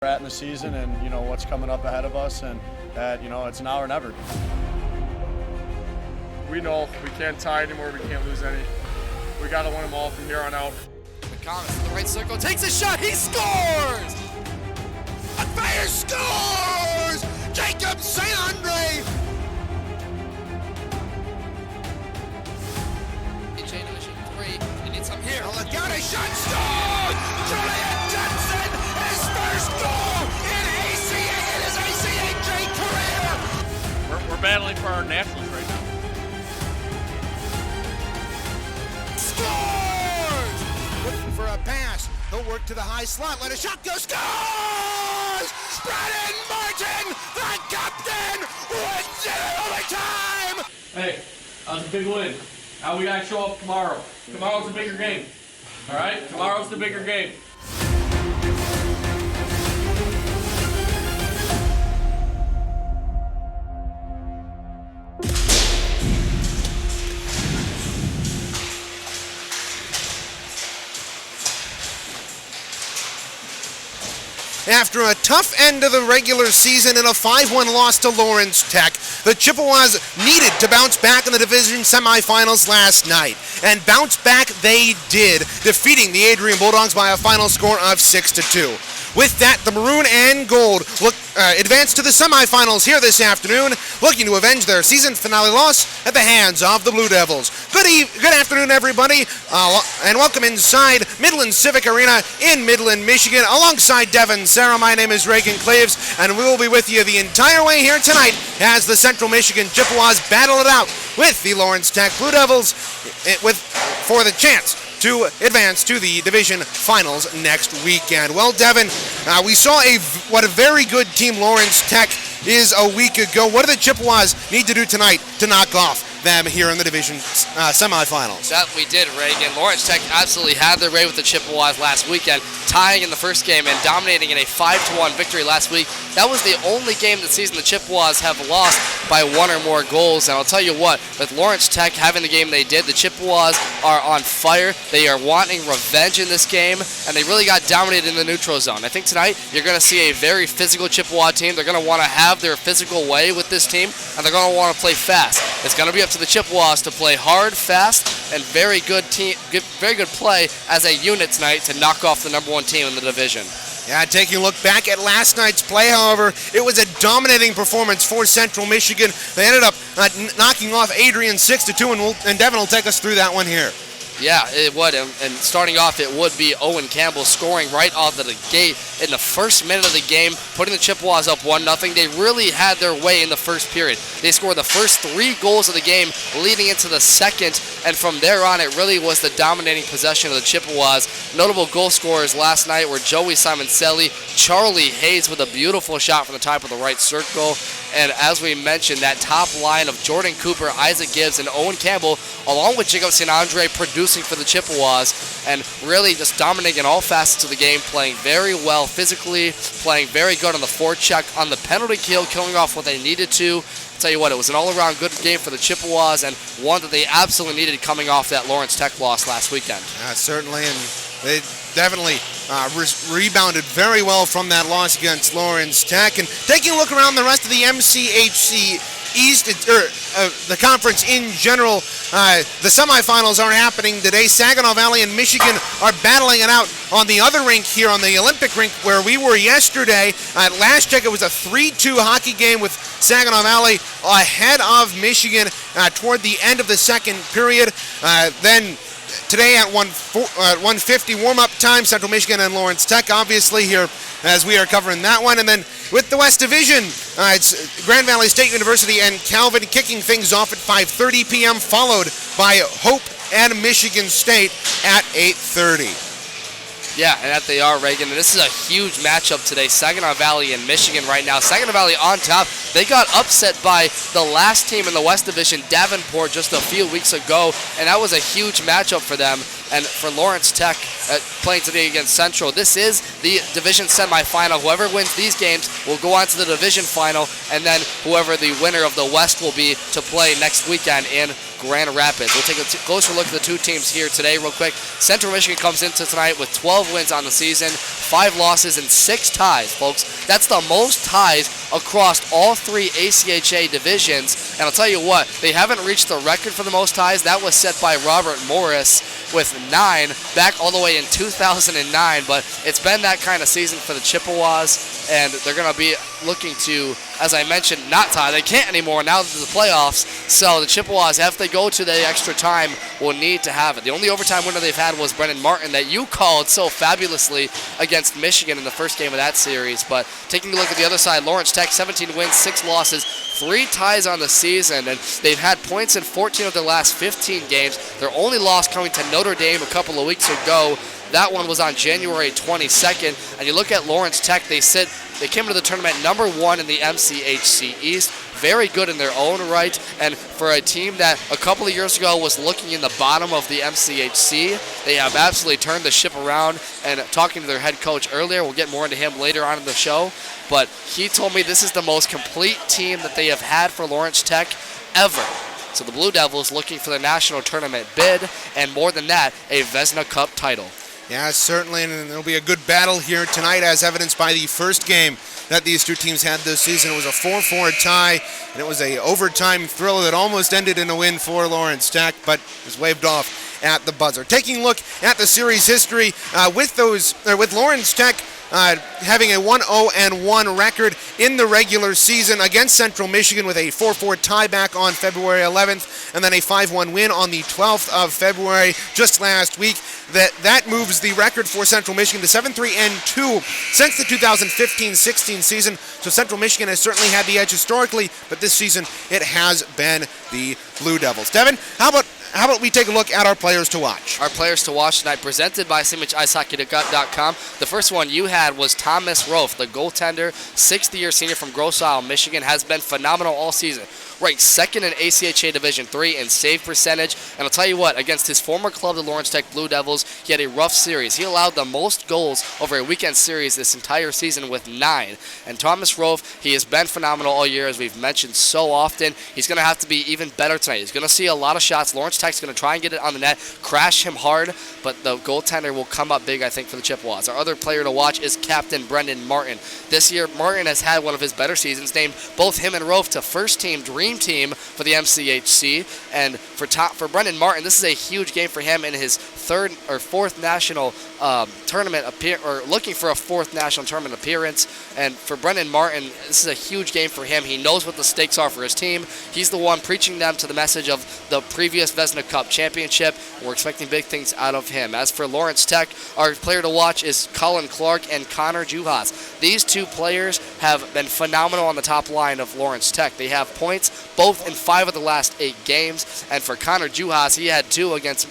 we're at in the season and, what's coming up ahead of us, and that, it's now or never. We know we can't tie anymore, we can't lose any. We got to win them all from here on out. McComas in the right circle, takes a shot, he scores! On fire, scores! Jacob St. Andre! He needs some here. Got a shot, scores! Julian Johnson, his first goal in his ACHA career! We're battling for our nationals right now. Scores! Looking for a pass. He'll work to the high slot. Let a shot go. Scores! Brennan Martin, the captain, wins it in overtime! Hey, that was a big win. Now we gotta show up tomorrow. Tomorrow's the bigger game. All right? Tomorrow's the bigger game. After a tough end of the regular season and a 5-1 loss to Lawrence Tech, the Chippewas needed to bounce back in the division semifinals last night. And bounce back they did, defeating the Adrian Bulldogs by a final score of 6-2. With that, the Maroon and Gold advance to the semifinals here this afternoon, looking to avenge their season finale loss at the hands of the Blue Devils. Good afternoon, everybody, and welcome inside Midland Civic Arena in Midland, Michigan. Alongside Devin Sarah, my name is Reagan Claves, and we will be with you the entire way here tonight as the Central Michigan Chippewas battle it out with the Lawrence Tech Blue Devils for the chance to advance to the division finals next weekend. Well, Devin, we saw what a very good team Lawrence Tech is a week ago. What do the Chippewas need to do tonight to knock off them here in the division semifinals? That we did, Reagan. Lawrence Tech absolutely had their way with the Chippewas last weekend, tying in the first game and dominating in a 5-1 victory last week. That was the only game this season the Chippewas have lost by one or more goals. And I'll tell you what, with Lawrence Tech having the game they did, the Chippewas are on fire. They are wanting revenge in this game, and they really got dominated in the neutral zone. I think tonight you're going to see a very physical Chippewa team. They're going to want to have their physical way with this team, and they're going to want to play fast. It's going to be up to the Chippewas to play hard, fast, and very good play as a unit tonight to knock off the number one team in the division. Yeah, taking a look back at last night's play, however, it was a dominating performance for Central Michigan. They ended up knocking off Adrian 6-2, and Devin will take us through that one here. Yeah, it would, and starting off, it would be Owen Campbell scoring right off of the gate in the first minute of the game, putting the Chippewas up 1-0. They really had their way in the first period. They scored the first 3 goals of the game leading into the second, and from there on, it really was the dominating possession of the Chippewas. Notable goal scorers last night were Joey Simoncelli, Charlie Hayes with a beautiful shot from the top of the right circle, and as we mentioned, that top line of Jordan Cooper, Isaac Gibbs, and Owen Campbell, along with Jacob St. Andre, producing for the Chippewas, and really just dominating in all facets of the game, playing very well physically, playing very good on the forecheck, on the penalty kill, killing off what they needed to. I'll tell you what, it was an all-around good game for the Chippewas, and one that they absolutely needed coming off that Lawrence Tech loss last weekend. Certainly, and they definitely rebounded very well from that loss against Lawrence Tech. And taking a look around the rest of the MCHC East, the conference in general, the semifinals are happening today. Saginaw Valley and Michigan are battling it out on the other rink here, on the Olympic rink where we were yesterday. Last check, it was a 3-2 hockey game with Saginaw Valley ahead of Michigan toward the end of the second period. Then today at 1:50 warm-up time, Central Michigan and Lawrence Tech, obviously, here as we are covering that one. And then with the West Division, it's Grand Valley State University and Calvin kicking things off at 5:30 p.m., followed by Hope and Michigan State at 8:30. Yeah, and that they are, Reagan. And this is a huge matchup today. Saginaw Valley and Michigan right now. Saginaw Valley on top. They got upset by the last team in the West Division, Davenport, just a few weeks ago, and that was a huge matchup for them. And for Lawrence Tech playing today against Central, this is the division semifinal. Whoever wins these games will go on to the division final, and then whoever the winner of the West will be to play next weekend in Grand Rapids. We'll take a closer look at the two teams here today real quick. Central Michigan comes into tonight with 12 wins on the season, 5 losses, and 6 ties, folks. That's the most ties across all 3 ACHA divisions. And I'll tell you what, they haven't reached the record for the most ties. That was set by Robert Morris with 9 back all the way in 2009. But it's been that kind of season for the Chippewas, and they're going to be looking to, as I mentioned, not tie. They can't anymore now that the playoffs. So the Chippewas, if they go to the extra time, will need to have it. The only overtime winner they've had was Brendan Martin that you called so fabulously against Michigan in the first game of that series. But taking a look at the other side, Lawrence Tech, 17 wins, 6 losses, 3 ties on the season, and they've had points in 14 of their last 15 games. Their only loss coming to Notre Dame a couple of weeks ago. That one was on January 22nd. And you look at Lawrence Tech, they came into the tournament number 1 in the MCHC East. Very good in their own right. And for a team that a couple of years ago was looking in the bottom of the MCHC, they have absolutely turned the ship around. And talking to their head coach earlier, we'll get more into him later on in the show, but he told me this is the most complete team that they have had for Lawrence Tech ever. So the Blue Devils looking for the national tournament bid, and more than that, a Vezina Cup title. Yeah, certainly, and there'll be a good battle here tonight, as evidenced by the first game that these two teams had this season. It was a 4-4 tie, and it was a overtime thriller that almost ended in a win for Lawrence Tech, but was waved off at the buzzer. Taking a look at the series history, with Lawrence Tech having a 1-0-1 record in the regular season against Central Michigan with a 4-4 tie back on February 11th, and then a 5-1 win on the 12th of February just last week. That moves the record for Central Michigan to 7-3-2 since the 2015-16 season. So Central Michigan has certainly had the edge historically, but this season it has been the Blue Devils. Devin, how about we take a look at our players to watch? Our players to watch tonight, presented by CCHN. The first one you had was Thomas Rolfe, the goaltender, 6th-year senior from Grosse Isle, Michigan, has been phenomenal all season. Ranked 2nd in ACHA Division III in save percentage. And I'll tell you what, against his former club, the Lawrence Tech Blue Devils, he had a rough series. He allowed the most goals over a weekend series this entire season with 9. And Thomas Rolfe, he has been phenomenal all year, as we've mentioned so often. He's going to have to be even better tonight. He's going to see a lot of shots. Lawrence Tech's going to try and get it on the net, crash him hard, but the goaltender will come up big, I think, for the Chippewas. Our other player to watch is Captain Brendan Martin. This year, Martin has had one of his better seasons, named both him and Rolfe to first-team dream team for the MCHC. And for Brendan Martin, this is a huge game for him in his 3rd or 4th national tournament looking for a 4th national tournament appearance. And for Brendan Martin, this is a huge game for him. He knows what the stakes are for his team. He's the one preaching them to the message of the previous Vezina Cup championship. We're expecting big things out of him. As for Lawrence Tech, our player to watch is Colin Clark and Connor Juhas. These two players have been phenomenal on the top line of Lawrence Tech. They have points both in 5 of the last 8 games. And for Connor Juhas, he had 2 against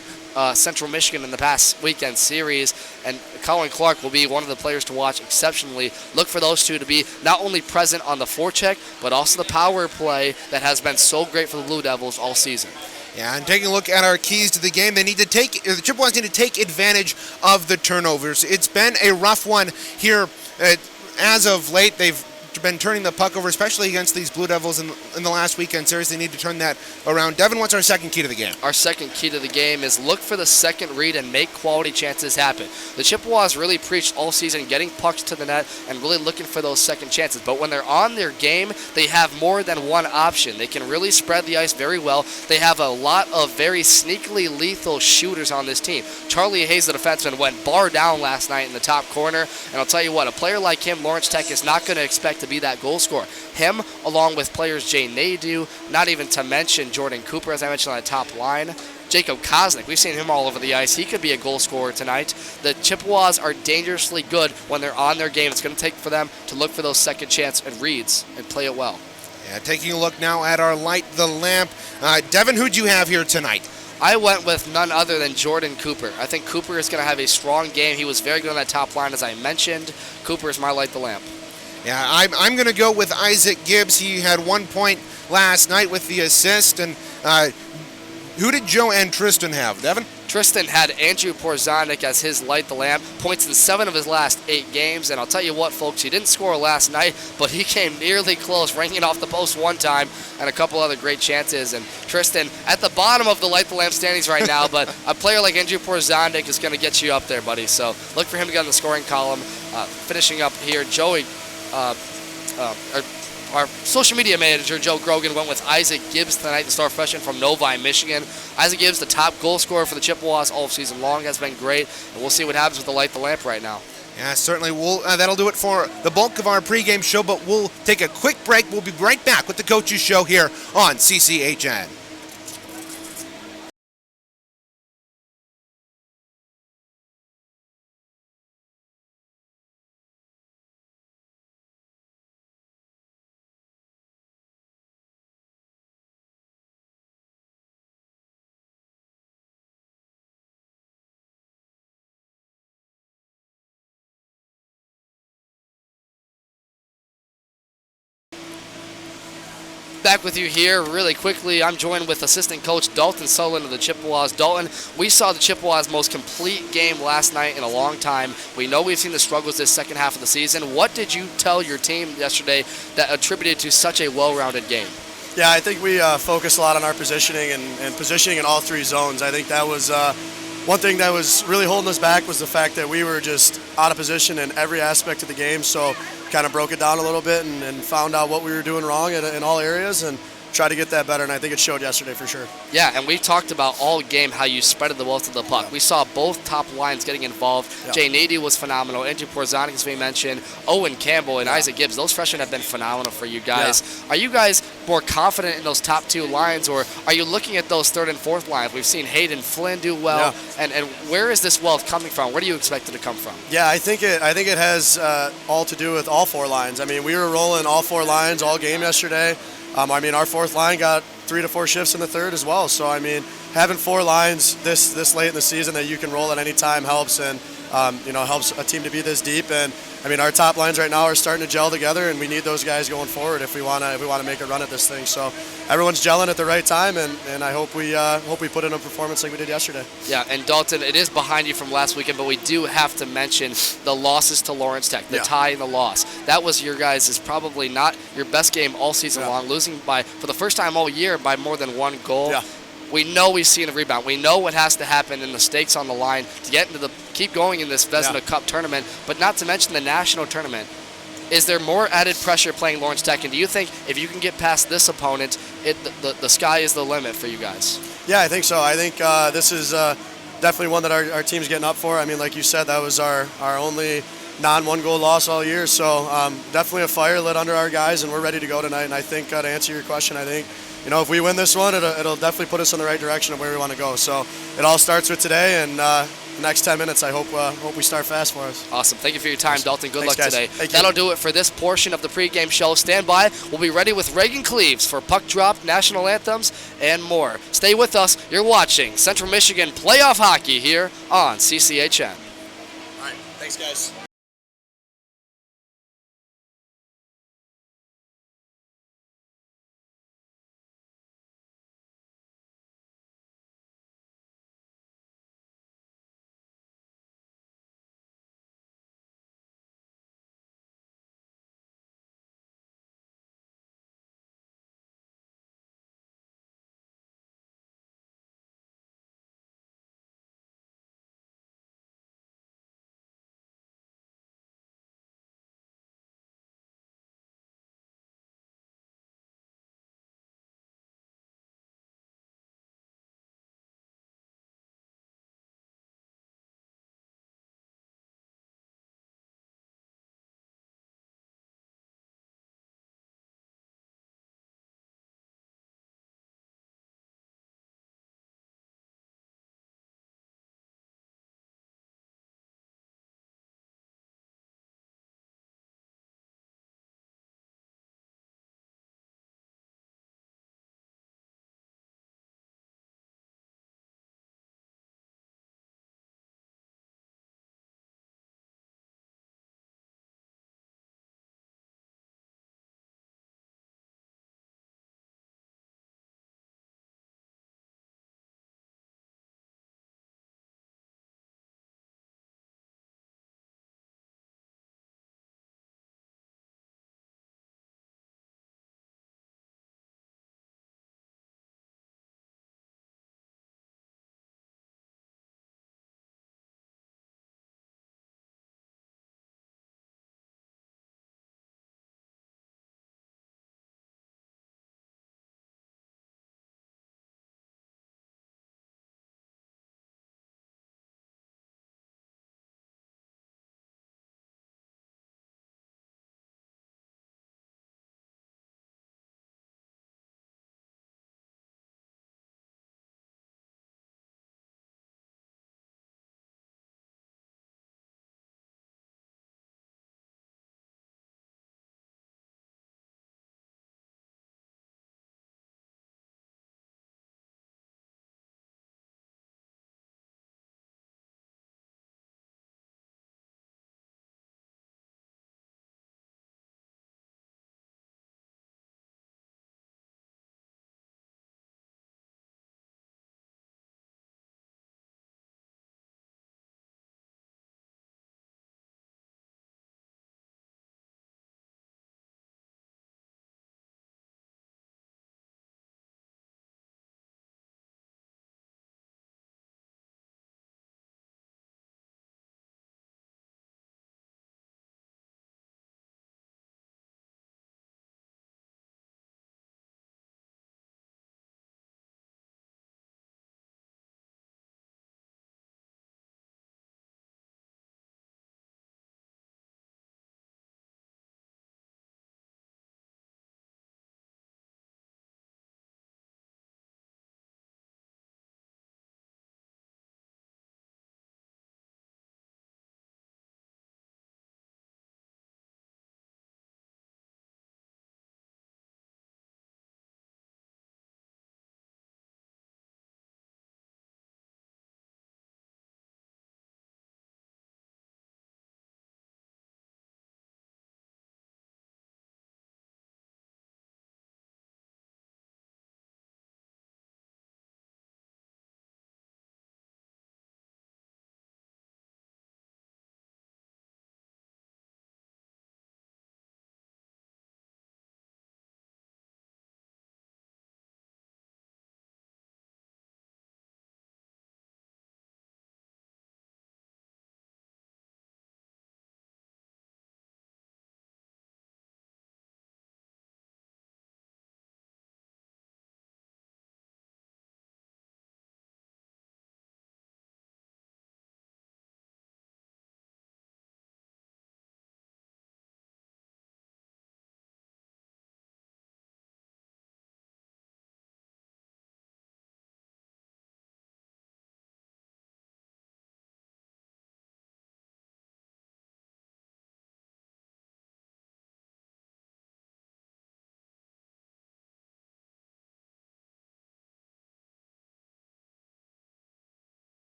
Central Michigan in the past weekend series, and Colin Clark will be one of the players to watch exceptionally. Look for those two to be not only present on the forecheck, but also the power play that has been so great for the Blue Devils all season. Yeah, and taking a look at our keys to the game, the Chippewas need to take advantage of the turnovers. It's been a rough one here as of late. They've been turning the puck over, especially against these Blue Devils in the last weekend series. They need to turn that around. Devin, what's our second key to the game? Our second key to the game is look for the second read and make quality chances happen. The Chippewas really preached all season getting pucks to the net and really looking for those second chances. But when they're on their game, they have more than one option. They can really spread the ice very well. They have a lot of very sneakily lethal shooters on this team. Charlie Hayes, the defenseman, went bar down last night in the top corner. And I'll tell you what, a player like him, Lawrence Tech, is not going to expect to be that goal scorer. Him, along with players Jay Nadeau, not even to mention Jordan Cooper, as I mentioned, on the top line. Jacob Kosnick, we've seen him all over the ice. He could be a goal scorer tonight. The Chippewas are dangerously good when they're on their game. It's going to take for them to look for those second chance and reads and play it well. Yeah, taking a look now at our Light the Lamp. Devin, who'd you have here tonight? I went with none other than Jordan Cooper. I think Cooper is going to have a strong game. He was very good on that top line, as I mentioned. Cooper is my Light the Lamp. Yeah, I'm going to go with Isaac Gibbs. He had 1 point last night with the assist. And who did Joe and Tristan have, Devin? Tristan had Andrew Porzonik as his light the lamp, points in 7 of his last 8 games. And I'll tell you what, folks, he didn't score last night, but he came nearly close, ringing off the post one time and a couple other great chances. And Tristan at the bottom of the light the lamp standings right now, but a player like Andrew Porzonik is going to get you up there, buddy. So look for him to get on the scoring column. Finishing up here, Joey, our social media manager, Joe Grogan, went with Isaac Gibbs tonight, the star freshman from Novi, Michigan. Isaac Gibbs, the top goal scorer for the Chippewas all season long, has been great. And we'll see what happens with the light the lamp right now. Yeah, certainly. That'll do it for the bulk of our pregame show, but we'll take a quick break. We'll be right back with the Coaches Show here on CCHN. Back with you here really quickly. I'm joined with assistant coach Dalton Sullivan of the Chippewas. Dalton, we saw the Chippewas' most complete game last night in a long time. We know we've seen the struggles this second half of the season. What did you tell your team yesterday that attributed to such a well-rounded game? Yeah, I think we focused a lot on our positioning and positioning in all 3 zones. I think that was one thing that was really holding us back was the fact that we were just out of position in every aspect of the game. So kind of broke it down a little bit and found out what we were doing wrong in all areas and tried to get that better, and I think it showed yesterday for sure. Yeah, and we talked about all game how you spreaded the wealth of the puck. Yeah. We saw both top lines getting involved. Yeah. Jay Nady was phenomenal. Andrew Porzonik, as we mentioned. Owen Campbell and Yeah. Isaac Gibbs. Those freshmen have been phenomenal for you guys. Yeah. Are you guys more confident in those top 2 lines, or are you looking at those 3rd and 4th lines? We've seen Hayden Flynn do well, Yeah. and where is this wealth coming from? Where do you expect it to come from? Yeah, I think it has all to do with all 4 lines. I mean, we were rolling all 4 lines all game yesterday. Our 4th line got 3 to 4 shifts in the 3rd as well. So, I mean, having 4 lines this late in the season that you can roll at any time helps, and helps a team to be this deep. And I mean, our top lines right now are starting to gel together, and we need those guys going forward if we want to make a run at this thing. So everyone's gelling at the right time, and I hope we put in a performance like we did yesterday. Yeah, and Dalton, it is behind you from last weekend, but we do have to mention the losses to Lawrence Tech, the tie and the loss. That was your guys' is probably not your best game all season long, losing for the first time all year by more than 1 goal. Yeah. We know we've seen a rebound. We know what has to happen and the stakes on the line to keep going in this Vezina Cup tournament, but not to mention the national tournament. Is there more added pressure playing Lawrence Tech, and do you think if you can get past this opponent, the sky is the limit for you guys? Yeah, I think so. I think this is definitely one that our team's getting up for. I mean, like you said, that was our only non-1 goal loss all year, so definitely a fire lit under our guys, and we're ready to go tonight. And I think to answer your question, I think if we win this one, it'll definitely put us in the right direction of where we want to go. So it all starts with today, and the next 10 minutes, I hope we start fast for us. Awesome. Thank you for your time, Dalton. Good Thanks, luck guys. today. Thank you. That'll do it for this portion of the pregame show. Stand by. We'll be ready with Reagan Cleaves for puck drop, national anthems, and more. Stay with us. You're watching Central Michigan playoff hockey here on CCHN. All right. Thanks, guys.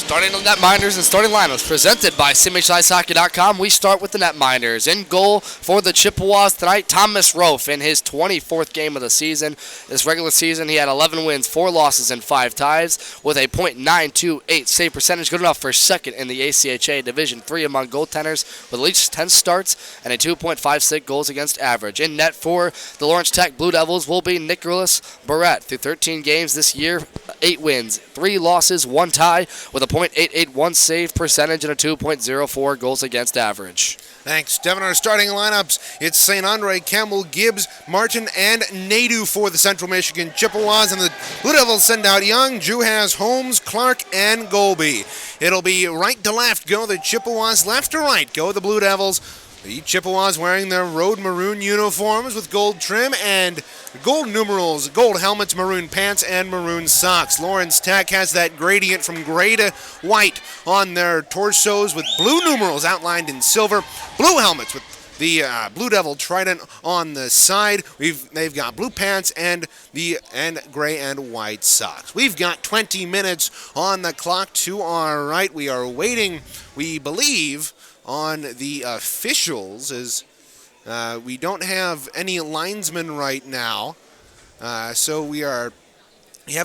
Starting on netminders and starting lineups presented by CMHSiceHockey.com. We start with the netminders. In goal for the Chippewas tonight, Thomas Rolfe in his 24th game of the season. This regular season, he had 11 wins, 4 losses, and 5 ties with a .928 save percentage, good enough for second in the ACHA Division III among goaltenders with at least 10 starts and a 2.56 goals against average. In net for the Lawrence Tech Blue Devils will be Nicholas Barrett. Through 13 games this year, 8 wins, 3 losses, 1 tie with a .881 save percentage and a 2.04 goals against average. Thanks, Devin. Our starting lineups, it's St. Andre, Campbell, Gibbs, Martin, and Nadu for the Central Michigan Chippewas. And the Blue Devils send out Young, Juhas, Holmes, Clark, and Golby. It'll be right to left go the Chippewas, left to right go the Blue Devils. The Chippewas wearing their road maroon uniforms with gold trim and gold numerals, gold helmets, maroon pants, and maroon socks. Lawrence Tech has that gradient from gray to white on their torsos with blue numerals outlined in silver, blue helmets with the Blue Devil trident on the side. They've got blue pants and gray and white socks. We've got 20 minutes on the clock to our right. We are waiting, we believe, on the officials as we don't have any linesmen right now. So we have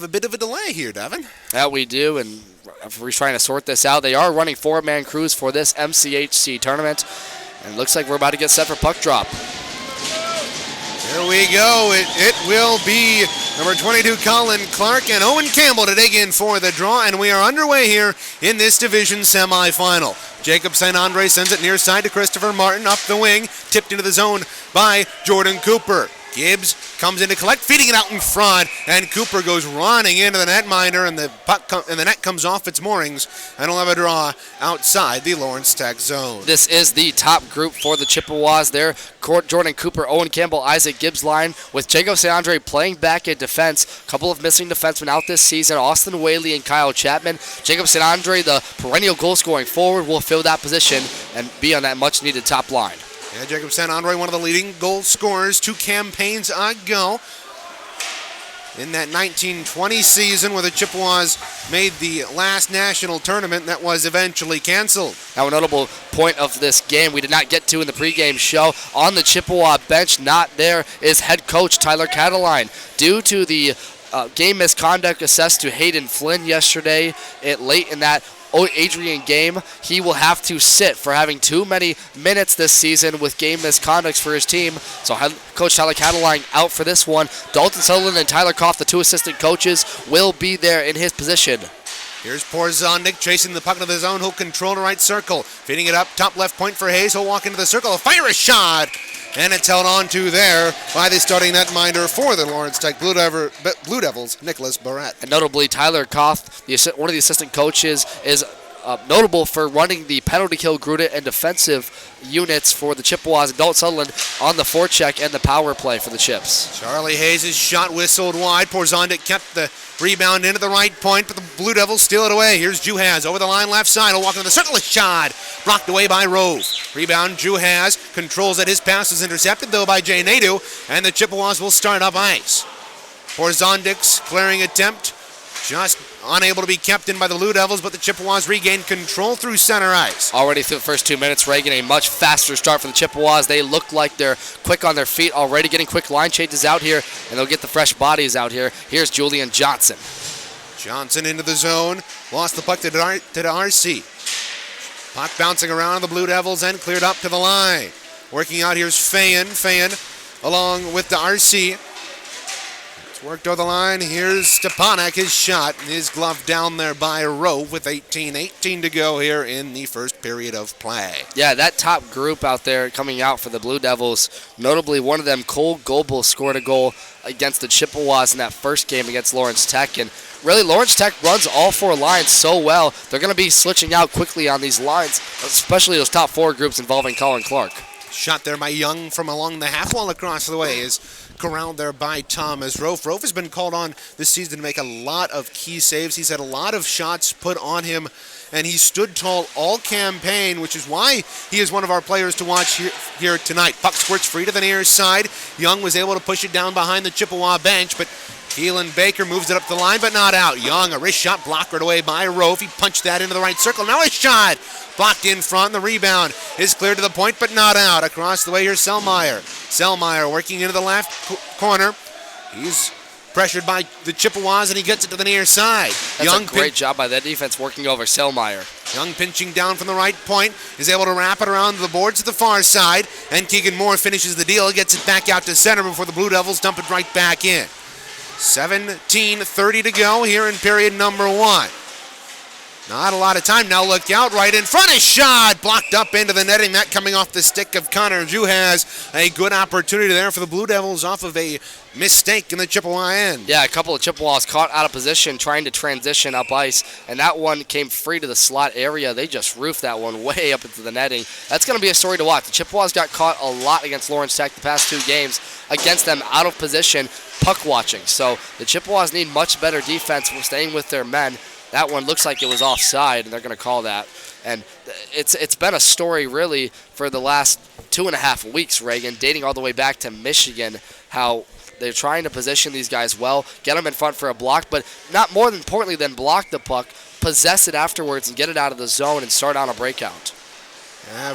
a bit of a delay here, Devin. Yeah, we do, and we're trying to sort this out. They are running 4-man crews for this MCHC tournament, and it looks like we're about to get set for puck drop. Here we go. It will be number 22, Colin Clark, and Owen Campbell to dig in for the draw, and we are underway here in this division semifinal. Jacob St. Andre sends it near side to Christopher Martin, up the wing, tipped into the zone by Jordan Cooper. Gibbs comes in to collect, feeding it out in front, and Cooper goes running into the netminder, and the puck and the net comes off its moorings, and we'll have a draw outside the Lawrence Tech zone. This is the top group for the Chippewas there. Jordan Cooper, Owen Campbell, Isaac Gibbs line with Jacob St. Andre playing back in defense. A couple of missing defensemen out this season, Austin Whaley and Kyle Chapman. Jacob St. Andre, the perennial goal scoring forward, will fill that position and be on that much needed top line. Yeah, Jacob St. Andre, one of the leading goal scorers 2 campaigns ago. In that 1920 season where the Chippewas made the last national tournament that was eventually canceled. Now, a notable point of this game we did not get to in the pregame show. On the Chippewa bench, not there, is head coach Tyler Cataline. Due to the game misconduct assessed to Hayden Flynn yesterday, late in that Adrian game, he will have to sit for having too many minutes this season with game misconducts for his team. So Coach Tyler Cataline out for this one. Dalton Sutherland and Tyler Koff, the 2 assistant coaches, will be there in his position. Here's Porzondik chasing the puck into the zone. He'll control the right circle. Feeding it up, top left point for Hayes. He'll walk into the circle, fire a shot, and it's held on to there by the starting netminder for the Lawrence Tech Blue Devils, Nicholas Barrett. And notably, Tyler Koff, one of the assistant coaches, is notable for running the penalty kill, Gruda, and defensive units for the Chippewas. Dalton Sutherland on the forecheck and the power play for the Chips. Charlie Hayes' shot whistled wide. Porzondik kept the rebound into the right point, but the Blue Devils steal it away. Here's Juhas over the line left side. He'll walk into the circle. A shot blocked away by Rowe. Rebound Juhas controls it. His pass is intercepted though by Jay Nadu, and the Chippewas will start up ice. Porzondik's clearing attempt just unable to be kept in by the Blue Devils, but the Chippewas regain control through center ice. Already through the first 2 minutes, Reagan, a much faster start for the Chippewas. They look like they're quick on their feet already, getting quick line changes out here, and they'll get the fresh bodies out here. Here's Julian Johnson. Johnson into the zone, lost the puck to Darcy. Puck bouncing around the Blue Devils and cleared up to the line. Working out here's Fayan along with Darcy. Worked over the line. Here's Stepanek. His shot. His glove down there by Rowe with 18 to go here in the first period of play. Yeah, that top group out there coming out for the Blue Devils, notably one of them, Cole Goebel, scored a goal against the Chippewas in that first game against Lawrence Tech. And really, Lawrence Tech runs all 4 lines so well. They're going to be switching out quickly on these lines, especially those top 4 groups involving Colin Clark. Shot there by Young from along the half wall across the way is corralled there by Thomas Rolfe. Rolfe has been called on this season to make a lot of key saves. He's had a lot of shots put on him, and he stood tall all campaign, which is why he is one of our players to watch here tonight. Puck squirts free to the near side. Young was able to push it down behind the Chippewa bench, but Keelan Baker moves it up the line, but not out. Young, a wrist shot blocked right away by Rolfe. He punched that into the right circle. Now a shot blocked in front. The rebound is cleared to the point, but not out. Across the way, here's Selmeyer. Selmeyer working into the left corner. He's pressured by the Chippewas, and he gets it to the near side. That's Young a great job by that defense working over Selmeyer. Young pinching down from the right point, is able to wrap it around the boards to the far side, and Keegan Moore finishes the deal, gets it back out to center before the Blue Devils dump it right back in. 17:30 to go here in period number 1. Not a lot of time now. Look out right in front. A shot blocked up into the netting. That coming off the stick of Connor Juhas. A good opportunity there for the Blue Devils off of a mistake in the Chippewa end. Yeah, a couple of Chippewas caught out of position trying to transition up ice, and that one came free to the slot area. They just roofed that one way up into the netting. That's going to be a story to watch. The Chippewas got caught a lot against Lawrence Tech the past 2 games against them out of position, puck watching. So the Chippewas need much better defense for staying with their men. That one looks like it was offside, and they're going to call that. And it's been a story, really, for the last 2.5 weeks, Reagan, dating all the way back to Michigan, how they're trying to position these guys well, get them in front for a block, but not more importantly than block the puck, possess it afterwards and get it out of the zone and start on a breakout.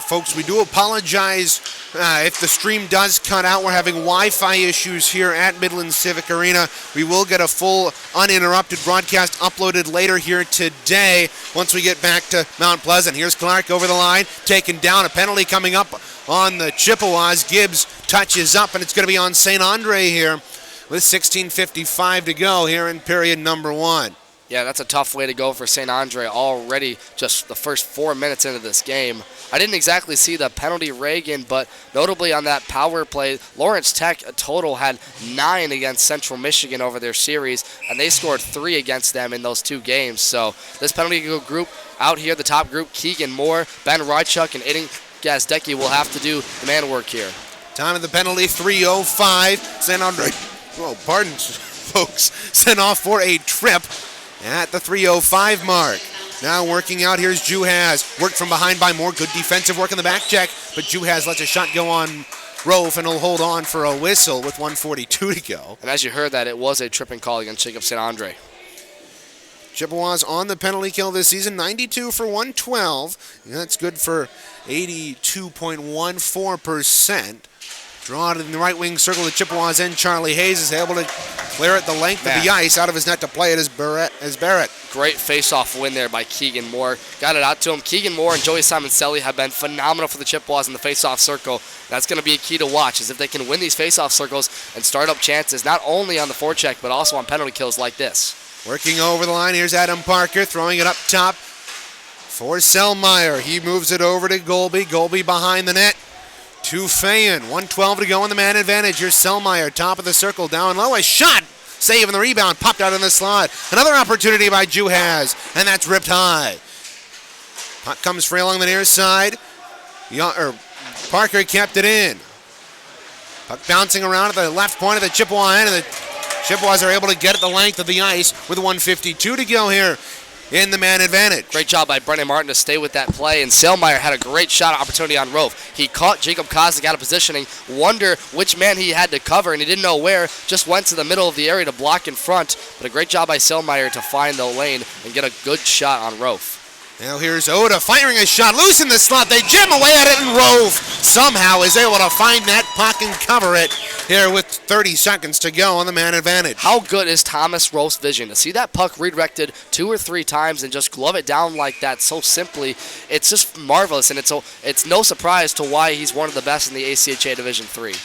Folks, we do apologize if the stream does cut out. We're having Wi-Fi issues here at Midland Civic Arena. We will get a full uninterrupted broadcast uploaded later here today once we get back to Mount Pleasant. Here's Clark over the line, taken down. A penalty coming up on the Chippewas. Gibbs touches up, and it's going to be on St. Andre here with 16:55 to go here in period number 1. Yeah, that's a tough way to go for St. Andre already just the first 4 minutes into this game. I didn't exactly see the penalty, Reagan, but notably on that power play, Lawrence Tech total had 9 against Central Michigan over their series, and they scored 3 against them in those 2 games. So this penalty group out here, the top group, Keegan Moore, Ben Rychuk, and Aiden Gazdecki will have to do the man work here. Time of the penalty, 3:05. St. Andre, pardon, folks, sent off for a trip at the 3:05 mark. Now working out, here's Juhas. Worked from behind by Moore. Good defensive work in the back check, but Juhas lets a shot go on Rolfe, and he'll hold on for a whistle with 1:42 to go. And as you heard that, it was a tripping call against Jacob St. Andre. Chippewas on the penalty kill this season, 92 for 112. That's good for 82.14%. Draw it in the right wing circle. The Chippewas end. Charlie Hayes is able to clear it the length of the ice out of his net to play it as Barrett. Great face-off win there by Keegan Moore. Got it out to him. Keegan Moore and Joey Simoncelli have been phenomenal for the Chippewas in the face-off circle. That's going to be a key to watch, is if they can win these face-off circles and start up chances, not only on the forecheck, but also on penalty kills like this. Working over the line, here's Adam Parker throwing it up top for Selmeyer. He moves it over to Golby. Golby behind the net to Fayen. 1:12 to go in the man advantage. Here's Selmeyer, top of the circle, down low. A shot, saving the rebound, popped out in the slot. Another opportunity by Juhas, and that's ripped high. Puck comes free along the near side. Parker kept it in. Puck bouncing around at the left point of the Chippewa end, and the Chippewas are able to get it the length of the ice with 1:52 to go here in the man advantage. Great job by Brendan Martin to stay with that play, and Selmeyer had a great shot opportunity on Rolfe. He caught Jacob Kozlik out of positioning, wonder which man he had to cover, and he didn't know where, just went to the middle of the area to block in front, but a great job by Selmeyer to find the lane and get a good shot on Rolfe. Now here's Oda firing a shot, loose in the slot. They jam away at it, and Rolfe somehow is able to find that puck and cover it here with 30 seconds to go on the man advantage. How good is Thomas Rolfe's vision? To see that puck redirected 2 or 3 times and just glove it down like that so simply, it's just marvelous, and it's no surprise to why he's one of the best in the ACHA Division III.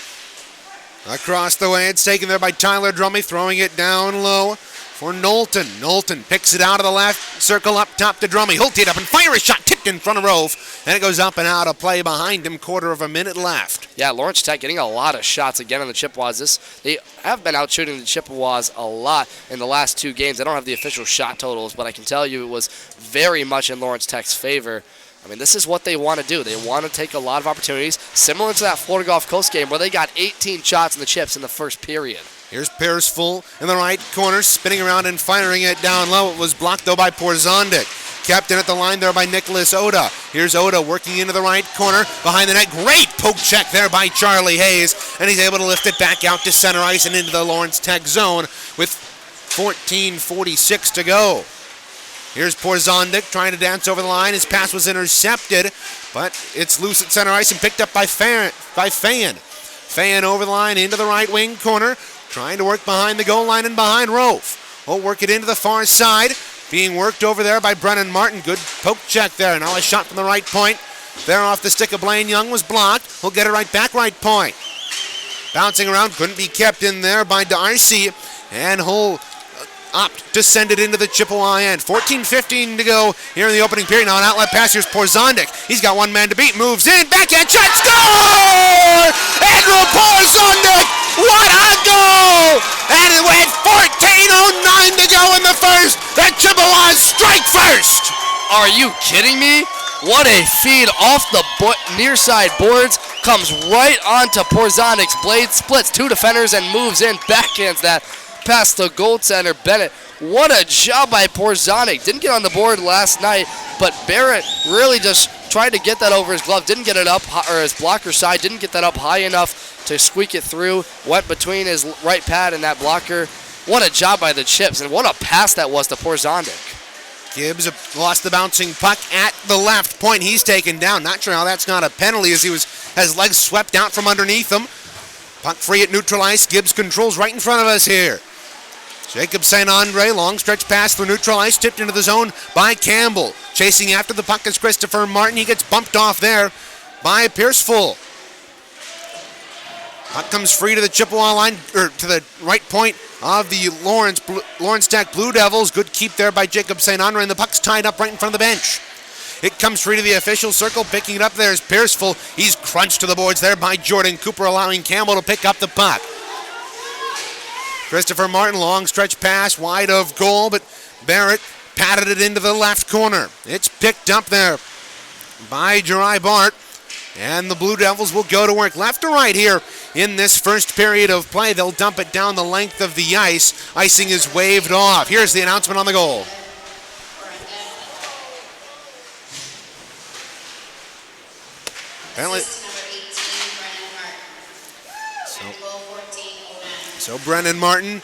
Across the way, it's taken there by Tyler Drummy, throwing it down low for Knowlton. Knowlton picks it out of the left circle up top to Drummy. He'll tee it up and fire a shot, tipped in front of Rolfe, and it goes up and out of play behind him, 1/4 minute left. Yeah, Lawrence Tech getting a lot of shots again on the Chippewas. They have been out shooting the Chippewas a lot in the last 2 games. I don't have the official shot totals, but I can tell you it was very much in Lawrence Tech's favor. I mean, this is what they want to do. They want to take a lot of opportunities, similar to that Florida Gulf Coast game where they got 18 shots in the Chips in the first period. Here's Pearsfull in the right corner, spinning around and firing it down low. It was blocked, though, by Porzondik. kept in at the line there by Nicholas Oda. Here's Oda working into the right corner behind the net. Great poke check there by Charlie Hayes, and he's able to lift it back out to center ice and into the Lawrence Tech zone with 14:46 to go. Here's Porzondik trying to dance over the line. His pass was intercepted, but it's loose at center ice and picked up by Fan. Fan over the line into the right wing corner, trying to work behind the goal line and behind Rolfe. Will work it into the far side, being worked over there by Brennan Martin. Good poke check there. Now a shot from the right point. There off the stick of Blaine Young was blocked. He'll get it right back right point. Bouncing around, couldn't be kept in there by Darcy, and Hull opt to send it into the Chippewa end. 14:15 to go here in the opening period. Now an outlet pass. Here's Porzondik. He's got one man to beat. Moves in. Backhand shot. Score! Andrew Porzondik! What a goal! And with 14:09 to go in the first, the Chippewas strike first! Are you kidding me? What a feed off the near side boards. Comes right onto Porzondik's blade. Splits two defenders and moves in. Backhands that past the goaltender Bennett. What a job by Porzondik. Didn't get on the board last night, but Barrett really just tried to get that over his glove. Didn't get it up, or his blocker side, didn't get that up high enough to squeak it through. Went between his right pad and that blocker. What a job by the Chips, and what a pass that was to Porzondik. Gibbs lost the bouncing puck at the left point. He's taken down. Not sure how that's not a penalty, as he has his legs swept out from underneath him. Puck free at neutral ice. Gibbs controls right in front of us here. Jacob St. Andre, long stretch pass through neutral ice, tipped into the zone by Campbell. Chasing after the puck is Christopher Martin. He gets bumped off there by Pierceful. Puck comes free to the Chippewa line, or to the right point of the Lawrence Tech Blue Devils. Good keep there by Jacob St. Andre, and the puck's tied up right in front of the bench. It comes free to the official circle. Picking it up there is Pierceful. He's crunched to the boards there by Jordan Cooper, allowing Campbell to pick up the puck. Christopher Martin, long stretch pass, wide of goal, but Barrett patted it into the left corner. It's picked up there by Jari Bart, and the Blue Devils will go to work left to right here in this first period of play. They'll dump it down the length of the ice. Icing is waved off. Here's the announcement on the goal. Apparently. So Brennan Martin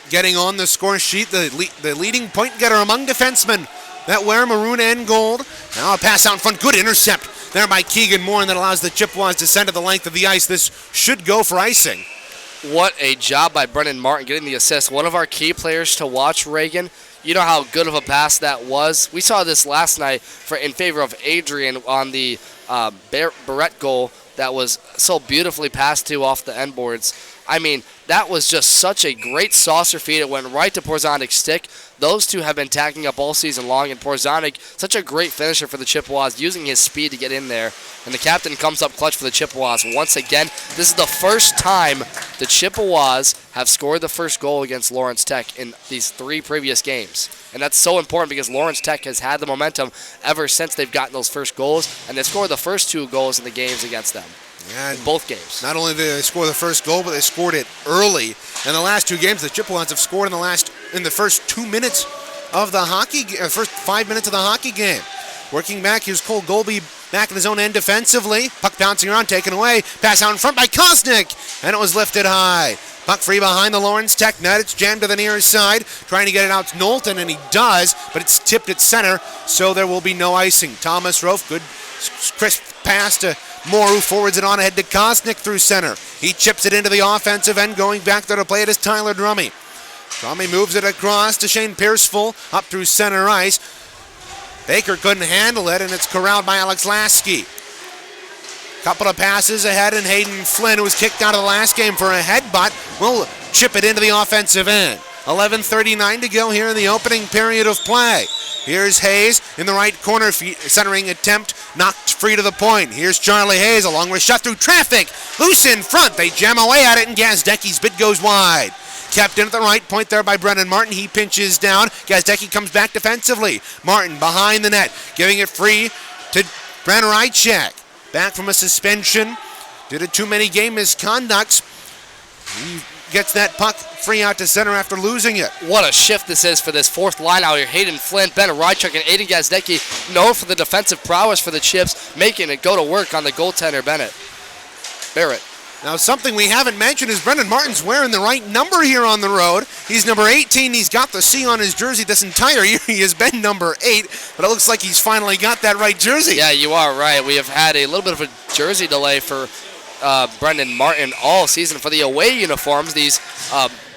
getting on the score sheet, the leading point getter among defensemen that wear maroon and gold. Now a pass out in front, good intercept there by Keegan Moore, and that allows the Chippewas to send to the length of the ice. This should go for icing. What a job by Brennan Martin getting the assist. One of our key players to watch, Reagan. You know how good of a pass that was. We saw this last night in favor of Adrian on the Barrett goal that was so beautifully passed to off the end boards. I mean, that was just such a great saucer feed. It went right to Porzondik's stick. Those two have been tacking up all season long, and Porzondik, such a great finisher for the Chippewas, using his speed to get in there. And the captain comes up clutch for the Chippewas once again. This is the first time the Chippewas have scored the first goal against Lawrence Tech in these three previous games. And that's so important because Lawrence Tech has had the momentum ever since they've gotten those first goals, and they scored the first two goals in the games against them. Yeah, in both games. Not only did they score the first goal, but they scored it early. In the last two games, the Chippewas have scored in the first 2 minutes of the first 5 minutes of the hockey game. Working back, here's Cole Golby back in his own end defensively. Puck bouncing around, taken away. Pass out in front by Kosnick, and it was lifted high. Puck free behind the Lawrence Tech net. It's jammed to the near side, trying to get it out to Knowlton, and he does, but it's tipped at center, so there will be no icing. Thomas Rolfe, good crisp pass to Moore, who forwards it on ahead to Kosnick through center. He chips it into the offensive end. Going back there to play it is Tyler Drummey. Drummey moves it across to Shane Pierceful up through center ice. Baker couldn't handle it, and it's corralled by Alex Lasky. Couple of passes ahead, and Hayden Flynn, who was kicked out of the last game for a headbutt, will chip it into the offensive end. 11:39 to go here in the opening period of play. Here's Hayes in the right corner, centering attempt, knocked free to the point. Here's Charlie Hayes, along with shot through traffic. Loose in front, they jam away at it, and Gazdecki's bid goes wide. Kept in at the right point there by Brennan Martin. He pinches down. Gazdecki comes back defensively. Martin behind the net, giving it free to Brent Rychek. Back from a suspension due to too many game misconducts. He gets that puck free out to center after losing it. What a shift this is for this fourth line out here. Hayden Flynn, Ben Rychuk, and Aiden Gazdecki, known for the defensive prowess for the Chips, making it go to work on the goaltender, Barrett. Now, something we haven't mentioned is Brendan Martin's wearing the right number here on the road. He's number 18. He's got the C on his jersey this entire year. He has been number 8, but it looks like he's finally got that right jersey. Yeah, you are right. We have had a little bit of a jersey delay for Brendan Martin all season for the away uniforms. These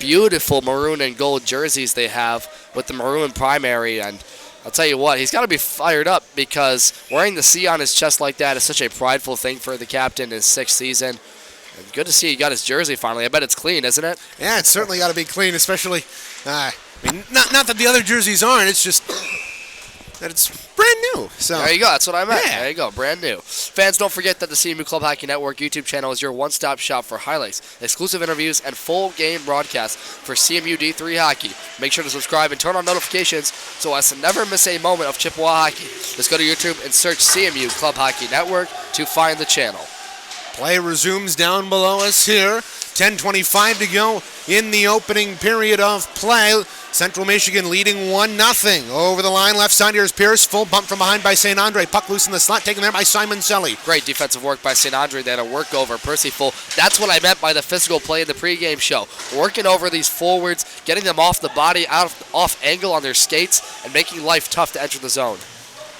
beautiful maroon and gold jerseys they have with the maroon primary, and I'll tell you what, he's got to be fired up because wearing the C on his chest like that is such a prideful thing for the captain in his 6th season. And good to see he got his jersey finally. I bet it's clean, isn't it? Yeah, it's certainly got to be clean, especially, not that the other jerseys aren't, it's just that it's brand new. So there you go, that's what I meant. Yeah. There you go, brand new. Fans, don't forget that the CMU Club Hockey Network YouTube channel is your one-stop shop for highlights, exclusive interviews, and full game broadcasts for CMU D3 hockey. Make sure to subscribe and turn on notifications so as to never miss a moment of Chippewa hockey. Just go to YouTube and search CMU Club Hockey Network to find the channel. Play resumes down below us here. 10:25 to go in the opening period of play. Central Michigan leading 1-0. Over the line, left side, here's Pierce. Full bump from behind by St. Andre. Puck loose in the slot, taken there by Simon Selly. Great defensive work by St. Andre. They had a work over Percy Full. That's what I meant by the physical play in the pregame show. Working over these forwards, getting them off the body, off angle on their skates, and making life tough to enter the zone.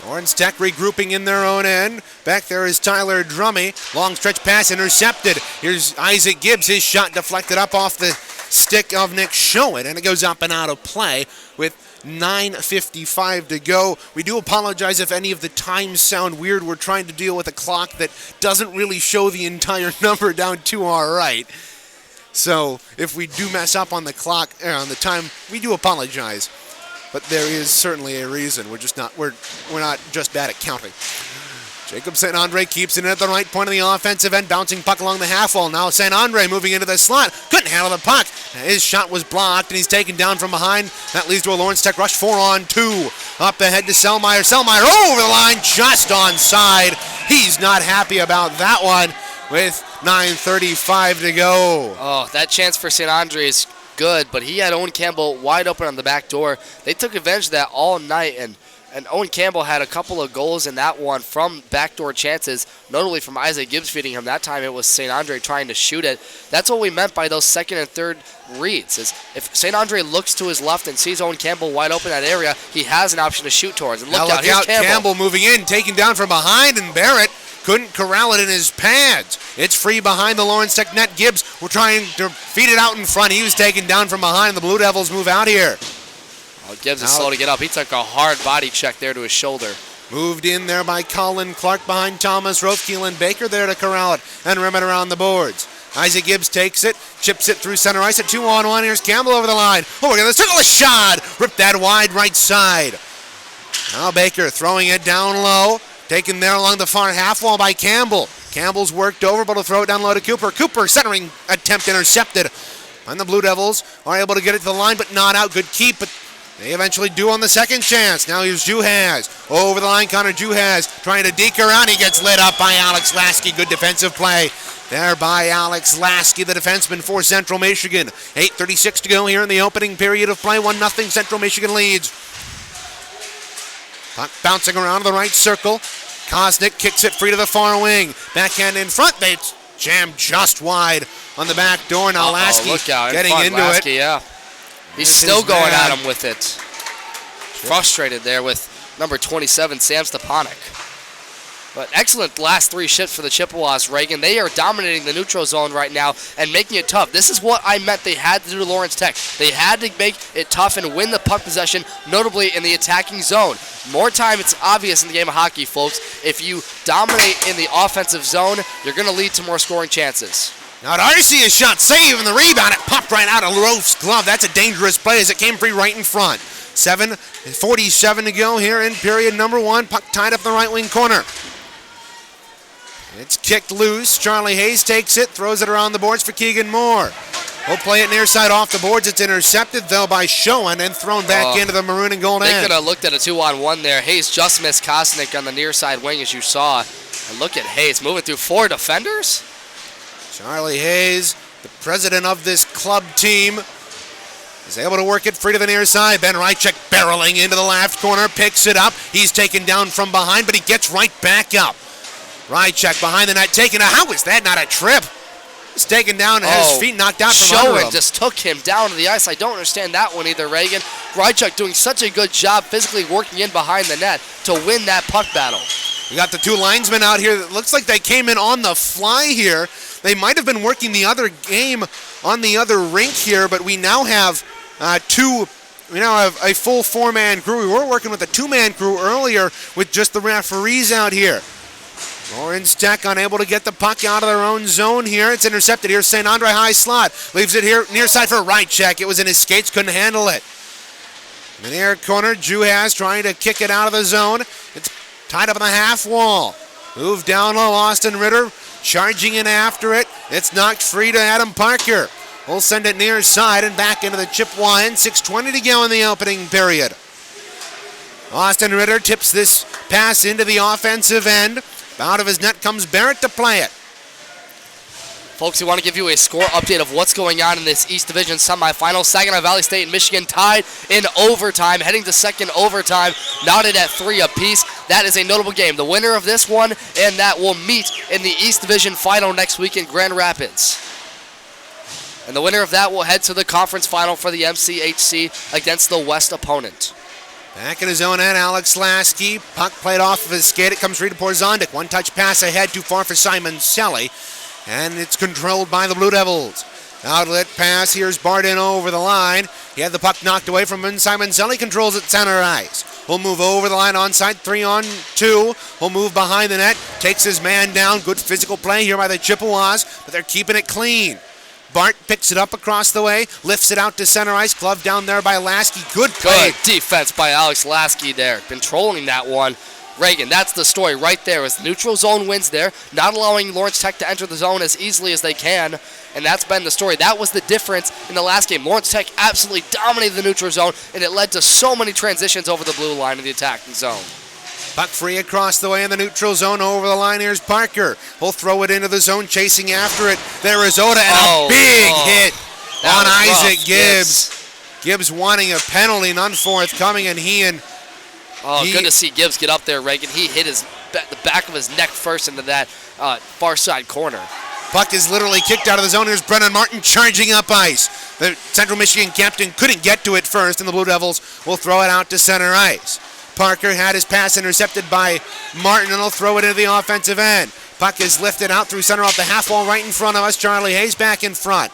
Lawrence Tech regrouping in their own end. Back there is Tyler Drummy. Long stretch pass intercepted. Here's Isaac Gibbs. His shot deflected up off the stick of Nick Showett, and it goes up and out of play with 9:55 to go. We do apologize if any of the times sound weird. We're trying to deal with a clock that doesn't really show the entire number down to our right. So if we do mess up on the clock, on the time, we do apologize. But there is certainly a reason. We're not just bad at counting. Jacob St. Andre keeps it in at the right point of the offensive end, bouncing puck along the half wall. Now St. Andre moving into the slot. Couldn't handle the puck. His shot was blocked, and he's taken down from behind. That leads to a Lawrence Tech rush 4-on-2. Up ahead to Selmeyer. Selmeyer over the line, just onside. He's not happy about that one with 9:35 to go. Oh, that chance for St. Andre is good, but he had Owen Campbell wide open on the back door. They took advantage of that all night, and Owen Campbell had a couple of goals in that one from backdoor chances, notably from Isaac Gibbs feeding him. That time it was St. Andre trying to shoot it. That's what we meant by those second and third reads, is if St. Andre looks to his left and sees Owen Campbell wide open in that area, he has an option to shoot towards. And look out, here's Campbell moving in, taken down from behind, and Barrett couldn't corral it in his pads. It's free behind the Lawrence Tech net. Gibbs will trying to feed it out in front. He was taken down from behind. The Blue Devils move out here. Oh, Gibbs is slow to get up. He took a hard body check there to his shoulder. Moved in there by Colin Clark behind Thomas Rolfe. Keelan Baker there to corral it and rim it around the boards. Isaac Gibbs takes it, chips it through center ice at 2-on-1. Here's Campbell over the line. Oh, we're going to circle a shot. Rip that wide right side. Now Baker throwing it down low. Taken there along the far half wall by Campbell. Campbell's worked over, but will throw it down low to Cooper. Cooper centering attempt intercepted. And the Blue Devils are able to get it to the line, but not out. Good keep, but they eventually do on the second chance. Now here's Juhas. Over the line, Connor Juhas trying to deke around. He gets lit up by Alex Lasky. Good defensive play there by Alex Lasky, the defenseman for Central Michigan. 8:36 to go here in the opening period of play. 1-0 Central Michigan leads. Puck bouncing around the right circle. Kosnick kicks it free to the far wing. Backhand in front. They jammed just wide on the back door. Now Lasky getting into Lasky, it. Yeah. He's still going at him with it. Frustrated there with number 27, Sam Stepanek. But excellent last three shifts for the Chippewas, Reagan. They are dominating the neutral zone right now and making it tough. This is what I meant they had to do to Lawrence Tech. They had to make it tough and win the puck possession, notably in the attacking zone. More time, it's obvious in the game of hockey, folks. If you dominate in the offensive zone, you're going to lead to more scoring chances. Now Darcy is shot, save, and the rebound. It popped right out of Rolfe's glove. That's a dangerous play as it came free right in front. 7:47 to go here in period number one. Puck tied up in the right wing corner. It's kicked loose. Charlie Hayes takes it, throws it around the boards for Keegan Moore. He'll play it near side off the boards. It's intercepted, though, by Schoen and thrown back into the maroon and gold end. They could have looked at a 2-on-1 there. Hayes just missed Kosnick on the near side wing, as you saw. And look at Hayes moving through four defenders. Charlie Hayes the president of this club team, is able to work it free to the near side. Ben Rychek barreling into the left corner, picks it up. He's taken down from behind, but he gets right back up. Rychek behind the net, taking a, how is that not a trip? He's taken down and had his feet knocked out from under him. Just took him down to the ice. I don't understand that one either, Reagan. Rychek doing such a good job physically working in behind the net to win that puck battle. We got the two linesmen out here. It looks like they came in on the fly here. They might have been working the other game on the other rink here, but we now have a full four-man crew. We were working with a two-man crew earlier with just the referees out here. Lawrence Tech unable to get the puck out of their own zone here. It's intercepted here. St. Andre high slot. Leaves it here near side for Rychek. It was in his skates. Couldn't handle it. In the near corner, Juhas trying to kick it out of the zone. It's tied up on the half wall. Moved down low. Austin Ritter charging in after it. It's knocked free to Adam Parker. We'll send it near side and back into the Chippewa end. 6:20 to go in the opening period. Austin Ritter tips this pass into the offensive end. Out of his net comes Barrett to play it. Folks, we want to give you a score update of what's going on in this East Division semifinal. Saginaw Valley State and Michigan tied in overtime, heading to second overtime, knotted at 3 apiece. That is a notable game. The winner of this one and that will meet in the East Division final next week in Grand Rapids. And the winner of that will head to the conference final for the MCHC against the West opponent. Back in his own end, Alex Lasky. Puck played off of his skate. It comes free to Porzondik. One-touch pass ahead, too far for Simon Selly. And it's controlled by the Blue Devils. Outlet pass. Here's Bardin over the line. He had the puck knocked away from him. Simon Selly controls it center ice. He'll move over the line onside. 3-on-2. He'll move behind the net. Takes his man down. Good physical play here by the Chippewas, but they're keeping it clean. Bart picks it up across the way, lifts it out to center ice, glove down there by Lasky. Good play. Good defense by Alex Lasky there, controlling that one. Reagan, that's the story right there, as the neutral zone wins there, not allowing Lawrence Tech to enter the zone as easily as they can, and that's been the story. That was the difference in the last game. Lawrence Tech absolutely dominated the neutral zone, and it led to so many transitions over the blue line in the attacking zone. Puck free across the way in the neutral zone. Over the line, here's Parker. He'll throw it into the zone, chasing after it. There is Oda, and a big hit on Isaac Gibbs. Gibbs wanting a penalty, none forthcoming, and good to see Gibbs get up there, Reagan. He hit the back of his neck first into that far side corner. Puck is literally kicked out of the zone. Here's Brennan Martin charging up ice. The Central Michigan captain couldn't get to it first, and the Blue Devils will throw it out to center ice. Parker had his pass intercepted by Martin, and he'll throw it into the offensive end. Puck is lifted out through center off the half wall right in front of us. Charlie Hayes back in front.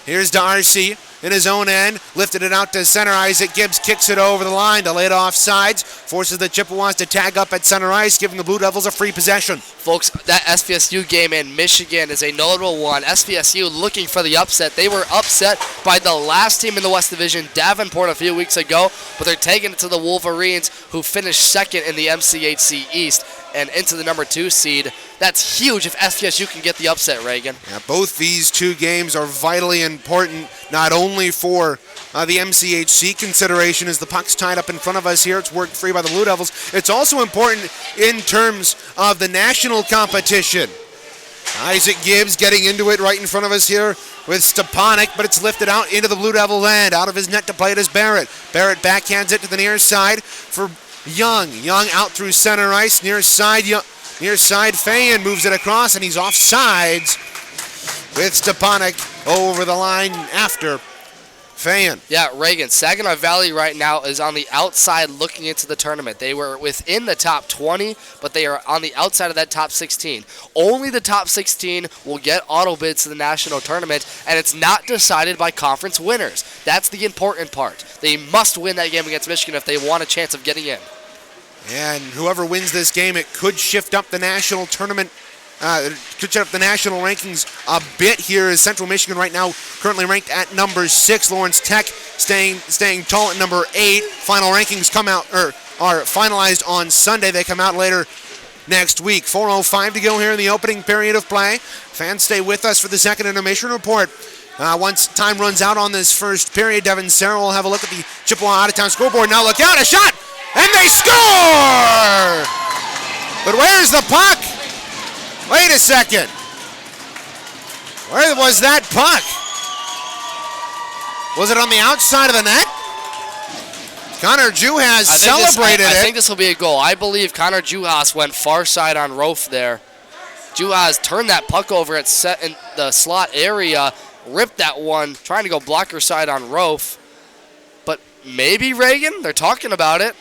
Here's Darcy in his own end, lifted it out to center. Isaac Gibbs kicks it over the line, delayed offsides, forces the Chippewas to tag up at center ice, giving the Blue Devils a free possession. Folks, that SVSU game in Michigan is a notable one. SVSU looking for the upset. They were upset by the last team in the West Division, Davenport, a few weeks ago, but they're taking it to the Wolverines, who finished second in the MCHC East and into the number 2 seed. That's huge if SVSU can get the upset, Reagan. Yeah, both these two games are vitally important, not only for the MCHC consideration as the puck's tied up in front of us here. It's worked free by the Blue Devils. It's also important in terms of the national competition. Isaac Gibbs getting into it right in front of us here with Stepanek, but it's lifted out into the Blue Devil end. Out of his net to play it is Barrett. Barrett backhands it to the near side for Young. Young out through center ice, near side Fayan moves it across, and he's offsides with Stepanek over the line after Fayan. Yeah, Reagan, Saginaw Valley right now is on the outside looking into the tournament. They were within the top 20, but they are on the outside of that top 16. Only the top 16 will get auto bids to the national tournament, and it's not decided by conference winners. That's the important part. They must win that game against Michigan if they want a chance of getting in. And whoever wins this game, it could shift up the national tournament, could shift up the national rankings a bit here, as Central Michigan right now currently ranked at number 6. Lawrence Tech staying tall at number 8. Final rankings come out, or are finalized on Sunday. They come out later next week. 4:05 to go here in the opening period of play. Fans, stay with us for the second intermission report. Once time runs out on this first period, Devin Sarah will have a look at the Chippewa out-of-town scoreboard. Now look out, a shot! And they score! But where's the puck? Wait a second. Where was that puck? Was it on the outside of the net? Connor Juhas celebrated it. I think this will be a goal. I believe Connor Juhas went far side on Rolfe there. Juhas turned that puck over at set in the slot area, ripped that one, trying to go blocker side on Rolfe. But maybe Reagan? They're talking about it.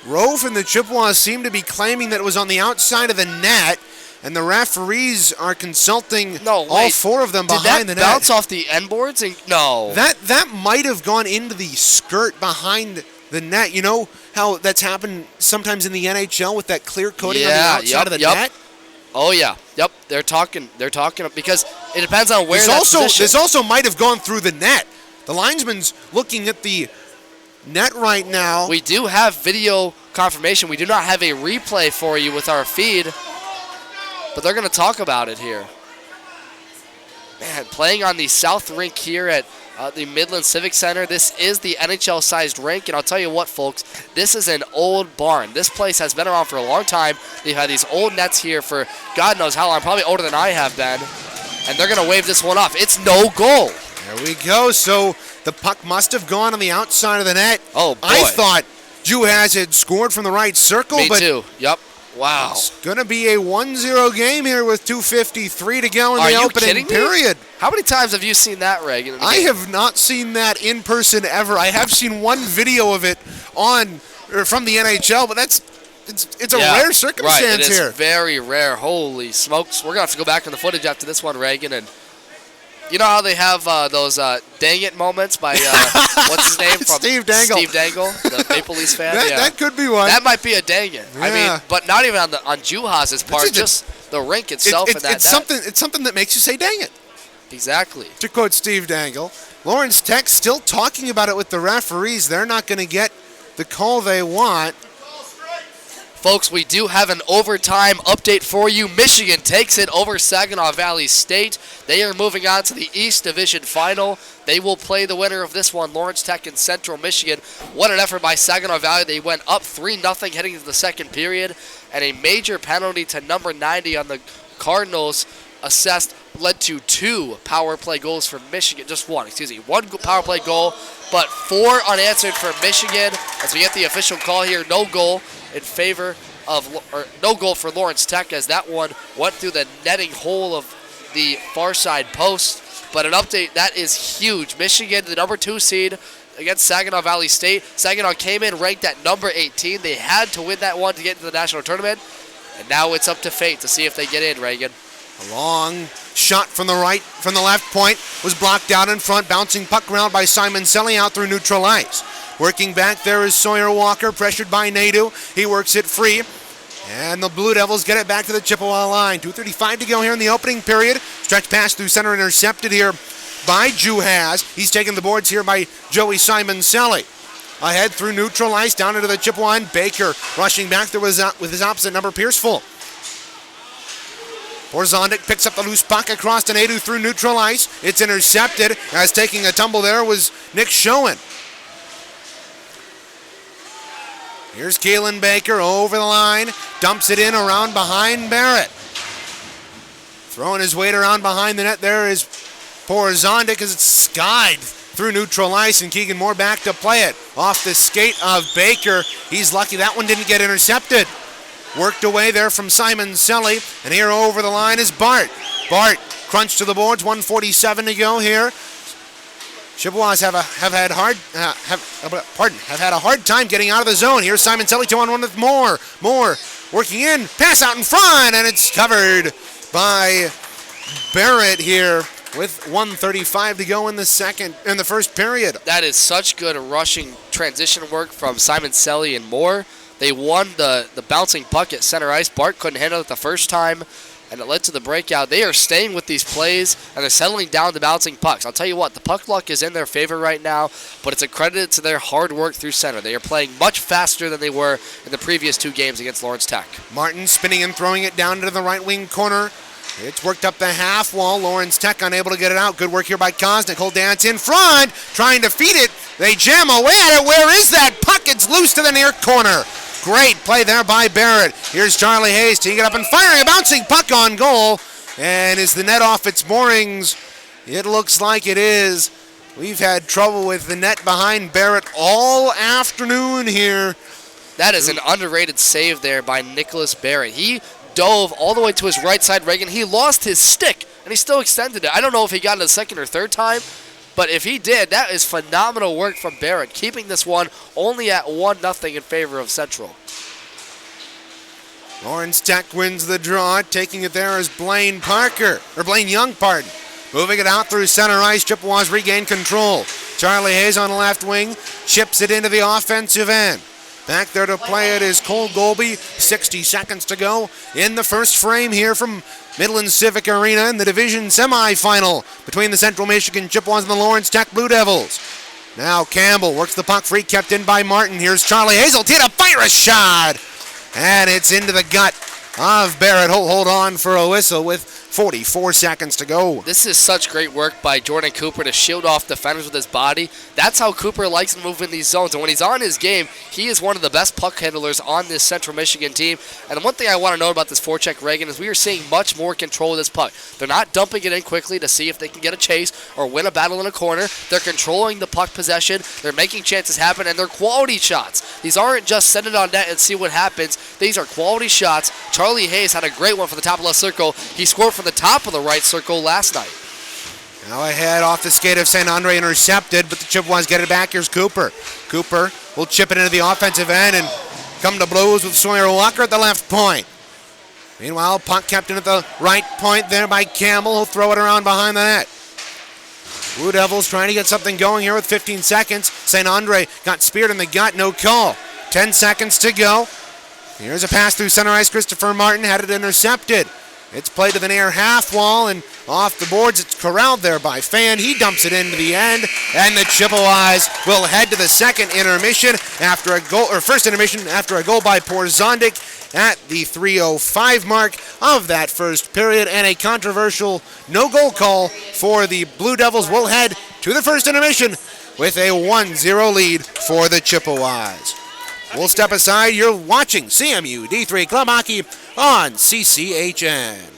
Rolfe and the Chippewas seem to be claiming that it was on the outside of the net, and the referees are consulting all four of them behind the net. Did that bounce off the end boards? No. That might have gone into the skirt behind the net. You know how that's happened sometimes in the NHL with that clear coating on the outside of the net? Oh, yeah. Yep. They're talking because it depends on where This also might have gone through the net. The linesman's looking at the net right now. We do have video confirmation. We do not have a replay for you with our feed, but they're going to talk about it here. Man, playing on the South Rink here at the Midland Civic Center. This is the NHL-sized rink, and I'll tell you what, folks, this is an old barn. This place has been around for a long time. They've had these old nets here for God knows how long, probably older than I have been, and they're going to wave this one off. It's no goal. There we go. So the puck must have gone on the outside of the net. Oh, boy. I thought Juhas had scored from the right circle. Me too. Yep. Wow. It's going to be a 1-0 game here with 2:53 to go in the opening period. How many times have you seen that, Reagan? I have not seen that in person ever. I have seen one video of it from the NHL, but it's a rare circumstance here. It is very rare. Holy smokes. We're going to have to go back in the footage after this one, Reagan, and you know how they have those dang it moments by, what's his name? From Steve Dangle. Steve Dangle, the Maple Leafs fan. That could be one. That might be a dang it. Yeah. I mean, but not even on Juhas' part, just the rink itself and that net. It's something that makes you say dang it. Exactly. To quote Steve Dangle, Lawrence Tech still talking about it with the referees. They're not going to get the call they want. Folks, we do have an overtime update for you. Michigan takes it over Saginaw Valley State. They are moving on to the East Division Final. They will play the winner of this one, Lawrence Tech and Central Michigan. What an effort by Saginaw Valley. They went up 3-0 heading into the second period, and a major penalty to number 90 on the Cardinals assessed led to 2 power play goals for Michigan. Just one, one power play goal, but 4 unanswered for Michigan. As we get the official call here, no goal in favor of, or no goal for Lawrence Tech, as that one went through the netting hole of the far side post. But an update, that is huge. Michigan, the number 2 seed against Saginaw Valley State. Saginaw came in ranked at number 18. They had to win that one to get into the national tournament. And now it's up to fate to see if they get in, Reagan. A long shot from the left point was blocked out in front. Bouncing puck around by Simon Selly out through neutral ice. Working back there is Sawyer Walker, pressured by Nadeau. He works it free. And the Blue Devils get it back to the Chippewa line. 2:35 to go here in the opening period. Stretch pass through center, intercepted here by Juhas. He's taken the boards here by Joey Simon Selly. Ahead through neutral ice, down into the Chippewa line. Baker rushing back there with his opposite number, Pierceful. Porzondik picks up the loose puck across to Nadeau through neutral ice. It's intercepted, as taking a tumble there was Nick Schoen. Here's Keelan Baker over the line, dumps it in around behind Barrett. Throwing his weight around behind the net there is Porzondik as it's skied through neutral ice, and Keegan Moore back to play it. Off the skate of Baker. He's lucky that one didn't get intercepted. Worked away there from Simon Selly, and here over the line is Bart. Bart crunched to the boards, 1:47 to go here. Chippewas have had a hard time getting out of the zone. Here's Simon Selly 2-on-1 with Moore. Moore working in, pass out in front, and it's covered by Barrett here with 1:35 to go in the first period. That is such good rushing transition work from Simon Selly and Moore. They won the bouncing puck at center ice. Bart couldn't handle it the first time, and it led to the breakout. They are staying with these plays, and they're settling down the bouncing pucks. I'll tell you what, the puck luck is in their favor right now, but it's accredited to their hard work through center. They are playing much faster than they were in the previous 2 games against Lawrence Tech. Martin spinning and throwing it down to the right wing corner. It's worked up the half wall. Lawrence Tech unable to get it out. Good work here by Kosnick. He'll dance in front, trying to feed it. They jam away at it. Where is that puck? It's loose to the near corner. Great play there by Barrett. Here's Charlie Hayes teeing it up and firing a bouncing puck on goal. And is the net off its moorings? It looks like it is. We've had trouble with the net behind Barrett all afternoon here. That is an underrated save there by Nicholas Barrett. He dove all the way to his right side leg, and he lost his stick, and he still extended it. I don't know if he got it a second or third time, but if he did, that is phenomenal work from Barrett, keeping this one only at 1-0 in favor of Central. Lawrence Tech wins the draw. Taking it there is Blaine Young, pardon. Moving it out through center ice. Chippewas regain control. Charlie Hayes on the left wing chips it into the offensive end. Back there to play it is Cole Golby. 60 seconds to go in the first frame here from Midland Civic Arena in the division semifinal between the Central Michigan Chippewas and the Lawrence Tech Blue Devils. Now Campbell works the puck free, kept in by Martin. Here's Charlie Hayes. To fire a shot. And it's into the gut of Barrett. He'll hold on for a whistle with 44 seconds to go. This is such great work by Jordan Cooper to shield off defenders with his body. That's how Cooper likes to move in these zones. And when he's on his game, he is one of the best puck handlers on this Central Michigan team. And the one thing I want to know about this forecheck Reagan is we are seeing much more control of this puck. They're not dumping it in quickly to see if they can get a chase or win a battle in a corner. They're controlling the puck possession. They're making chances happen, and they're quality shots. These aren't just send it on net and see what happens. These are quality shots. Charlie Hayes had a great one from the top left circle. He scored from the top of the right circle last night. Now ahead off the skate of St. Andre, intercepted, but the Chippewas get it back. Here's Cooper. Cooper will chip it into the offensive end and come to blows with Sawyer Walker at the left point. Meanwhile, puck kept in at the right point there by Campbell. He'll throw it around behind the net. Blue Devils trying to get something going here with 15 seconds. St. Andre got speared in the gut, no call. 10 seconds to go. Here's a pass through center ice. Christopher Martin had it intercepted. It's played to the near half wall, and off the boards, it's corralled there by Fan. He dumps it into the end, and the Chippewas will head to the second intermission after a goal, or first intermission after a goal by Porzondik at the 3:05 mark of that first period, and a controversial no-goal call for the Blue Devils will head to the first intermission with a 1-0 lead for the Chippewas. We'll step aside. You're watching CMU D3 Club Hockey on CCHN.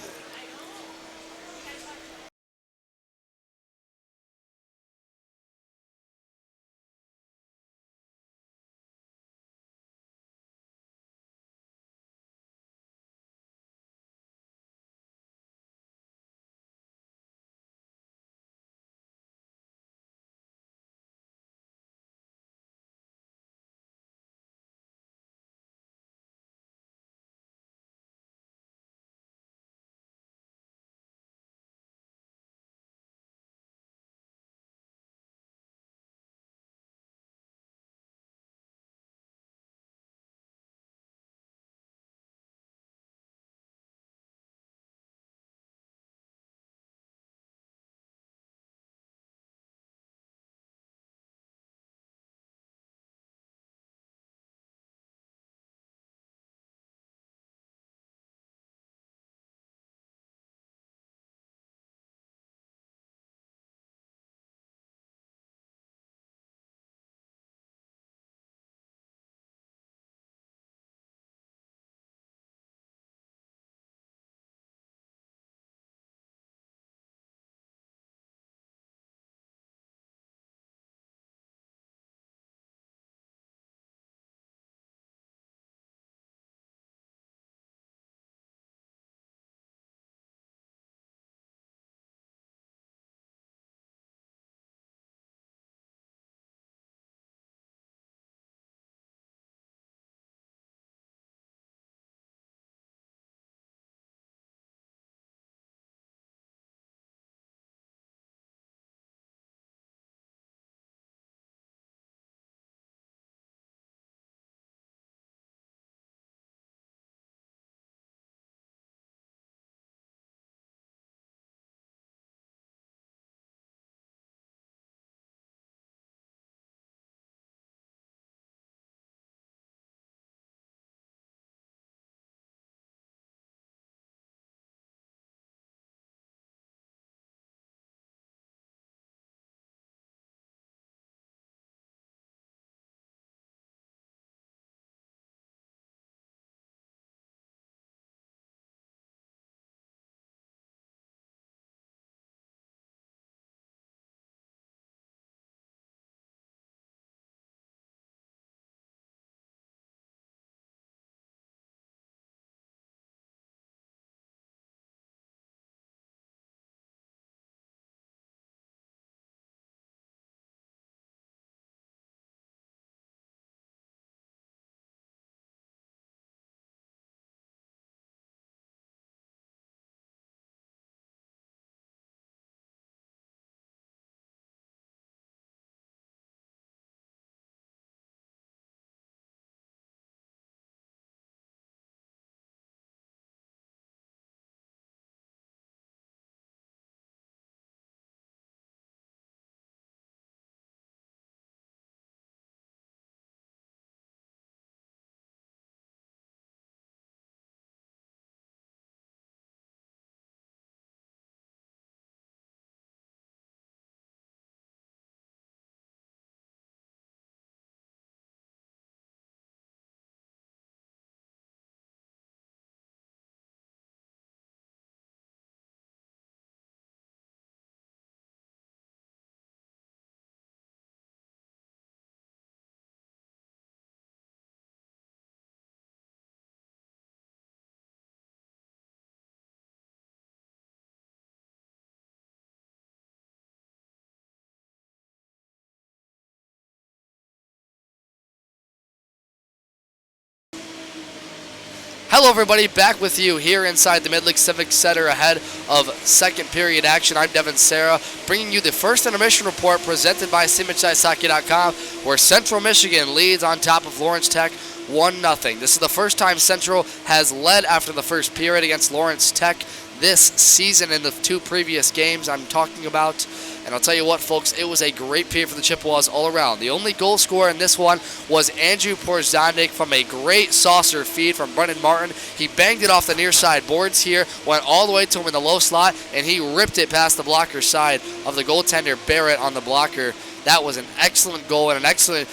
Hello everybody, back with you here inside the Midland Civic Center ahead of second period action. I'm Devin Serra, bringing you the first intermission report presented by CCHN, where Central Michigan leads on top of Lawrence Tech 1-0. This is the first time Central has led after the first period against Lawrence Tech this season in the two previous games I'm talking about. And I'll tell you what, folks, it was a great period for the Chippewas all around. The only goal scorer in this one was Andrew Porzondik from a great saucer feed from Brennan Martin. He banged it off the near side boards here, went all the way to him in the low slot, and he ripped it past the blocker side of the goaltender Barrett on the blocker. That was an excellent goal and an excellent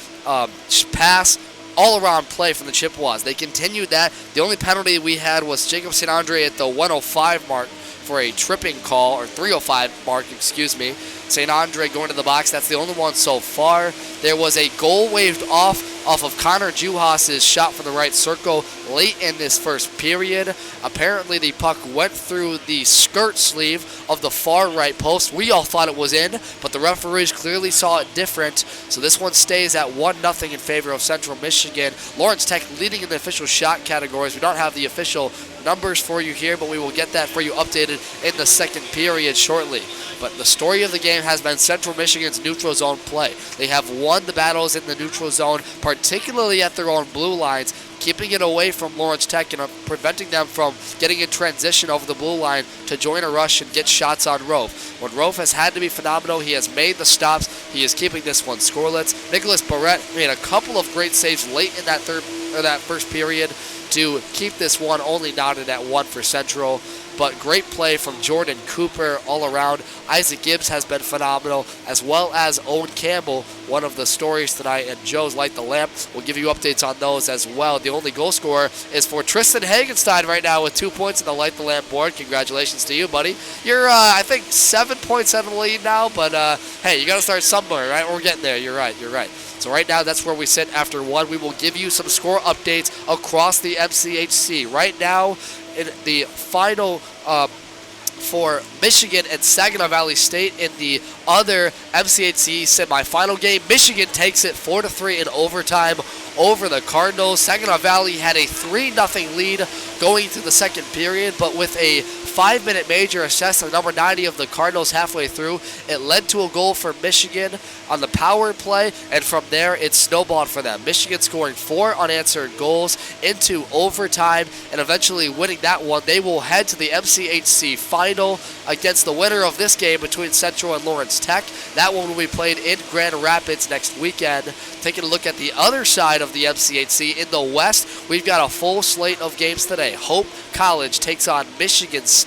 pass. All-around play from the Chippewas. They continued that. The only penalty we had was Jacob St. Andre at the 105 mark for a tripping call, or 305 mark, excuse me. St. Andre going to the box. That's the only one so far. There was a goal waved off of Connor Juhas's shot from the right circle late in this first period. Apparently the puck went through the skirt sleeve of the far right post. We all thought it was in, but the referees clearly saw it different. So this one stays at 1-0 in favor of Central Michigan. Lawrence Tech leading in the official shot categories. We don't have the official numbers for you here, but we will get that for you updated in the second period shortly. But the story of the game has been Central Michigan's neutral zone play. They have won the battles in the neutral zone, particularly at their own blue lines, keeping it away from Lawrence Tech and preventing them from getting in transition over the blue line to join a rush and get shots on Rolfe. When Rolfe has had to be phenomenal, he has made the stops. He is keeping this one scoreless. Nicholas Barrett made a couple of great saves late in that first period to keep this one only knotted at 1 for Central. But great play from Jordan Cooper all around. Isaac Gibbs has been phenomenal, as well as Owen Campbell, one of the stories tonight, and Joe's Light the Lamp. We'll give you updates on those as well. The only goal scorer is for Tristan Hagenstein right now with 2 points in the Light the Lamp board. Congratulations to you, buddy. You're, I think, 7 points out of the lead now, but hey, you got to start somewhere, right? We're getting there. You're right. So right now, that's where we sit after one. We will give you some score updates across the MCHC. Right now, in the final for Michigan and Saginaw Valley State in the other MCHC semifinal game, Michigan takes it 4-3 in overtime over the Cardinals. Saginaw Valley had a 3-0 lead going through the second period, but with a 5-minute major assessed on number 90 of the Cardinals halfway through, it led to a goal for Michigan on the power play, and from there it snowballed for them. Michigan scoring 4 unanswered goals into overtime and eventually winning that one. They will head to the MCHC final against the winner of this game between Central and Lawrence Tech. That one will be played in Grand Rapids next weekend. Taking a look at the other side of the MCHC in the West, we've got a full slate of games today. Hope College takes on Michigan State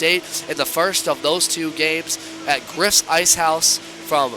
in the first of those two games at Griff's Ice House from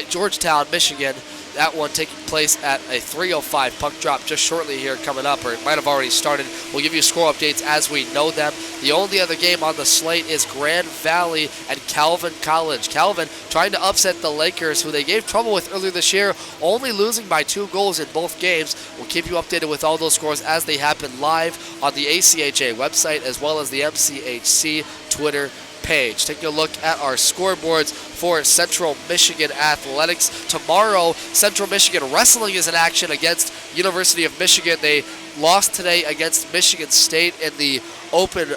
Georgetown, Michigan. That one taking place at a 3:05 puck drop just shortly here coming up, or it might have already started. We'll give you score updates as we know them. The only other game on the slate is Grand Valley and Calvin College. Calvin trying to upset the Lakers, who they gave trouble with earlier this year, only losing by 2 goals in both games. We'll keep you updated with all those scores as they happen live on the ACHA website as well as the MCHC Twitter page. Taking a look at our scoreboards for Central Michigan Athletics. Tomorrow, Central Michigan Wrestling is in action against University of Michigan. They lost today against Michigan State in the open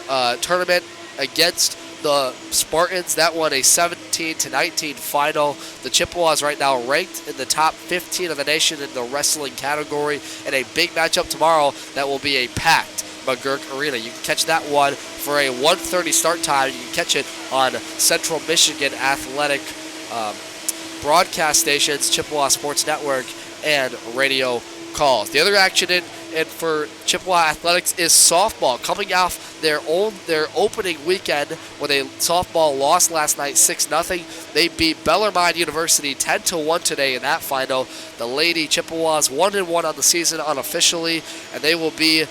tournament against the Spartans. That one a 17-19 final. The Chippewas right now ranked in the top 15 of the nation in the wrestling category, and a big matchup tomorrow that will be a packed McGurk Arena. You can catch that one for a 1:30 start time. You can catch it on Central Michigan Athletic broadcast stations, Chippewa Sports Network, and radio calls. The other action in for Chippewa Athletics is softball, coming off their opening weekend where they softball lost last night 6-0. They beat Bellarmine University 10-1 today in that final. The Lady Chippewas 1-1 on the season unofficially, and they will be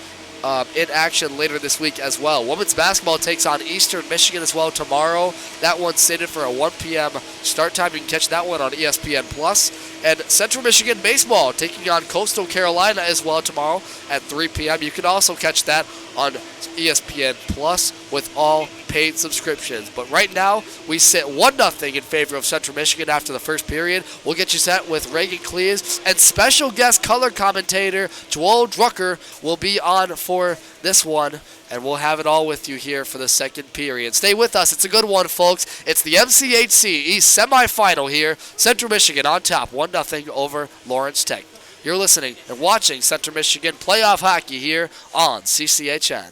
in action later this week as well. Women's basketball takes on Eastern Michigan as well tomorrow. That one's slated for a 1 p.m. start time. You can catch that one on ESPN Plus. And Central Michigan Baseball taking on Coastal Carolina as well tomorrow at 3 p.m. You can also catch that on ESPN Plus with all paid subscriptions. But right now, we sit 1-0 in favor of Central Michigan after the first period. We'll get you set with Reagan Cleves, and special guest color commentator Joel Drucker will be on for this one, and we'll have it all with you here for the second period. Stay with us. It's a good one, folks. It's the MCHC East Semifinal here. Central Michigan on top, 1-0 over Lawrence Tech. You're listening and watching Central Michigan playoff hockey here on CCHN.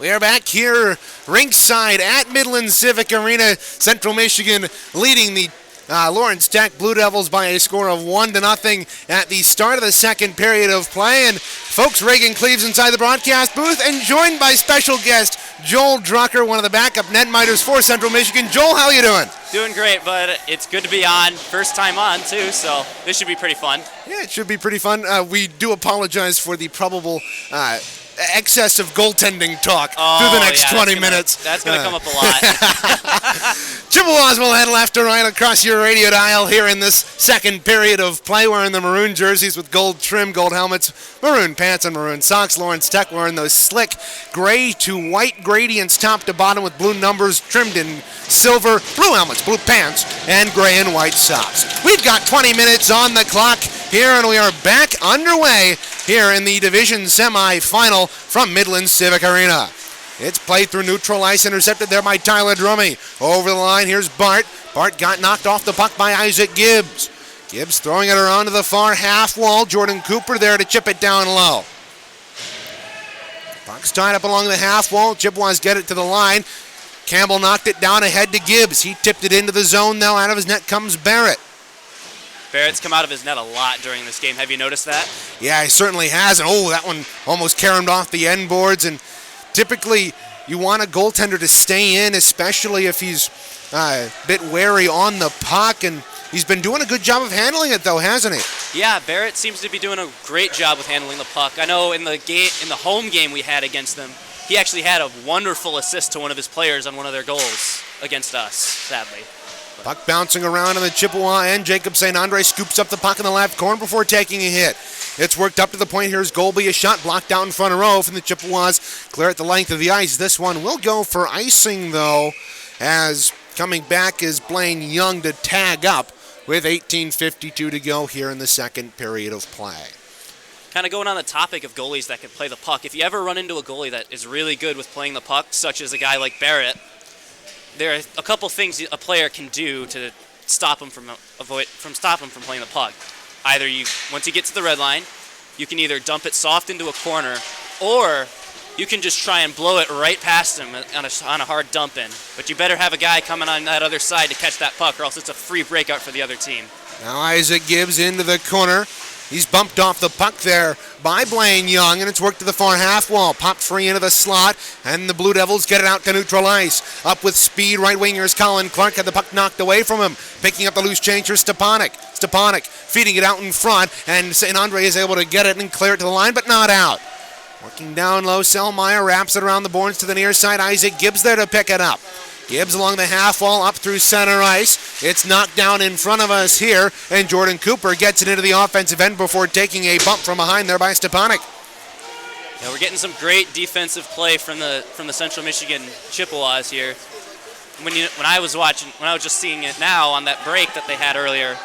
We are back here ringside at Midland Civic Arena. Central Michigan leading the Lawrence Tech Blue Devils by a score of 1-0 at the start of the second period of play. And folks, Reagan Cleves inside the broadcast booth and joined by special guest Joel Drucker, one of the backup netminders for Central Michigan. Joel, how you doing? Doing great, but it's good to be on. First time on, too, so this should be pretty fun. Yeah, it should be pretty fun. We do apologize for the probable excess of goaltending talk through the next 20 minutes. That's going to come up a lot. Chippewas will head left to right across your radio dial here in this second period of play, wearing the maroon jerseys with gold trim, gold helmets, maroon pants, and maroon socks. Lawrence Tech wearing those slick gray to white gradients top to bottom with blue numbers trimmed in silver, blue helmets, blue pants, and gray and white socks. We've got 20 minutes on the clock here, and we are back underway here in the division semifinal from Midland Civic Arena. It's played through neutral ice, intercepted there by Tyler Drummey. Over the line, here's Bart. Bart got knocked off the puck by Isaac Gibbs. Gibbs throwing it around to the far half wall. Jordan Cooper there to chip it down low. Puck's tied up along the half wall. Chippewas get it to the line. Campbell knocked it down ahead to Gibbs. He tipped it into the zone now. Out of his net comes Barrett. Barrett's come out of his net a lot during this game. Have you noticed that? Yeah, he certainly has. And that one almost caromed off the end boards. And typically, you want a goaltender to stay in, especially if he's a bit wary on the puck. And He's been doing a good job of handling it, though, hasn't he? Yeah, Barrett seems to be doing a great job with handling the puck. I know in the home game we had against them, he actually had a wonderful assist to one of his players on one of their goals against us, sadly. Puck bouncing around in the Chippewa end. Jacob St. Andre scoops up the puck in the left corner before taking a hit. It's worked up to the point. Here's Golby, a shot blocked out in front of Rolfe, and the Chippewas clear at the length of the ice. This one will go for icing, though, as coming back is Blaine Young to tag up with 18:52 to go here in the second period of play. Kind of going on the topic of goalies that can play the puck, if you ever run into a goalie that is really good with playing the puck, such as a guy like Barrett, there are a couple things a player can do to stop him from playing the puck. Either once you get to the red line, you can either dump it soft into a corner, or you can just try and blow it right past him on a hard dump in. But you better have a guy coming on that other side to catch that puck, or else it's a free breakout for the other team. Now Isaac Gibbs into the corner. He's bumped off the puck there by Blaine Young, and it's worked to the far half wall. Popped free into the slot, and the Blue Devils get it out to neutral ice. Up with speed, right wingers Colin Clark had the puck knocked away from him. Picking up the loose change for Stepanek. Stepanek feeding it out in front, and St. Andre is able to get it and clear it to the line, but not out. Working down low, Selmeyer wraps it around the boards to the near side. Isaac Gibbs there to pick it up. Gibbs along the half wall, up through center ice. It's knocked down in front of us here, and Jordan Cooper gets it into the offensive end before taking a bump from behind there by Stepanek. Yeah, we're getting some great defensive play from the Central Michigan Chippewas here. When I was just seeing it now on that break that they had earlier,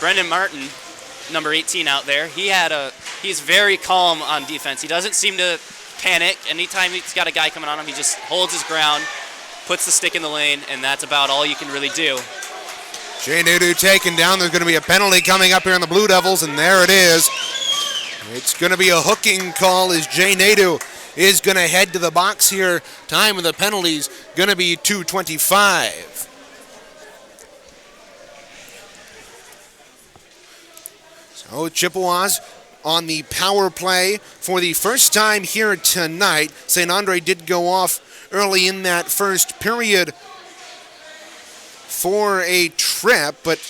Brendan Martin, number 18 out there, he's very calm on defense. He doesn't seem to panic. Anytime he's got a guy coming on him, he just holds his ground, puts the stick in the lane, and that's about all you can really do. Jay Nadeau taken down. There's going to be a penalty coming up here on the Blue Devils, and there it is. It's going to be a hooking call as Jay Nadeau is going to head to the box here. Time of the penalties going to be 2:25. So Chippewas on the power play for the first time here tonight. St. Andre did go off early in that first period for a trip, but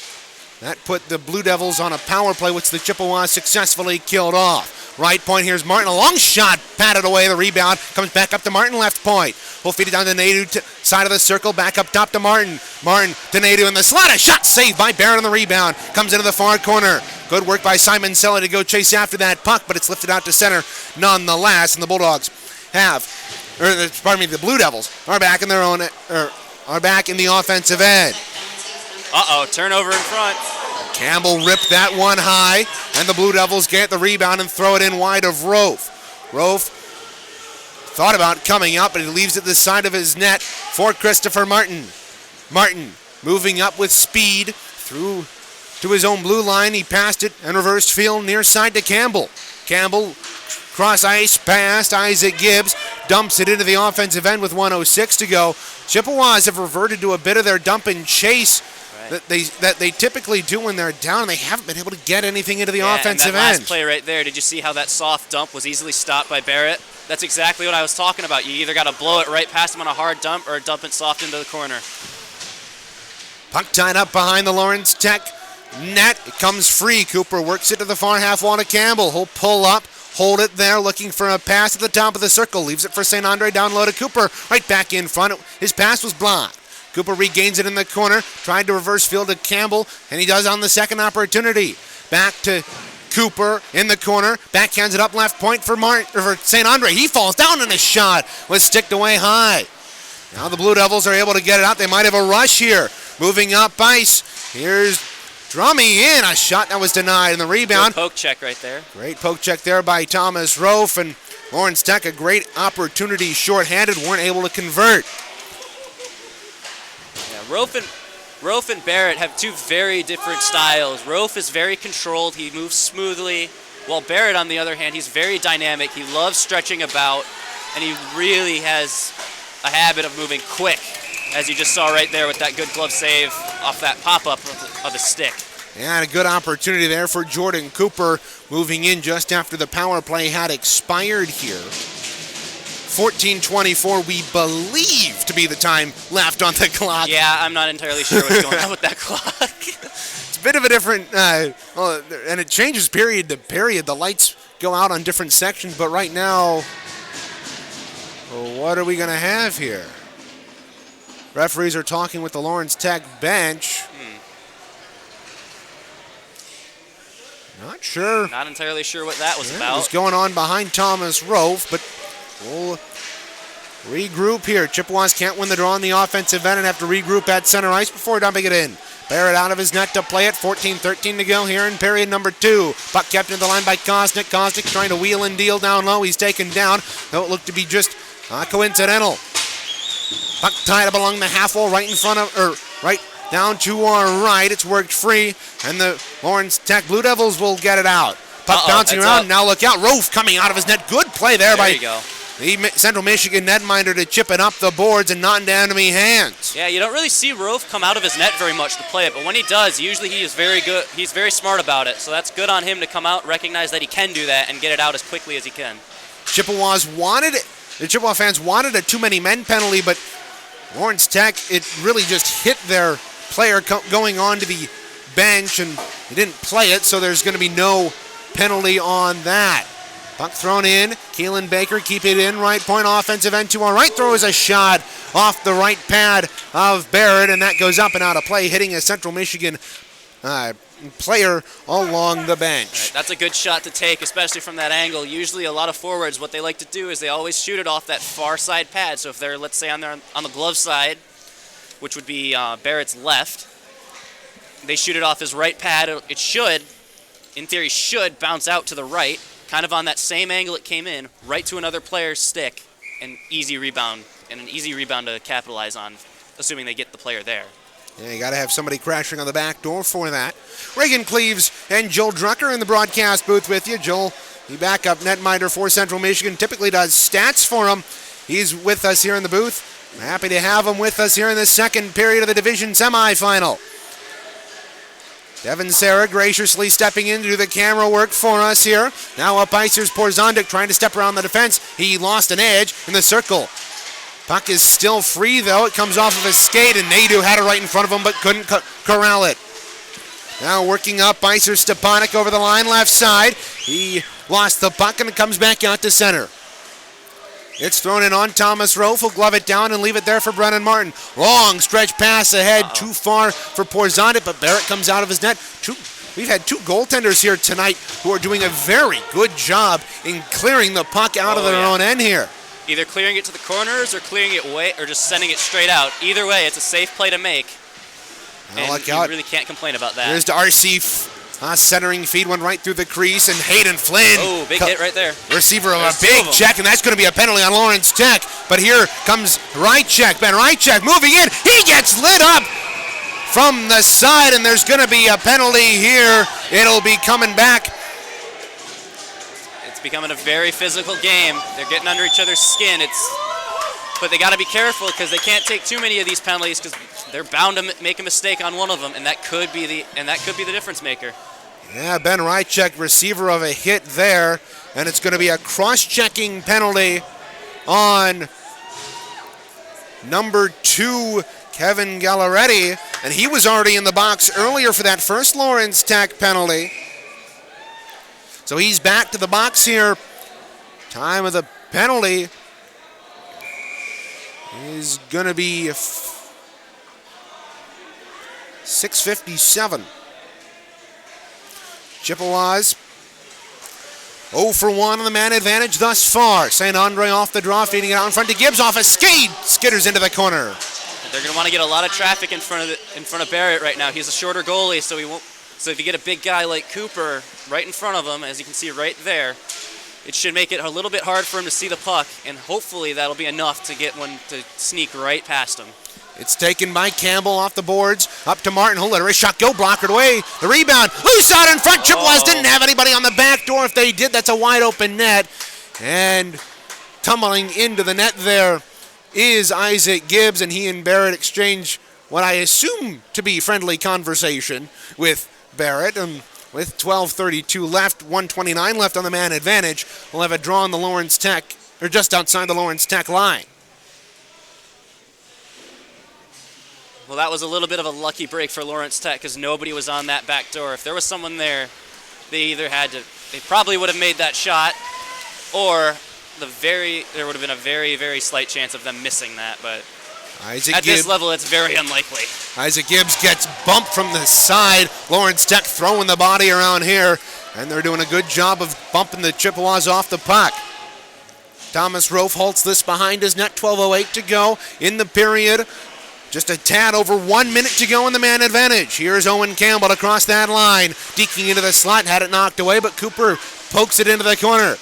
that put the Blue Devils on a power play, which the Chippewas successfully killed off. Right point, here's Martin, a long shot, patted away, the rebound, comes back up to Martin, left point. We'll feed it down to Nadeau, side of the circle, back up top to Martin. Martin to Nadeau in the slot, a shot saved by Barrett on the rebound, comes into the far corner. Good work by Simon Selly to go chase after that puck, but it's lifted out to center nonetheless, and the Bulldogs the Blue Devils are back in are back in the offensive end. Turnover in front. Campbell ripped that one high, and the Blue Devils get the rebound and throw it in wide of Rolfe. Rolfe thought about coming up, but he leaves it the side of his net for Christopher Martin. Martin moving up with speed through to his own blue line. He passed it and reversed field near side to Campbell. Campbell cross ice past Isaac Gibbs, dumps it into the offensive end with 1:06 to go. Chippewas have reverted to a bit of their dump and chase that they typically do when they're down. They haven't been able to get anything into the offensive and that end. Last play right there, did you see how that soft dump was easily stopped by Barrett? That's exactly what I was talking about. You either got to blow it right past him on a hard dump or dump it soft into the corner. Puck tied up behind the Lawrence Tech net. It comes free. Cooper works it to the far half wall to Campbell. He'll pull up, hold it there, looking for a pass at the top of the circle. Leaves it for St. Andre down low to Cooper. Right back in front. His pass was blocked. Cooper regains it in the corner. Tried to reverse field to Campbell, and he does on the second opportunity. Back to Cooper in the corner. Backhands it up left point for St. Andre. He falls down in a shot. Was sticked away high. Now the Blue Devils are able to get it out. They might have a rush here. Moving up ice. Here's Drummy in. A shot that was denied. And the rebound. Good poke check right there. Great poke check there by Thomas Rolfe. And Lawrence Tech, a great opportunity. Short-handed. Weren't able to convert. Yeah, Rolfe and Barrett have two very different styles. Rolfe is very controlled. He moves smoothly. While Barrett, on the other hand, he's very dynamic. He loves stretching about. And he really has a habit of moving quick, as you just saw right there with that good glove save off that pop-up of the stick. Yeah, and a good opportunity there for Jordan Cooper, moving in just after the power play had expired here 14:24, we believe to be the time left on the clock. Yeah, I'm not entirely sure what's going on with that clock. It's a bit of a different, and it changes period to period. The lights go out on different sections, but right now, what are we going to have here? Referees are talking with the Lawrence Tech bench. Not sure. Not entirely sure what that was about. What's going on behind Thomas Rolfe, but we'll regroup here. Chippewas can't win the draw on the offensive end and have to regroup at center ice before dumping it in. Barrett out of his net to play it. 14-13 to go here in period number 2. Puck kept into the line by Kostic. Kostic trying to wheel and deal down low. He's taken down, though it looked to be just coincidental. Puck tied up along the half wall right in front of, right down to our right. It's worked free, and the Lawrence Tech Blue Devils will get it out. Puck bouncing around. Now look out. Rolfe coming out of his net. Good play there by the Central Michigan netminder to chip it up the boards and not into enemy hands. Yeah, you don't really see Rolfe come out of his net very much to play it, but when he does, usually he is very good. He's very smart about it, so that's good on him to come out, recognize that he can do that, and get it out as quickly as he can. The Chippewa fans wanted a too many men penalty, but Lawrence Tech, it really just hit their player going on to the bench, and he didn't play it, so there's going to be no penalty on that. Puck thrown in. Keelan Baker keep it in. Right point offensive end to our right. Throws a shot off the right pad of Barrett, and that goes up and out of play, hitting a Central Michigan player along the bench. Right, that's a good shot to take, especially from that angle. Usually a lot of forwards, what they like to do is they always shoot it off that far side pad. So if they're, let's say, on the glove side, which would be Barrett's left, they shoot it off his right pad. It should, in theory, bounce out to the right, kind of on that same angle it came in, right to another player's stick, and an easy rebound to capitalize on, assuming they get the player there. Yeah, you got to have somebody crashing on the back door for that. Reagan Cleaves and Joel Drucker in the broadcast booth with you. Joel, the backup netminder for Central Michigan, typically does stats for them. He's with us here in the booth. I'm happy to have him with us here in the second period of the division semifinal. Devin Serra graciously stepping in to do the camera work for us here. Now up ice, here's Porzondik trying to step around the defense. He lost an edge in the circle. Puck is still free, though. It comes off of his skate, and Nadeau had it right in front of him, but couldn't corral it. Now working up, Icer Stepanek over the line, left side. He lost the puck, and it comes back out to center. It's thrown in on Thomas Rolfe. He'll glove it down and leave it there for Brennan Martin. Long stretch pass ahead, too far for Porzondik, but Barrett comes out of his net. We've had two goaltenders here tonight who are doing a very good job in clearing the puck out of their own end here. Either clearing it to the corners or clearing it away or just sending it straight out. Either way, it's a safe play to make. And you really can't complain about that. There's Darcy centering feed, one right through the crease, and Hayden Flynn. Oh, big hit right there. Receiver of a big check, and that's going to be a penalty on Lawrence Tech. But here comes Rychek. Ben Rychek moving in. He gets lit up from the side, and there's going to be a penalty here. It'll be coming back. Becoming a very physical game. They're getting under each other's skin. But they got to be careful because they can't take too many of these penalties because they're bound to make a mistake on one of them, and that could be the difference maker. Yeah, Ben Rychek, receiver of a hit there, and it's going to be a cross-checking penalty on number 2, Kevin Gallaretti, and he was already in the box earlier for that first Lawrence Tech penalty. So he's back to the box here. Time of the penalty is going to be 6:57. Chippewas 0 for 1 on the man advantage thus far. St. Andre off the draw, feeding it out in front to Gibbs off a skate. Skitters into the corner. They're going to want to get a lot of traffic in front of Barrett right now. He's a shorter goalie, so he won't. So if you get a big guy like Cooper right in front of him, as you can see right there, it should make it a little bit hard for him to see the puck, and hopefully that'll be enough to get one to sneak right past him. It's taken by Campbell off the boards, up to Martin. He'll let a wrist shot go, blockered away. The rebound, loose out in front. Chippewas didn't have anybody on the back door. If they did, that's a wide open net. And tumbling into the net there is Isaac Gibbs, and he and Barrett exchange what I assume to be friendly conversation with Barrett, and with 12:32 left, 1:29 left on the man advantage, we'll have a draw on the Lawrence Tech or just outside the Lawrence Tech line. Well, that was a little bit of a lucky break for Lawrence Tech because nobody was on that back door. If there was someone there, they probably would have made that shot, or there would have been a very, very slight chance of them missing that. But at this level, it's very unlikely. Isaac Gibbs gets bumped from the side. Lawrence Tech throwing the body around here, and they're doing a good job of bumping the Chippewas off the puck. Thomas Rolfe halts this behind his net, 12:08 to go in the period. Just a tad over 1 minute to go in the man advantage. Here's Owen Campbell across that line. Deking into the slot, had it knocked away, but Cooper pokes it into the corner.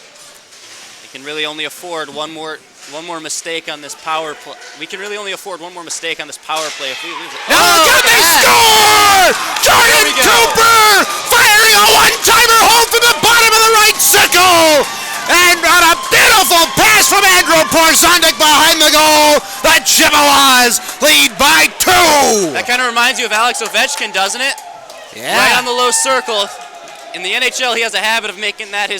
We can really only afford one more mistake on this power play. We can really only afford one more mistake on this power play if we lose it. Now can they score? Jordan Cooper firing a one-timer home from the bottom of the right circle. And on a beautiful pass from Andrew Porzondik behind the goal, the Chippewas lead by 2. That kind of reminds you of Alex Ovechkin, doesn't it? Yeah. Right on the low circle. In the NHL, he has a habit of making that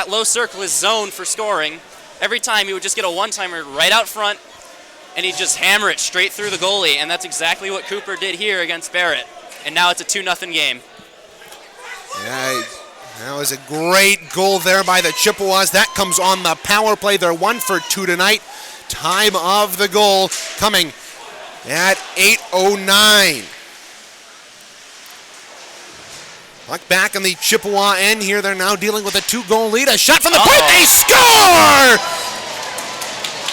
low circle his zone for scoring. Every time he would just get a one-timer right out front, and he'd just hammer it straight through the goalie, and that's exactly what Cooper did here against Barrett. And now it's a 2-0 game. Yeah, that was a great goal there by the Chippewas. That comes on the power play. They're 1 for 2 tonight. Time of the goal coming at 8:09. Puck back on the Chippewa end here. They're now dealing with a 2-goal lead. A shot from the point. They score!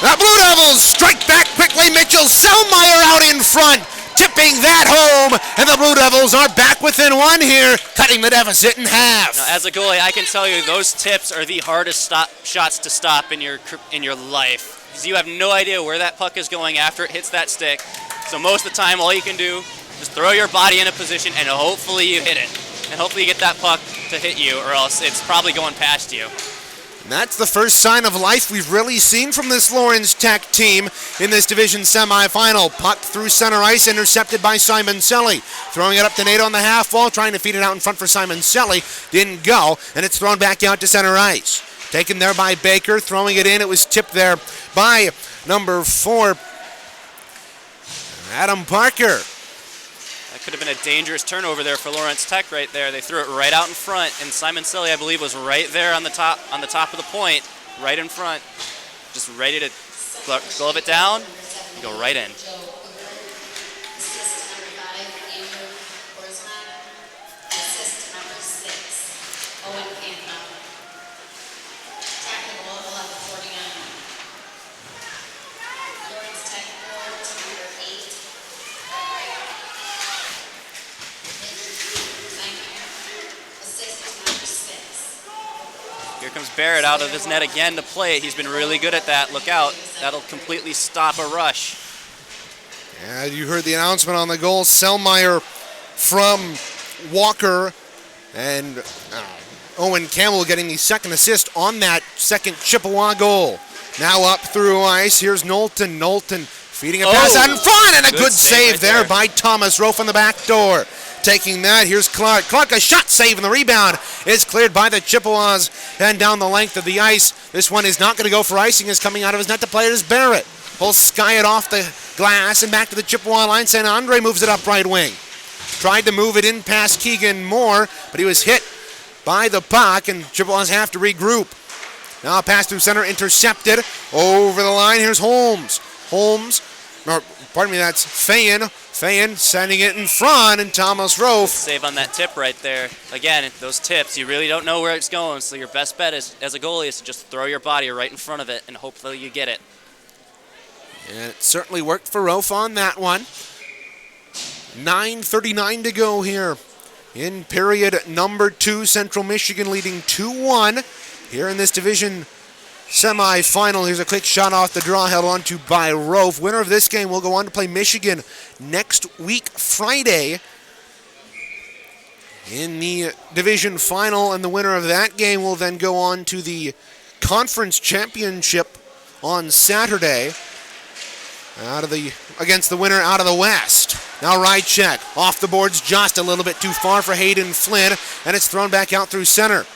The Blue Devils strike back quickly. Mitchell Selmeyer out in front, tipping that home, and the Blue Devils are back within 1 here, cutting the deficit in half. Now, as a goalie, I can tell you those tips are the hardest shots to stop in your life, because you have no idea where that puck is going after it hits that stick. So most of the time, all you can do is throw your body in a position, and hopefully you hit it, and hopefully you get that puck to hit you, or else it's probably going past you. And that's the first sign of life we've really seen from this Lawrence Tech team in this division semifinal. Puck through center ice, intercepted by Simon Selly. Throwing it up to Nate on the half wall, trying to feed it out in front for Simon Selly. Didn't go, and it's thrown back out to center ice. Taken there by Baker, throwing it in. It was tipped there by number 4, Adam Parker. That could have been a dangerous turnover there for Lawrence Tech right there. They threw it right out in front, and Simon Selly, I believe, was right there on the top of the point, right in front, just ready to glove it down and go right in. Here comes Barrett out of his net again to play it. He's been really good at that. Look out. That'll completely stop a rush. Yeah, you heard the announcement on the goal. Selmeyer from Walker, and Owen Campbell getting the second assist on that second Chippewa goal. Now up through ice. Here's Knowlton. Knowlton feeding a pass out in front, and a good save right there by Thomas Rolfe on the back door. Taking that, here's Clark. Clark, a shot save, and the rebound is cleared by the Chippewas and down the length of the ice. This one is not going to go for icing. Is coming out of his net to play it as Barrett. He'll sky it off the glass and back to the Chippewa line. St. Andre moves it up right wing. Tried to move it in past Keegan Moore, but he was hit by the puck, and Chippewas have to regroup. Now a pass through center, intercepted. Over the line, here's Holmes. That's Fayen. Fayen sending it in front, and Thomas Rolfe. Save on that tip right there. Again, those tips, you really don't know where it's going, so your best bet is, as a goalie, is to just throw your body right in front of it, and hopefully you get it. And it certainly worked for Rolfe on that one. 9:39 to go here in period number 2. Central Michigan leading 2-1 here in this division semi-final. Here's a quick shot off the draw, held on to by Rolfe. Winner of this game will go on to play Michigan next week, Friday, in the division final, and the winner of that game will then go on to the conference championship on Saturday against the winner out of the West. Now Rychek off the boards, just a little bit too far for Hayden Flynn, and it's thrown back out through center.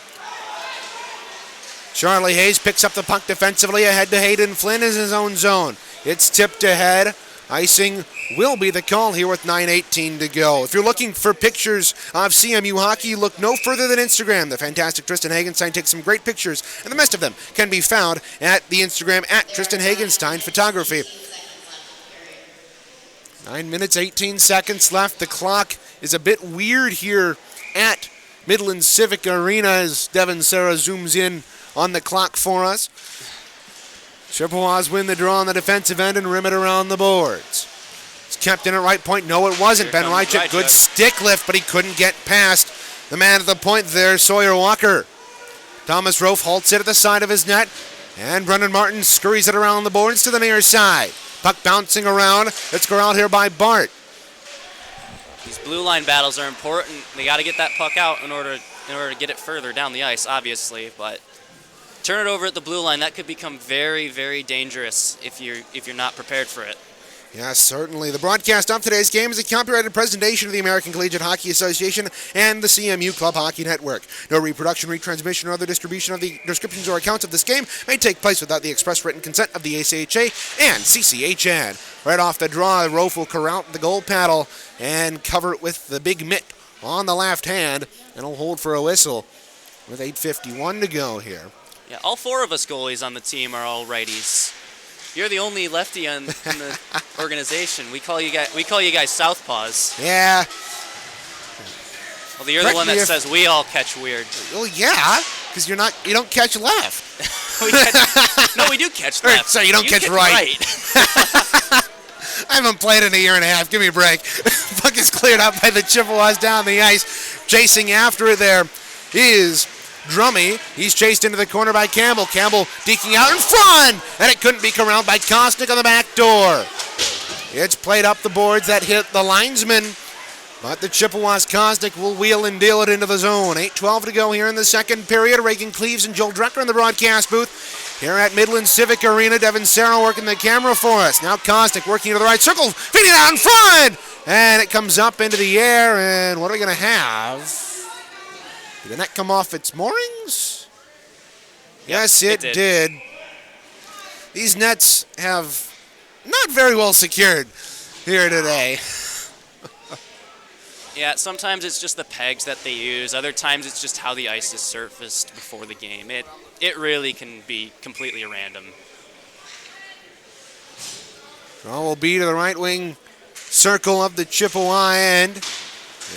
Charlie Hayes picks up the puck defensively ahead to Hayden Flynn in his own zone. It's tipped ahead. Icing will be the call here with 9:18 to go. If you're looking for pictures of CMU hockey, look no further than Instagram. The fantastic Tristan Hagenstein takes some great pictures, and the best of them can be found at the Instagram at Tristan Hagenstein Photography. 9 minutes, 18 seconds left. The clock is a bit weird here at Midland Civic Arena as Devin Serra zooms in on the clock for us. Chippewas win the draw on the defensive end and rim it around the boards. It's kept in at right point. No, it wasn't. Ben Reichik, good stick lift, but he couldn't get past the man at the point there, Sawyer Walker. Thomas Rolfe halts it at the side of his net, and Brendan Martin scurries it around the boards to the near side. Puck bouncing around. It's corralled here by Bart. These blue line battles are important. They got to get that puck out in order to get it further down the ice, obviously, but turn it over at the blue line, that could become very, very dangerous if you're not prepared for it. Yes, certainly. The broadcast of today's game is a copyrighted presentation of the American Collegiate Hockey Association and the CMU Club Hockey Network. No reproduction, retransmission, or other distribution of the descriptions or accounts of this game may take place without the express written consent of the ACHA and CCHN. Right off the draw, Rolfe will corral the goal paddle and cover it with the big mitt on the left hand, and he'll hold for a whistle with 8:51 to go here. Yeah, all four of us goalies on the team are all righties. You're the only lefty in the organization. We call you guys southpaws. Yeah. Well, you're the one that says we all catch weird. Well, yeah, because you don't catch left. No, we do catch left. So you don't catch right. I haven't played in a year and a half. Give me a break. Puck is cleared up by the Chippewas down the ice. Chasing after it there is Drummy. He's chased into the corner by Campbell. Campbell deking out in front, and it couldn't be corralled by Kostic on the back door. It's played up the boards that hit the linesman, but the Chippewas Kostic will wheel and deal it into the zone. 8:12 to go here in the second period. Reagan Cleaves and Joel Drecker in the broadcast booth here at Midland Civic Arena. Devin Serra working the camera for us. Now Kostic working to the right circle, feeding it out in front, and it comes up into the air, and what are we going to have? Did the net come off its moorings? Yes, it did. These nets have not very well secured here today. Yeah, sometimes it's just the pegs that they use. Other times it's just how the ice is surfaced before the game. It really can be completely random. Draw will be to the right wing circle of the Chippewa end.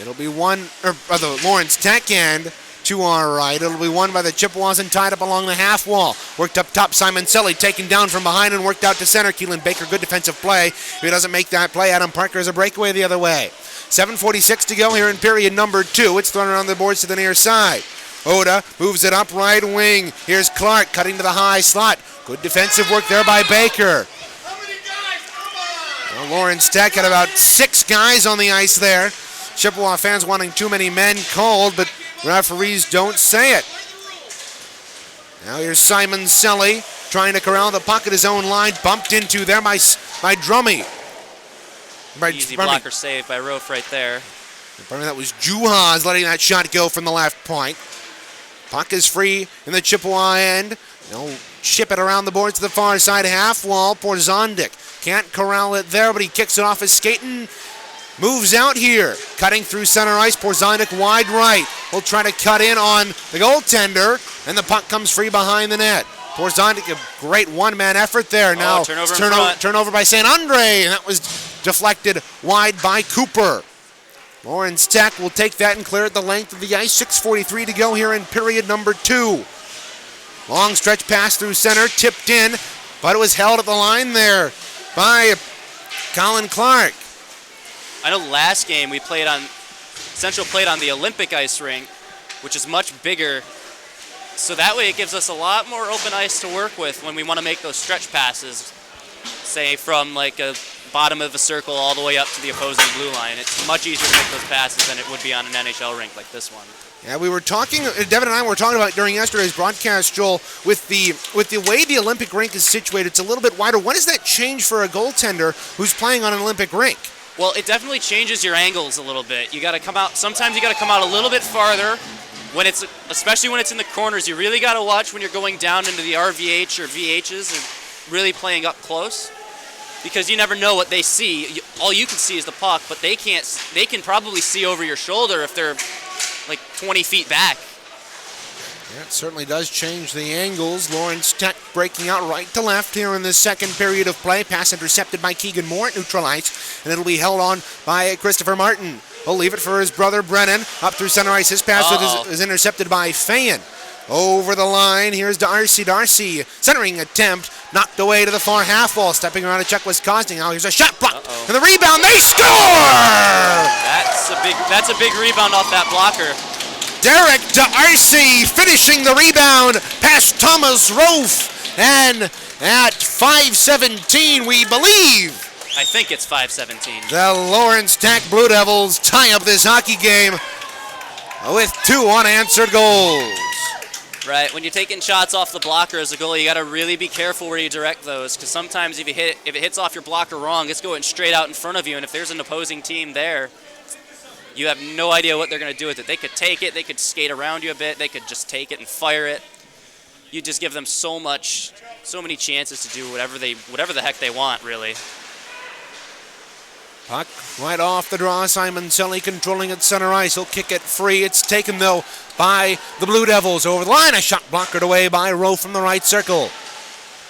It'll be the Lawrence Tech end to our right. It'll be won by the Chippewas and tied up along the half wall. Worked up top, Simon Selly taken down from behind and worked out to center. Keelan Baker, good defensive play. If he doesn't make that play, Adam Parker has a breakaway the other way. 7:46 to go here in period number 2. It's thrown around the boards to the near side. Oda moves it up right wing. Here's Clark cutting to the high slot. Good defensive work there by Baker. Well, Lawrence Tech had about 6 guys on the ice there. Chippewa fans wanting too many men called, but referees don't say it. Now here's Simon Selly trying to corral the puck at his own line, bumped into there by Drummy. Easy blocker save by Rolfe right there. That was Juhas letting that shot go from the left point. Puck is free in the Chippewa end. They'll ship it around the boards to the far side half wall. Porzondik can't corral it there, but he kicks it off his skating. Moves out here, cutting through center ice. Porzondik wide right. Will try to cut in on the goaltender, and the puck comes free behind the net. Porzondik, a great one-man effort there. Now turnover by St. Andre, and that was deflected wide by Cooper. Lawrence Tech will take that and clear it the length of the ice. 6:43 to go here in period number 2. Long stretch pass through center, tipped in, but it was held at the line there by Colin Clark. I know last game Central played on the Olympic ice rink, which is much bigger. So that way it gives us a lot more open ice to work with when we want to make those stretch passes, say from like a bottom of the circle all the way up to the opposing blue line. It's much easier to make those passes than it would be on an NHL rink like this one. Yeah, we were talking, Devin and I were talking about during yesterday's broadcast, Joel, with the way the Olympic rink is situated, it's a little bit wider. What does that change for a goaltender who's playing on an Olympic rink? Well, it definitely changes your angles a little bit. You got to come out, sometimes you got to come out a little bit farther especially when it's in the corners, you really got to watch when you're going down into the RVH or VHs and really playing up close, because you never know what they see. All you can see is the puck, but they can't. They can probably see over your shoulder if they're like 20 feet back. Yeah, it certainly does change the angles. Lawrence Tech breaking out right to left here in the second period of play. Pass intercepted by Keegan Moore at neutral ice, and it'll be held on by Christopher Martin. He'll leave it for his brother Brennan. Up through center ice. His pass is intercepted by Fayen. Over the line, here's Darcy. Darcy, centering attempt, knocked away to the far half wall. Stepping around to check what's costing. Now here's a shot blocked, and the rebound. They score! That's a big rebound off that blocker. Derek Darcy finishing the rebound past Thomas Rolfe, and at 5:17, we believe. I think it's 5:17. The Lawrence Tech Blue Devils tie up this hockey game with 2 unanswered goals. Right, when you're taking shots off the blocker as a goalie, you got to really be careful where you direct those, because sometimes if it hits off your blocker wrong, it's going straight out in front of you, and if there's an opposing team there, you have no idea what they're going to do with it. They could take it, they could skate around you a bit, they could just take it and fire it. You just give them so many chances to do whatever the heck they want, really. Puck right off the draw. Simon Selly controlling at center ice. He'll kick it free. It's taken, though, by the Blue Devils. Over the line, a shot blockered away by Rowe from the right circle.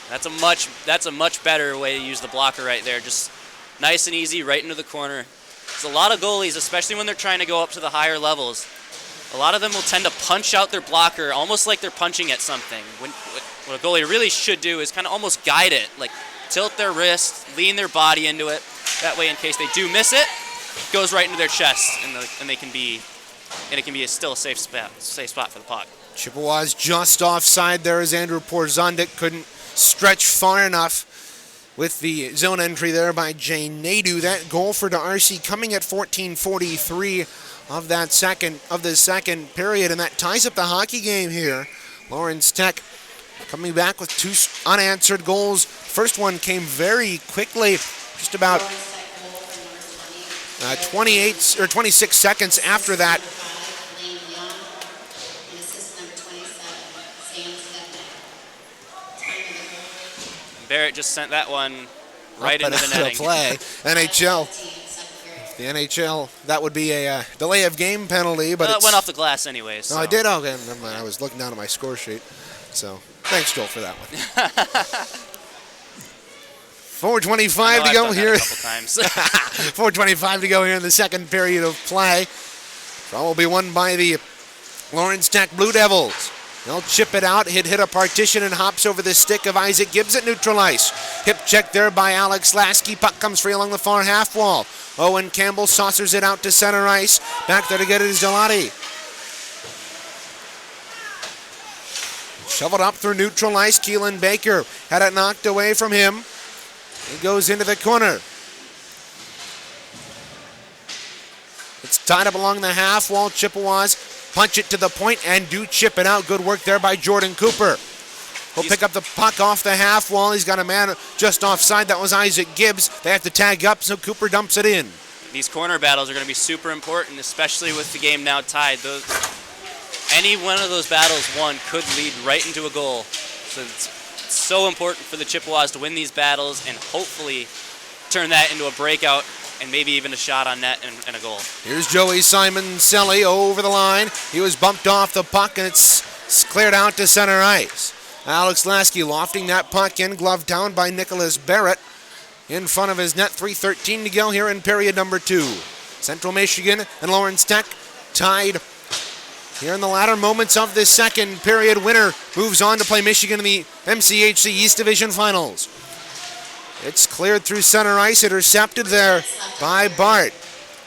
That's a much better way to use the blocker right there. Just nice and easy, right into the corner. There's a lot of goalies, especially when they're trying to go up to the higher levels, a lot of them will tend to punch out their blocker almost like they're punching at something. What a goalie really should do is kind of almost guide it, like tilt their wrist, lean their body into it. That way, in case they do miss it, it goes right into their chest, and it can be still a safe spot for the puck. Chippewas just offside there as Andrew Porzondik couldn't stretch far enough with the zone entry there by Jay Nadeau. That goal for Darcy coming at 14:43 of the second period, and that ties up the hockey game here. Lawrence Tech coming back with 2 unanswered goals. First one came very quickly, just about 28 or 26 seconds after that. Barrett just sent that one right into the netting. Play. NHL. The NHL, that would be a delay of game penalty, but it went off the glass anyways. No, I did. Okay, never mind. I was looking down at my score sheet. So, thanks, Joel, for that one. 4:25 to go here. 4:25 to go here in the second period of play. Draw will be won by the Lawrence Tech Blue Devils. They'll chip it out, hit a partition, and hops over the stick of Isaac Gibbs at neutral ice. Hip check there by Alex Lasky. Puck comes free along the far half wall. Owen Campbell saucers it out to center ice. Back there to get it is Gelati. Shoveled up through neutral ice. Keelan Baker had it knocked away from him. He goes into the corner. It's tied up along the half wall. Chippewas punch it to the point and do chip it out. Good work there by Jordan Cooper. He'll pick up the puck off the half wall. He's got a man just offside. That was Isaac Gibbs. They have to tag up, so Cooper dumps it in. These corner battles are going to be super important, especially with the game now tied. Any one of those battles won could lead right into a goal. So it's so important for the Chippewas to win these battles and hopefully turn that into a breakout and maybe even a shot on net and a goal. Here's Joey Simon Selly over the line. He was bumped off the puck, and it's cleared out to center ice. Alex Lasky lofting that puck in, gloved down by Nicholas Barrett. In front of his net, 3:13 to go here in period number 2. Central Michigan and Lawrence Tech tied here in the latter moments of this second period. Winner moves on to play Michigan in the MCHC East Division Finals. It's cleared through center ice, intercepted there by Bart.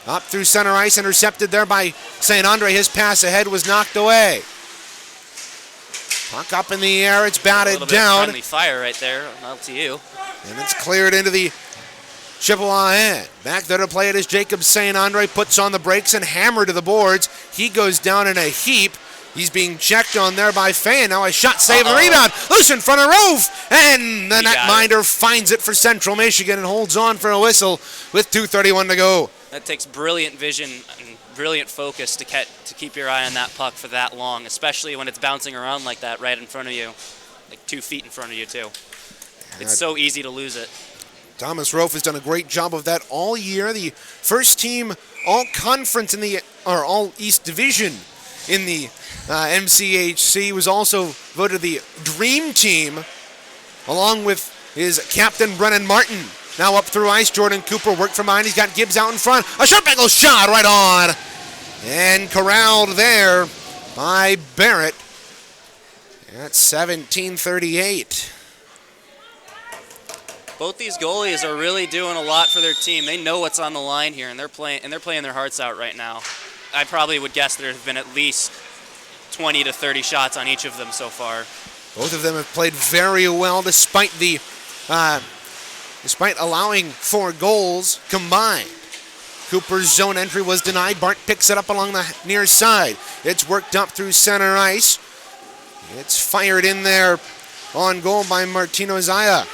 Up through center ice, intercepted there by St. Andre. His pass ahead was knocked away. Puck up in the air, it's batted down. A little bit of friendly fire right there on LTU. And it's cleared into the Chippewa end. Back there to play it is Jacob St. Andre, puts on the brakes and hammer to the boards. He goes down in a heap. He's being checked on there by Fayen. Now a shot, save, and rebound. Loose in front of Rolfe. And the netminder finds it for Central Michigan and holds on for a whistle with 2:31 to go. That takes brilliant vision and brilliant focus to keep your eye on that puck for that long, especially when it's bouncing around like that right in front of you, like 2 feet in front of you too. It's so easy to lose it. Thomas Rolfe has done a great job of that all year. The first team all-conference or all-East Division in the MCHC, was also voted the Dream Team, along with his captain Brennan Martin. Now up through ice, Jordan Cooper worked from behind. He's got Gibbs out in front. A sharp angle shot right on, and corralled there by Barrett. At 17:38. Both these goalies are really doing a lot for their team. They know what's on the line here, and they're playing their hearts out right now. I probably would guess there have been at least 20 to 30 shots on each of them so far. Both of them have played very well despite allowing 4 goals combined. Cooper's zone entry was denied. Bart picks it up along the near side. It's worked up through center ice. It's fired in there on goal by Martino Zaya.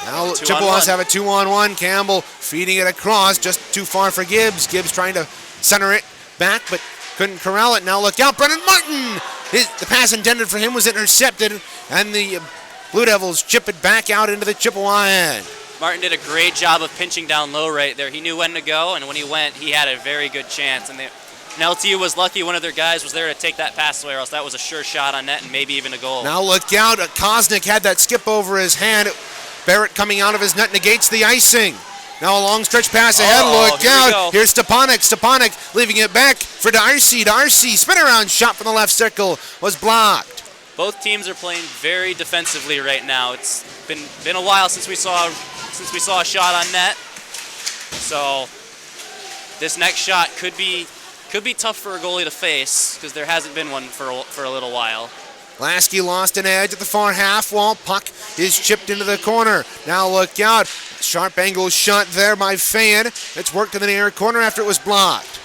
Now Chippewas have a 2-on-1. Campbell feeding it across, just too far for Gibbs. Gibbs trying to center it back, but couldn't corral it. Now look out, Brennan Martin! The pass intended for him was intercepted, and the Blue Devils chip it back out into the Chippewa end. Martin did a great job of pinching down low right there. He knew when to go, and when he went, he had a very good chance. And LTU was lucky one of their guys was there to take that pass away, or else that was a sure shot on net and maybe even a goal. Now look out, Kosnick had that skip over his hand. Barrett coming out of his net negates the icing. Now a long stretch pass ahead, look out. Here's Stepanek. Stepanek leaving it back for Darcy. Darcy, spin around shot from the left circle was blocked. Both teams are playing very defensively right now. It's been a while since we saw a shot on net. So this next shot could be tough for a goalie to face because there hasn't been one for a little while. Lasky lost an edge at the far half wall. Puck is chipped into the corner. Now look out. Sharp angle shot there by Fan. It's worked in the near corner after it was blocked.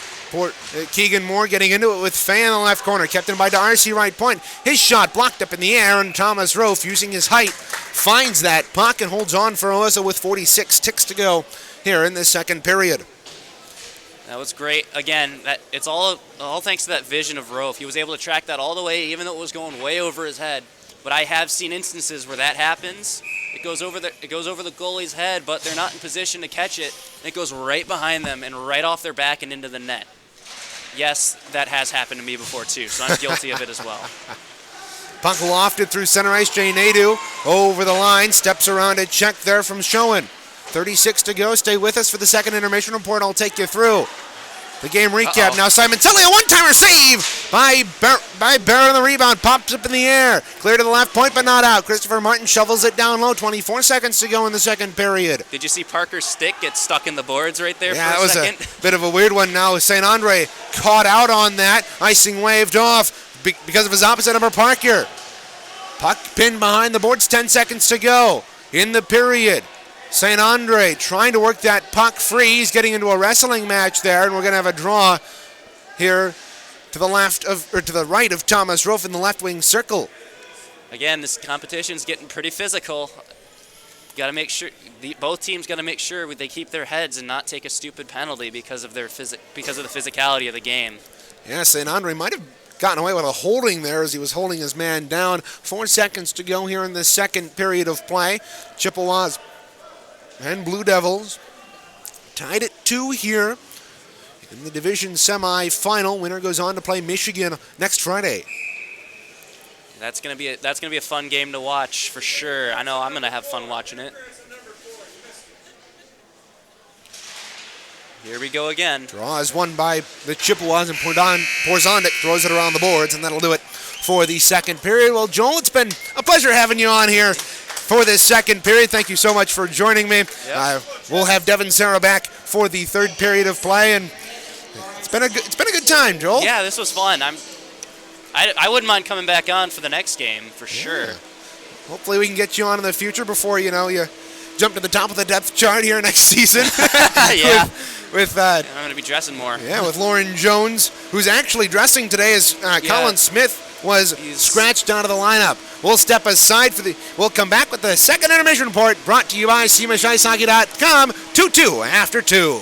Keegan Moore getting into it with Fan in the left corner. Kept in by Darcy, right point. His shot blocked up in the air, and Thomas Rolfe, using his height, finds that puck and holds on for Oessa with 46 ticks to go here in the second period. That was great. Again, it's all thanks to that vision of Rolfe. He was able to track that all the way, even though it was going way over his head. But I have seen instances where that happens. It goes over the goalie's head, but they're not in position to catch it. And it goes right behind them and right off their back and into the net. Yes, that has happened to me before too, so I'm guilty of it as well. Puck lofted through center ice. Jay Nadeau over the line, steps around a check there from Schoen. 36 to go. Stay with us for the second intermission report. I'll take you through the game recap. Now Simon Tilly, a one-timer save by Barrett on the rebound. Pops up in the air. Clear to the left point, but not out. Christopher Martin shovels it down low. 24 seconds to go in the second period. Did you see Parker's stick get stuck in the boards right there yeah, for a second? Yeah, that was a bit of a weird one now. St. Andre caught out on that. Icing waved off because of his opposite number, Parker. Puck pinned behind the boards. 10 seconds to go in the period. St. Andre trying to work that puck free. He's getting into a wrestling match there, and we're going to have a draw here to the right of Thomas Rolfe in the left wing circle. Again, this competition's getting pretty physical. Got to make sure both teams got to make sure they keep their heads and not take a stupid penalty because of the physicality of the game. Yeah, St. Andre might have gotten away with a holding there as he was holding his man down. 4 seconds to go here in the second period of play. Chippewas and Blue Devils tied at 2 here in the division semi-final. Winner goes on to play Michigan next Friday. That's gonna be a fun game to watch for sure. I know I'm gonna have fun watching it. Here we go again. Draw is won by the Chippewas, and Porzondik throws it around the boards, and that'll do it for the second period. Well, Joel, it's been a pleasure having you on here for this second period. Thank you so much for joining me. Yep. We'll have Devin Sarah back for the third period of play, and it's been a good time, Joel. Yeah, this was fun. I wouldn't mind coming back on for the next game for sure. Hopefully we can get you on in the future before you jump to the top of the depth chart here next season. Yeah. with I'm going to be dressing more. Yeah, with Lauren Jones, who's actually dressing today as Colin Smith was scratched out of the lineup. We'll step aside we'll come back with the second intermission report brought to you by CMSIceHockey.com. 2-2 after 2.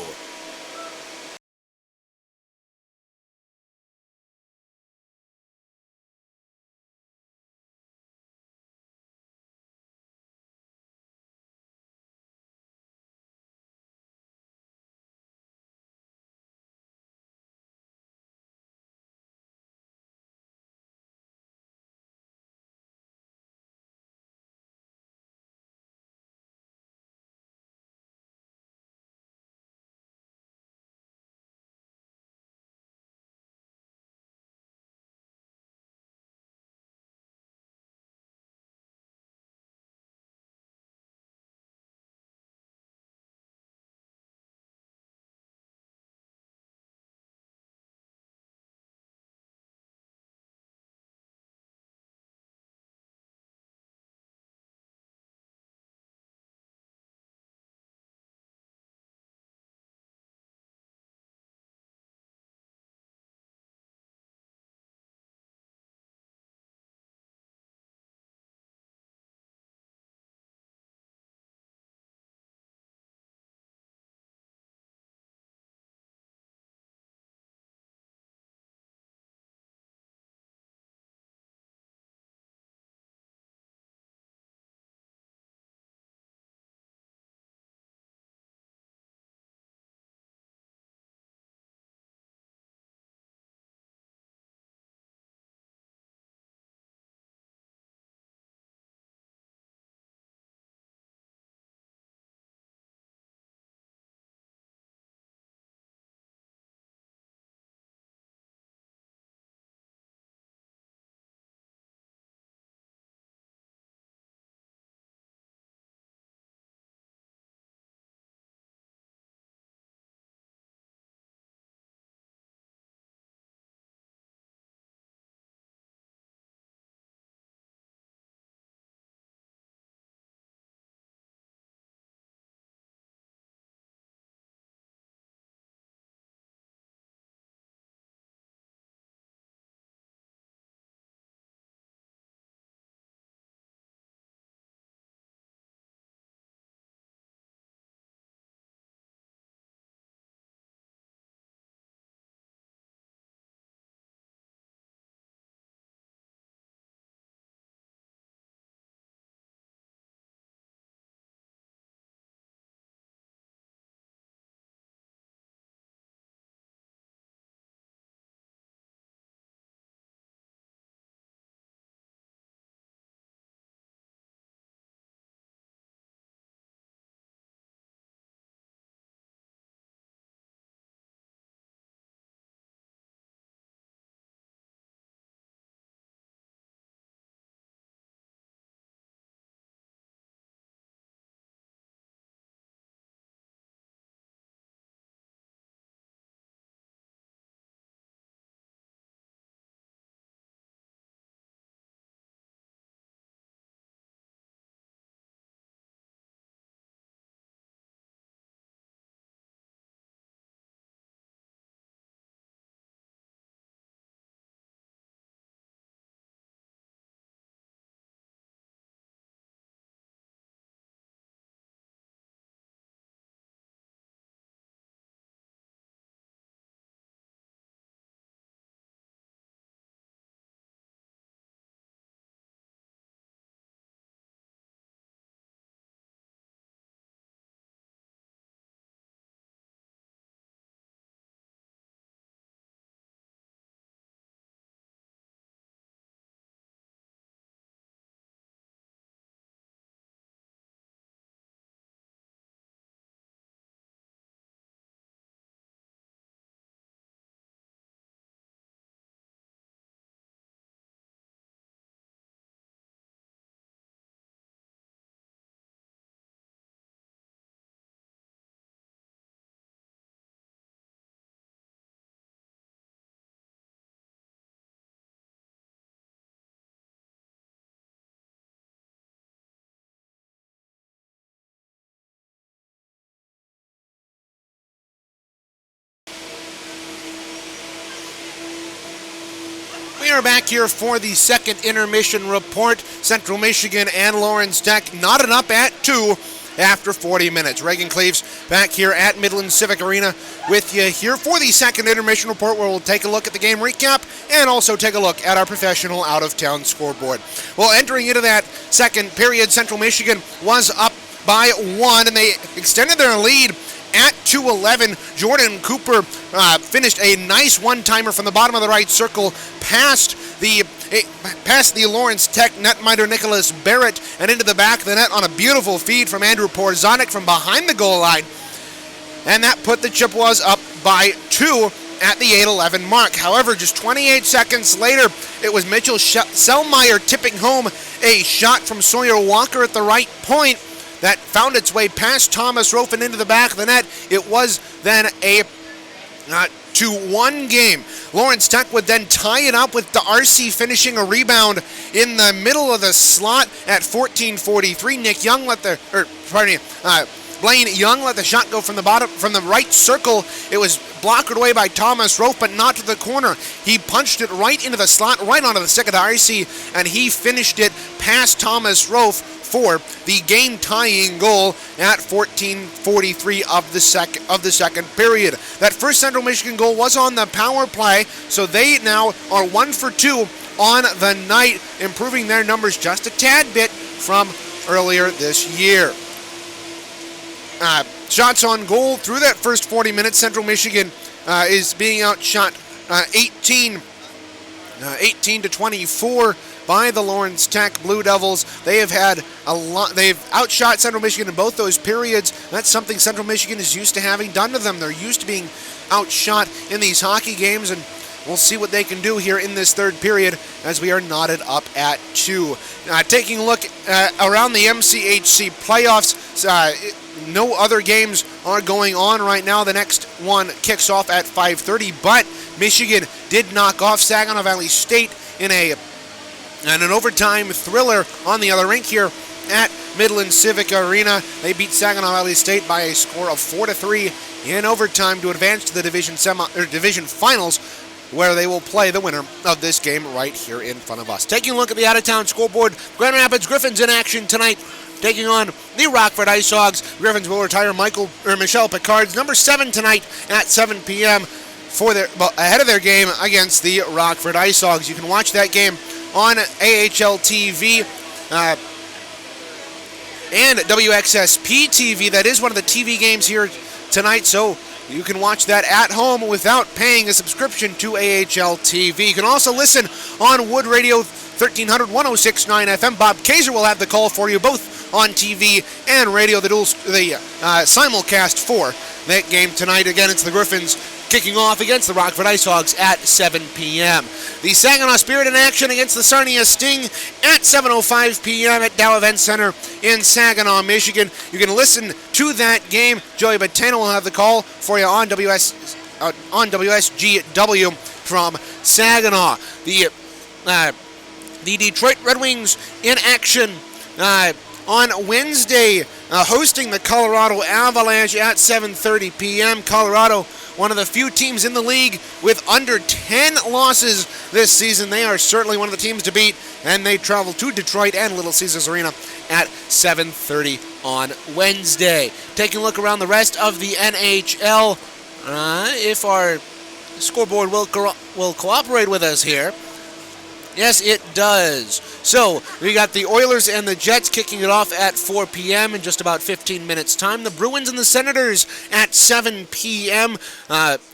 are back here for the second intermission report. Central Michigan and Lawrence Tech knotted up at 2 after 40 minutes. Reagan Cleaves back here at Midland Civic Arena with you here for the second intermission report, where we'll take a look at the game recap and also take a look at our professional out-of-town scoreboard. Well, entering into that second period, Central Michigan was up by 1, and they extended their lead at 2:11. Jordan Cooper finished a nice one-timer from the bottom of the right circle past the Lawrence Tech netminder Nicholas Barrett and into the back of the net on a beautiful feed from Andrew Porzonik from behind the goal line. And that put the Chippewas up by 2 at the 8:11 mark. However, just 28 seconds later, it was Mitchell Selmeyer tipping home a shot from Sawyer Walker at the right point that found its way past Thomas Rolfe and into the back of the net. It was then a 2-1 game. Lawrence Tech would then tie it up with D'Arcy finishing a rebound in the middle of the slot at 14:43. Blaine Young let the shot go from the right circle. It was blocked away by Thomas Rolfe, but not to the corner. He punched it right into the slot, right onto the stick of D'Arcy, and he finished it past Thomas Rolfe for the game-tying goal at 14:43 of the second period. That first Central Michigan goal was on the power play, so they now are 1 for 2 on the night, improving their numbers just a tad bit from earlier this year. Shots on goal through that first 40 minutes. Central Michigan is being outshot 18 to 24 by the Lawrence Tech Blue Devils. They have had a lot. They've outshot Central Michigan in both those periods. That's something Central Michigan is used to having done to them. They're used to being outshot in these hockey games, and we'll see what they can do here in this third period as we are knotted up at 2. Taking a look around the MCHC playoffs, no other games are going on right now. The next one kicks off at 5:30, but Michigan did knock off Saginaw Valley State in an overtime thriller on the other rink here at Midland Civic Arena. They beat Saginaw Valley State by a score of 4-3 in overtime to advance to the division finals, where they will play the winner of this game right here in front of us. Taking a look at the out-of-town scoreboard, Grand Rapids Griffins in action tonight, taking on the Rockford Ice Hogs. Griffins will retire Michelle Picard's number 7 tonight at 7 p.m. ahead of their game against the Rockford Ice Hogs. You can watch that game on AHL TV and WXSP TV. That is one of the TV games here tonight, so you can watch that at home without paying a subscription to AHL TV. You can also listen on Wood Radio 1300 106.9 FM. Bob Kaiser will have the call for you both on TV and radio, the simulcast for that game tonight. Again, it's the Griffins kicking off against the Rockford Ice Hogs at 7 p.m. The Saginaw Spirit in action against the Sarnia Sting at 7:05 p.m. at Dow Event Center in Saginaw, Michigan. You can listen to that game. Joey Bottano will have the call for you on WSGW from Saginaw. The Detroit Red Wings in action on Wednesday, hosting the Colorado Avalanche at 7:30 p.m. Colorado, one of the few teams in the league with under 10 losses this season. They are certainly one of the teams to beat, and they travel to Detroit and Little Caesars Arena at 7:30 on Wednesday. Taking a look around the rest of the NHL, if our scoreboard will cooperate with us here. Yes, it does. So, we got the Oilers and the Jets kicking it off at 4 p.m. in just about 15 minutes' time. The Bruins and the Senators at 7 p.m.,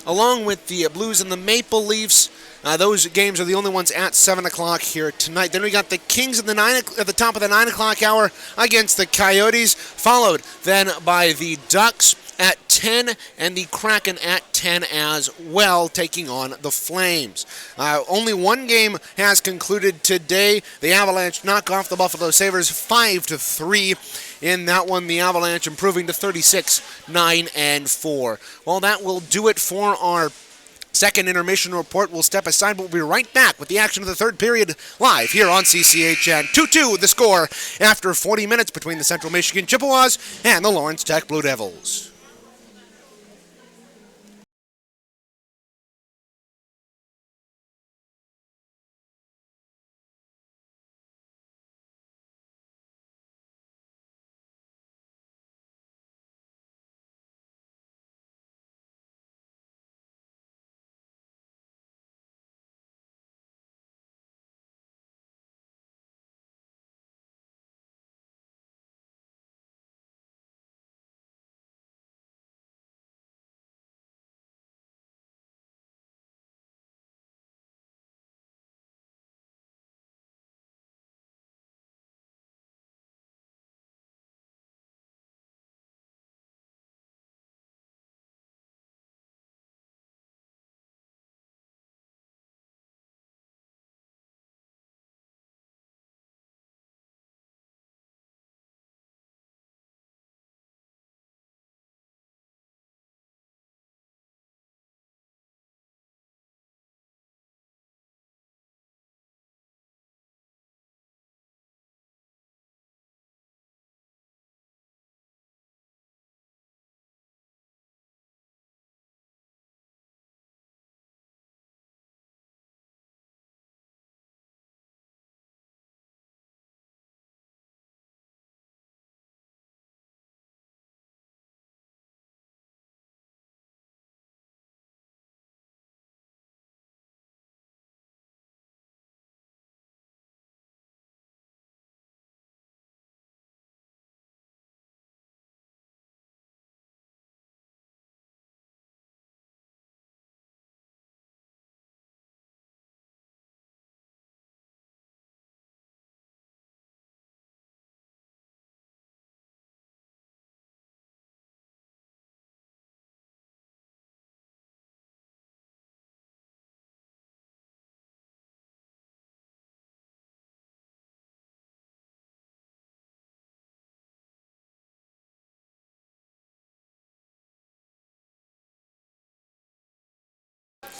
along with the Blues and the Maple Leafs. Those games are the only ones at 7 o'clock here tonight. Then we got the Kings at the top of the 9 o'clock hour against the Coyotes, followed then by the Ducks at 10 and the Kraken at 10 as well, taking on the Flames. Only one game has concluded today. The Avalanche knock off the Buffalo Sabres 5-3. In that one, the Avalanche improving to 36-9-4. Well, that will do it for our second intermission report. We'll step aside, but we'll be right back with the action of the third period live here on CCHN. 2-2 the score after 40 minutes between the Central Michigan Chippewas and the Lawrence Tech Blue Devils.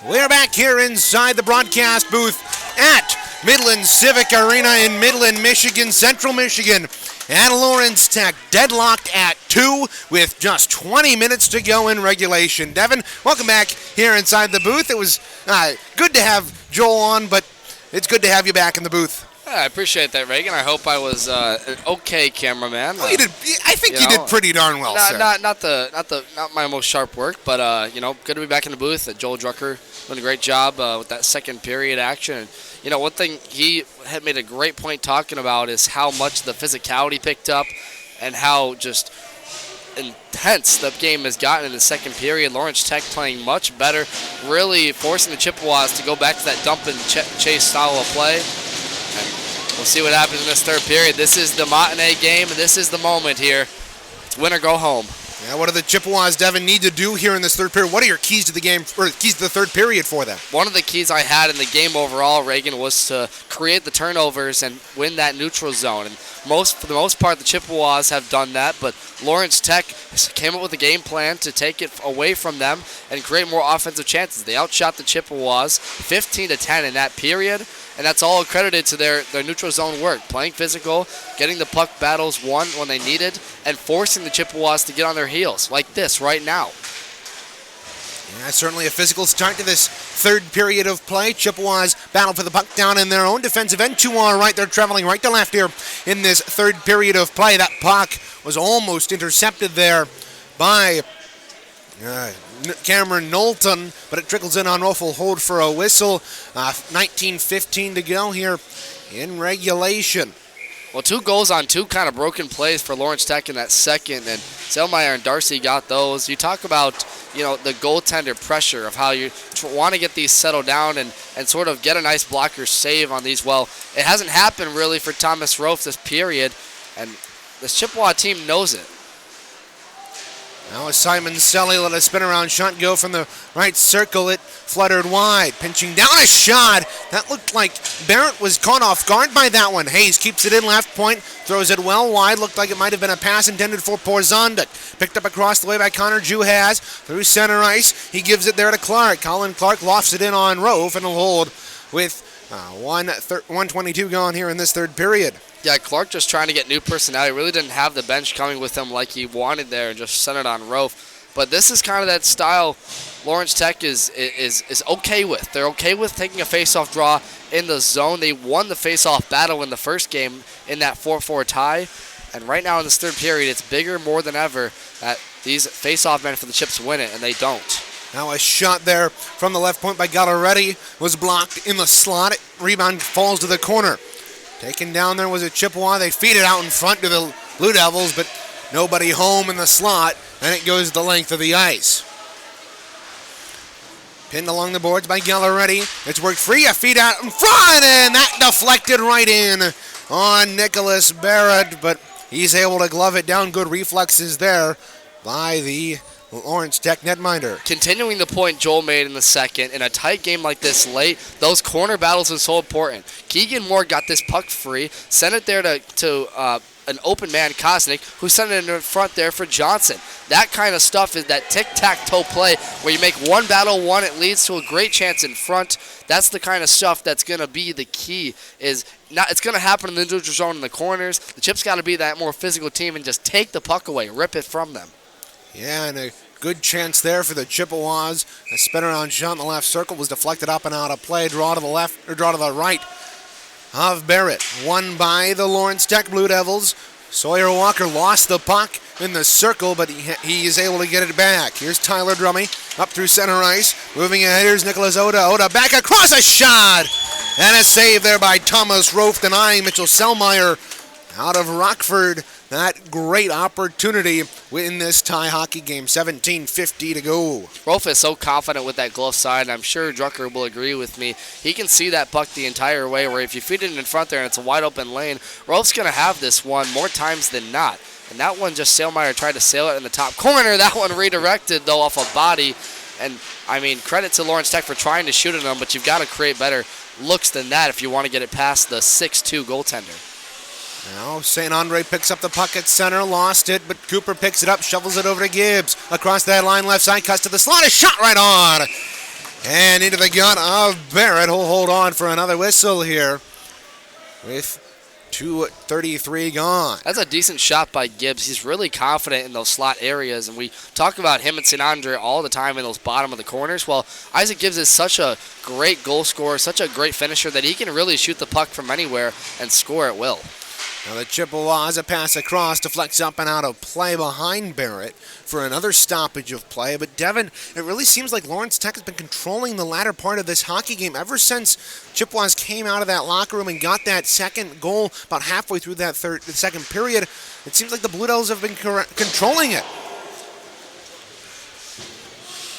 We're back here inside the broadcast booth at Midland Civic Arena in Midland, Michigan. Central Michigan and Lawrence Tech deadlocked at 2 with just 20 minutes to go in regulation. Devin, welcome back here inside the booth. It was good to have Joel on, but it's good to have you back in the booth. I appreciate that, Reagan. I hope I was an okay cameraman. Well, you did. I think you did pretty darn well, sir. Not my most sharp work, but good to be back in the booth. Joel Drucker doing a great job with that second period action. And, one thing he had made a great point talking about is how much the physicality picked up and how just intense the game has gotten in the second period. Lawrence Tech playing much better, really forcing the Chippewas to go back to that dump and chase style of play. And we'll see what happens in this third period. This is the matinee game, and this is the moment here. It's win or go home. Yeah, what do the Chippewas, Devin, need to do here in this third period? What are your keys to the game, or keys to the third period for them? One of the keys I had in the game overall, Reagan, was to create the turnovers and win that neutral zone. And for the most part, the Chippewas have done that, but Lawrence Tech came up with a game plan to take it away from them and create more offensive chances. They outshot the Chippewas 15-10 in that period, and that's all accredited to their neutral zone work, playing physical, getting the puck battles won when they needed, and forcing the Chippewas to get on their heels, like this right now. Yeah, certainly a physical start to this third period of play. Chippewas battle for the puck down in their own defensive end to our right. They're traveling right to left here in this third period of play. That puck was almost intercepted there by Cameron Knowlton, but it trickles in on Rolfe. Hold for a whistle. 19:15 to go here in regulation. Well, 2 goals on 2 kind of broken plays for Lawrence Tech in that second, and Selmeyer and Darcy got those. You talk about, the goaltender pressure of how you want to get these settled down and sort of get a nice blocker save on these. Well, it hasn't happened really for Thomas Rolfe this period, and this Chippewa team knows it. Now as Simon Selly let a spin around shot go from the right circle, it fluttered wide. Pinching down a shot. That looked like Barrett was caught off guard by that one. Hayes keeps it in left point, throws it well wide. Looked like it might have been a pass intended for Porzondik. Picked up across the way by Connor Juhas through center ice. He gives it there to Clark. Colin Clark lofts it in on Rolfe and will hold with 1:22 gone here in this third period. Yeah, Clark just trying to get new personality. Really didn't have the bench coming with him like he wanted there and just sent it on Rolfe. But this is kind of that style Lawrence Tech is okay with. They're okay with taking a face-off draw in the zone. They won the face-off battle in the first game in that 4-4 tie. And right now in this third period, it's bigger more than ever that these face-off men for the Chips win it, and they don't. Now a shot there from the left point by Galleretti was blocked in the slot. Rebound falls to the corner. Taken down there was a Chippewa. They feed it out in front to the Blue Devils, but nobody home in the slot, and it goes the length of the ice. Pinned along the boards by Galleretti. It's worked free. A feed out in front, and that deflected right in on Nicholas Barrett, but he's able to glove it down. Good reflexes there by the Lawrence Tech netminder. Continuing the point Joel made in the second, in a tight game like this late, those corner battles are so important. Keegan Moore got this puck free, sent it there to an open man, Kosnick, who sent it in front there for Johnson. That kind of stuff is that tic-tac-toe play where you make one battle one, it leads to a great chance in front. That's the kind of stuff that's going to be the key. It's going to happen in the neutral zone in the corners. The Chips got to be that more physical team and just take the puck away, rip it from them. Yeah, and a good chance there for the Chippewas. A spin around shot in the left circle was deflected up and out of play. Draw to the left, or draw to the right of Barrett. Won by the Lawrence Tech Blue Devils. Sawyer Walker lost the puck in the circle, but he is able to get it back. Here's Tyler Drummy up through center ice. Moving ahead, here's Nicholas Oda. Oda back across a shot. And a save there by Thomas Rolfe, denying Mitchell Selmeyer out of Rockford that great opportunity in this tie hockey game. 17:50 to go. Rolfe is so confident with that glove side, and I'm sure Drucker will agree with me. He can see that puck the entire way, where if you feed it in front there and it's a wide open lane, Rolfe's going to have this one more times than not. And that one, just Sailmeyer tried to sail it in the top corner. That one redirected, though, off a body. And, I mean, credit to Lawrence Tech for trying to shoot at them, but you've got to create better looks than that if you want to get it past the 6'2 goaltender. Now St. Andre picks up the puck at center, lost it, but Cooper picks it up, shovels it over to Gibbs. Across that line, left side, cuts to the slot, a shot right on. And into the gut of Barrett, who'll hold on for another whistle here with 2:33 gone. That's a decent shot by Gibbs. He's really confident in those slot areas, and we talk about him and St. Andre all the time in those bottom of the corners. Well, Isaac Gibbs is such a great goal scorer, such a great finisher that he can really shoot the puck from anywhere and score at will. Now the Chippewas, a pass across, deflects up and out of play behind Barrett for another stoppage of play. But Devin, it really seems like Lawrence Tech has been controlling the latter part of this hockey game ever since Chippewas came out of that locker room and got that second goal about halfway through the second period. It seems like the Blue Devils have been controlling it.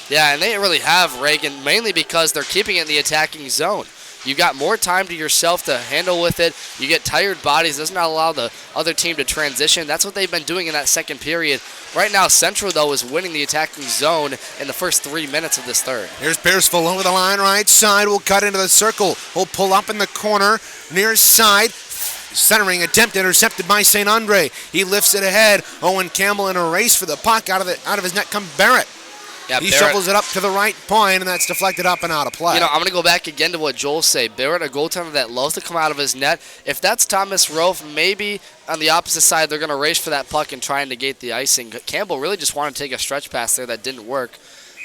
Yeah, and they really have, Reagan, mainly because they're keeping it in the attacking zone. You got more time to yourself to handle with it. You get tired bodies. Does not allow the other team to transition. That's what they've been doing in that second period. Right now, Central, though, is winning the attacking zone in the first 3 minutes of this third. Here's Pierceville over the line right side. Will cut into the circle. Will pull up in the corner. Near side. Centering attempt intercepted by St. Andre. He lifts it ahead. Owen Campbell in a race for the puck. Out of his net comes Barrett. Yeah, he Barrett shovels it up to the right point, and that's deflected up and out of play. You know, I'm going to go back again to what Joel said. Barrett, a goaltender that loves to come out of his net. If that's Thomas Rolfe, maybe on the opposite side they're going to race for that puck and try and negate the icing. Campbell really just wanted to take a stretch pass there that didn't work.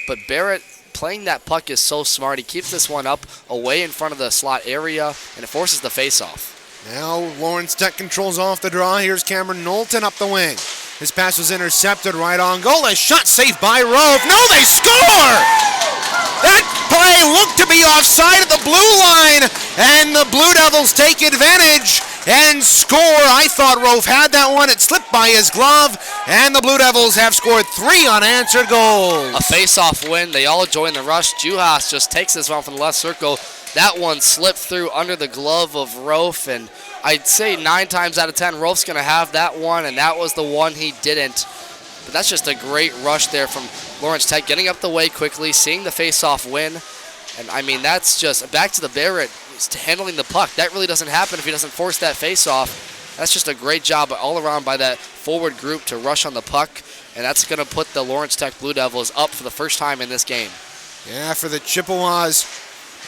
But Barrett playing that puck is so smart. He keeps this one up away in front of the slot area, and it forces the face-off. Now Lawrence Tech controls off the draw. Here's Cameron Knowlton up the wing. His pass was intercepted right on goal. A shot saved by Rowe. No, they score! That play looked to be offside at the blue line, and the Blue Devils take advantage and score. I thought Rolfe had that one. It slipped by his glove, and the Blue Devils have scored 3 unanswered goals. A face-off win. They all join the rush. Juhas just takes this one from the left circle. That one slipped through under the glove of Rolfe, and I'd say 9 times out of 10, Rolfe's going to have that one, and that was the one he didn't. But that's just a great rush there from Lawrence Tech, getting up the way quickly, seeing the face-off win. And, I mean, that's just back to the Barrett handling the puck. That really doesn't happen if he doesn't force that face-off. That's just a great job all around by that forward group to rush on the puck, and that's going to put the Lawrence Tech Blue Devils up for the first time in this game. Yeah, for the Chippewas,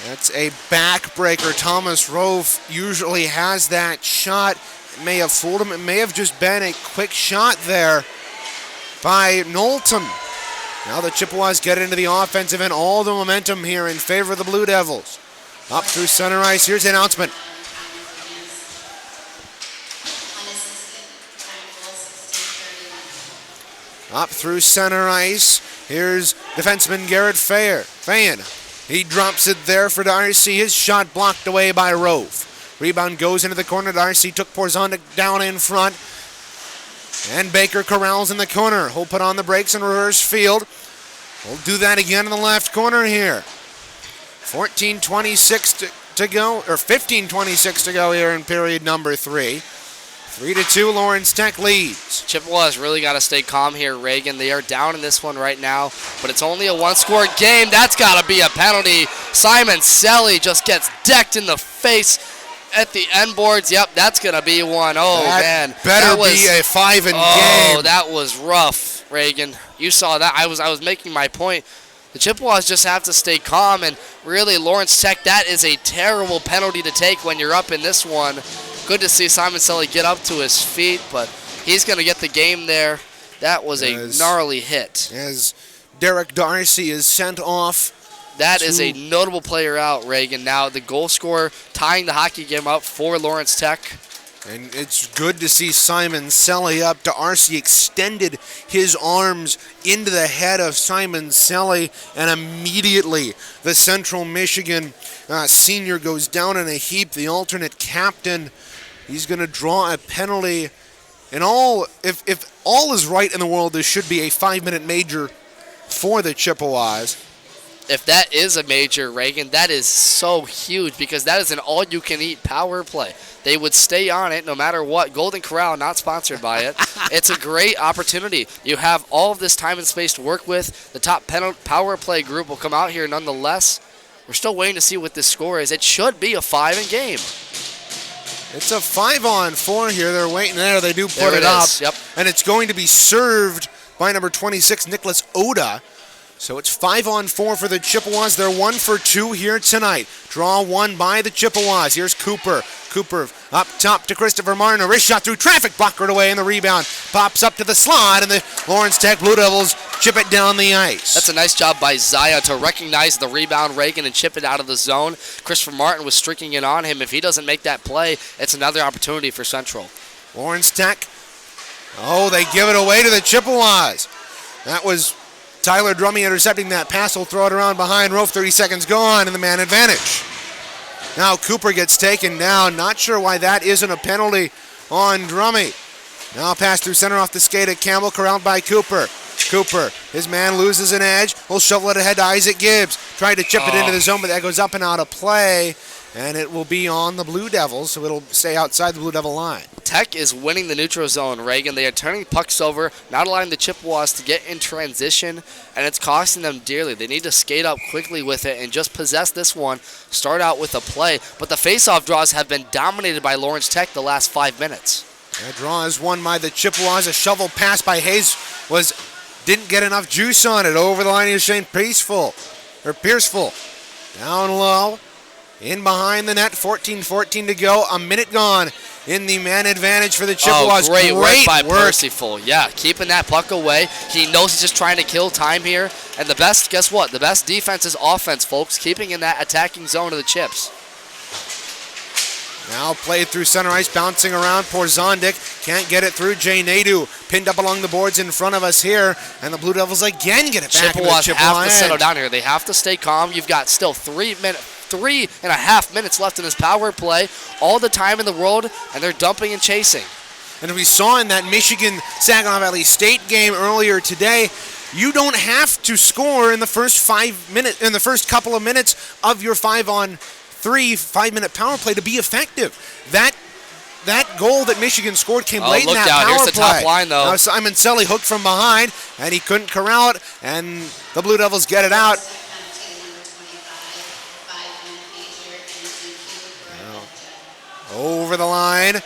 that's a backbreaker. Thomas Rolfe usually has that shot. It may have fooled him. It may have just been a quick shot there by Knowlton. Now the Chippewas get into the offensive and all the momentum here in favor of the Blue Devils. Up through center ice. Here's the announcement. Up through center ice. Here's defenseman Garrett Fayan. He drops it there for Darcy. His shot blocked away by Rolfe. Rebound goes into the corner. Darcy took Porzonic down in front. And Baker corrals in the corner. He'll put on the brakes and reverse field. We'll do that again in the left corner here. 14:26 to go, or 15:26 to go here in period number 3. 3-2, Lawrence Tech leads. Chippewas really got to stay calm here, Reagan. They are down in this one right now, but it's only a one-score game. That's got to be a penalty. Simon Selly just gets decked in the face at the end boards. Yep, that's going to be one. Oh, that man. Better be a 5 game. Oh, that was rough, Reagan. You saw that. I was making my point. The Chippewas just have to stay calm, and really, Lawrence Tech, that is a terrible penalty to take when you're up in this one. Good to see Simon Selly get up to his feet, but he's going to get the game there. That was a gnarly hit. As Derek Darcy is sent off. That is a notable player out, Reagan. Now the goal scorer tying the hockey game up for Lawrence Tech. And it's good to see Simon Selly up. Darcy extended his arms into the head of Simon Selly, and immediately the Central Michigan senior goes down in a heap. The alternate captain, he's going to draw a penalty. And if all is right in the world, this should be a 5-minute major for the Chippewas. If that is a major, Reagan, that is so huge because that is an all-you-can-eat power play. They would stay on it no matter what. Golden Corral, not sponsored by it. It's a great opportunity. You have all of this time and space to work with. The top power play group will come out here nonetheless. We're still waiting to see what this score is. It should be a 5 game. It's a 5-on-4 here. They're waiting there. They do put it up. Yep. And it's going to be served by number 26, Nicholas Oda. So it's 5-on-4 for the Chippewas. They're 1 for 2 here tonight. Draw one by the Chippewas. Here's Cooper. Cooper up top to Christopher Martin. A wrist shot through traffic, blockered away, and the rebound pops up to the slot, and the Lawrence Tech Blue Devils chip it down the ice. That's a nice job by Zaya to recognize the rebound, Reagan, and chip it out of the zone. Christopher Martin was streaking it on him. If he doesn't make that play, it's another opportunity for Central. Lawrence Tech. Oh, they give it away to the Chippewas. That was Tyler Drummy intercepting that pass. Will throw it around behind Rolfe. 30 seconds gone, and the man advantage. Now Cooper gets taken down. Not sure why that isn't a penalty on Drummy. Now pass through center off the skate at Campbell, corralled by Cooper. Cooper, his man loses an edge. Will shovel it ahead to Isaac Gibbs. Tried to chip it into the zone, but that goes up and out of play. And it will be on the Blue Devils, so it'll stay outside the Blue Devil line. Tech is winning the neutral zone, Reagan. They are turning pucks over, not allowing the Chippewas to get in transition, and it's costing them dearly. They need to skate up quickly with it and just possess this one, start out with a play. But the face-off draws have been dominated by Lawrence Tech the last 5 minutes. That draw is won by the Chippewas. A shovel pass by Hayes didn't get enough juice on it. Over the line is Shane Pierceful. Down low. In behind the net, 14-14 to go, a minute gone in the man advantage for the Chippewas. Great work by Percival. Yeah, keeping that puck away. He knows he's just trying to kill time here. And the best, guess what? The best defense is offense, folks, keeping in that attacking zone of the Chips. Now played through center ice, bouncing around. Porzondik can't get it through. Jay Nadeau pinned up along the boards in front of us here. And the Blue Devils again get it back. Chippewas have to settle down here. They have to stay calm. You've got still 3.5 minutes left in this power play. All the time in the world, and they're dumping and chasing. And we saw in that Michigan-Saginaw Valley State game earlier today, you don't have to score in the first couple of minutes of your 5-minute power play to be effective. That goal that Michigan scored came late in that power play. Here's the top line, though. Now Simon Selly hooked from behind, and he couldn't corral it, and the Blue Devils get it out. Over the line.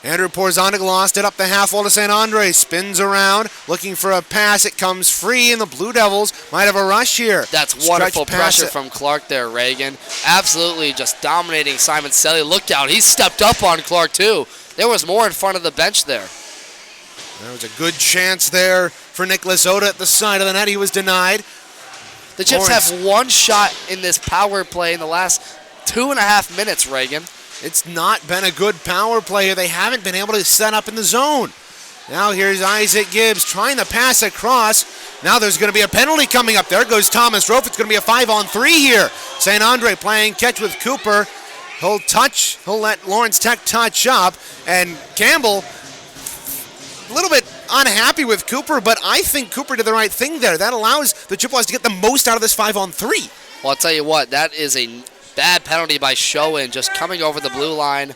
Andrew Porzondik lost it up the half wall to St. Andre. Spins around, looking for a pass. It comes free, and the Blue Devils might have a rush here. That's wonderful pressure from Clark there, Reagan. Absolutely just dominating Simon Selly. Look out, he stepped up on Clark, too. There was more in front of the bench there. There was a good chance there for Nicholas Oda at the side of the net. He was denied. The Chips have one shot in this power play in the last 2.5 minutes, Reagan. It's not been a good power play here. They haven't been able to set up in the zone. Now here's Isaac Gibbs trying to pass across. Now there's going to be a penalty coming up. There goes Thomas Rolfe. It's going to be a 5-on-3 here. St. Andre playing catch with Cooper. He'll let Lawrence Tech touch up. And Campbell, a little bit unhappy with Cooper, but I think Cooper did the right thing there. That allows the Chippewas to get the most out of this 5-on-3. Well, I'll tell you what, that is a bad penalty by Schoen, just coming over the blue line.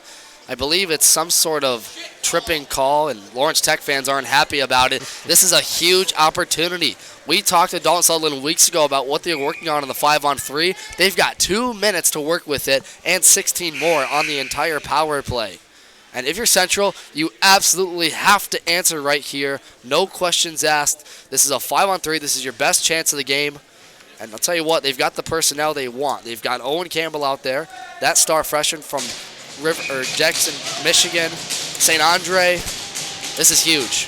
I believe it's some sort of tripping call, and Lawrence Tech fans aren't happy about it. This is a huge opportunity. We talked to Dalton Sutherland weeks ago about what they're working on in the 5-on-3. They've got 2 minutes to work with it and 16 more on the entire power play. And if you're Central, you absolutely have to answer right here. No questions asked. This is a 5-on-3. This is your best chance of the game. And I'll tell you what, they've got the personnel they want. They've got Owen Campbell out there, that star freshman from Jackson, Michigan, St. Andre. This is huge.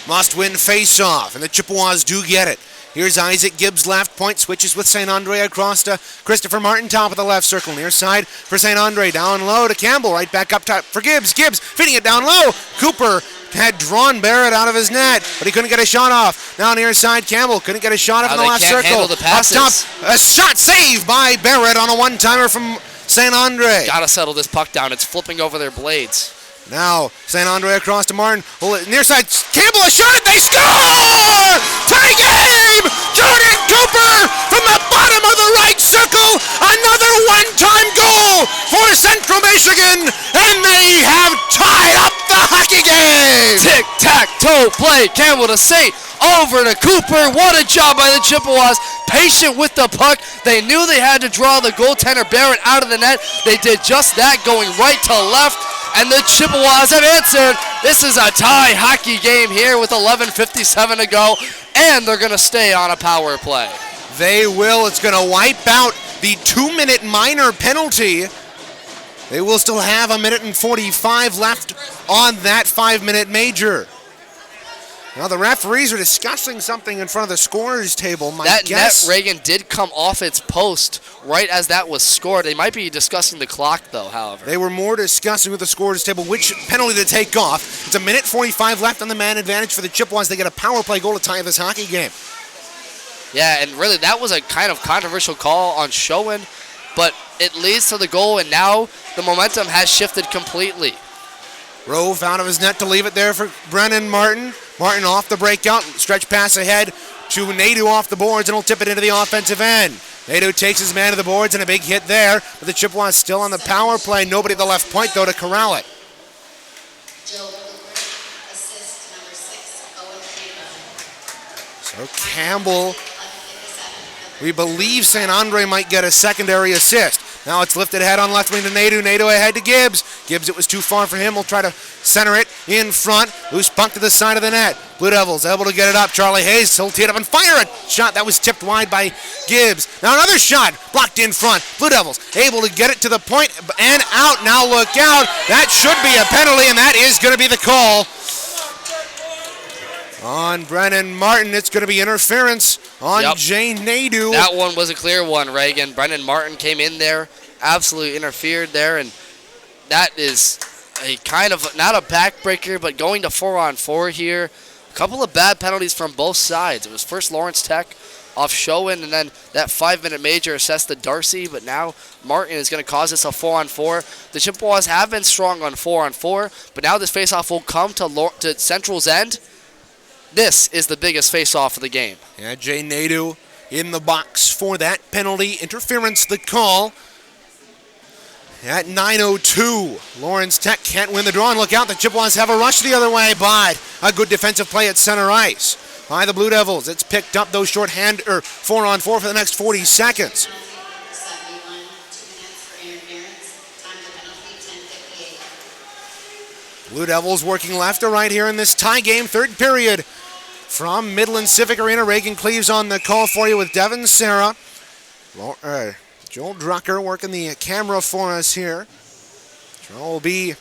Must-win face-off, and the Chippewas do get it. Here's Isaac Gibbs, left point, switches with St. Andre across to Christopher Martin, top of the left circle, near side for St. Andre, down low to Campbell, right back up top for Gibbs. Gibbs feeding it down low. Cooper had drawn Barrett out of his net, but he couldn't get a shot off. Now near side, Campbell couldn't get a shot off in the left circle. The passes. Up top, a shot saved by Barrett on a one-timer from St. Andre. Gotta settle this puck down. It's flipping over their blades. Now St. Andre across to Martin. Near side, Campbell a shot. They score! Tie game! Jordan Cooper from the bottom of the right circle. Another one-time goal for Central Michigan, and they have tied up the hockey game. Tic-tac-toe play. Campbell to St. Over to Cooper. What a job by the Chippewas. Patient with the puck. They knew they had to draw the goaltender Barrett out of the net. They did just that, going right to left. And the Chippewas have answered. This is a tie hockey game here with 11:57 to go, and they're going to stay on a power play. They will. It's going to wipe out the 2-minute minor penalty. They will still have 1:45 left on that 5-minute major. Now the referees are discussing something in front of the scorer's table. That net, Reagan, did come off its post right as that was scored. They might be discussing the clock, though, however. They were more discussing with the scorer's table which penalty to take off. It's 1:45 left on the man advantage for the Chippewas. They get a power play goal to tie this hockey game. Yeah, and really that was a kind of controversial call on Schoen, but it leads to the goal, and now the momentum has shifted completely. Rowe out of his net to leave it there for Brennan Martin. Martin off the breakout, stretch pass ahead to Nadeau off the boards, and he'll tip it into the offensive end. Nadeau takes his man to the boards, and a big hit there, but the Chippewas still on the power play. Nobody at the left point, though, to corral it. So Campbell, we believe St. Andre might get a secondary assist. Now it's lifted ahead on left wing to Nadeau. Nadeau ahead to Gibbs. Gibbs, it was too far for him. We'll try to center it in front. Loose puck to the side of the net. Blue Devils able to get it up. Charlie Hayes, he'll tee it up and fire a shot that was tipped wide by Gibbs. Now another shot blocked in front. Blue Devils able to get it to the point and out. Now look out. That should be a penalty, and that is going to be the call. On Brennan Martin, it's going to be interference on Jay Nadeau. That one was a clear one, Reagan. Brennan Martin came in there, absolutely interfered there, and that is a kind of, not a backbreaker, but going to 4-on-4 here. A couple of bad penalties from both sides. It was first Lawrence Tech off Schoen, and then that 5-minute major assessed to Darcy, but now Martin is going to cause this a 4-on-4. The Chippewas have been strong on 4-on-4, but now this faceoff will come to Central's end. This is the biggest face-off of the game. Yeah, Jay Nadeau in the box for that penalty. Interference, the call. At 9:02, Lawrence Tech can't win the draw, and look out, the Chippewas have a rush the other way, but a good defensive play at center ice by the Blue Devils. It's picked up, though, 4-on-4 for the next 40 seconds. Blue Devils working left to right here in this tie game, third period. From Midland Civic Arena, Reagan Cleaves on the call for you with Devin Serra. Joel Drucker working the camera for us here. Joel will be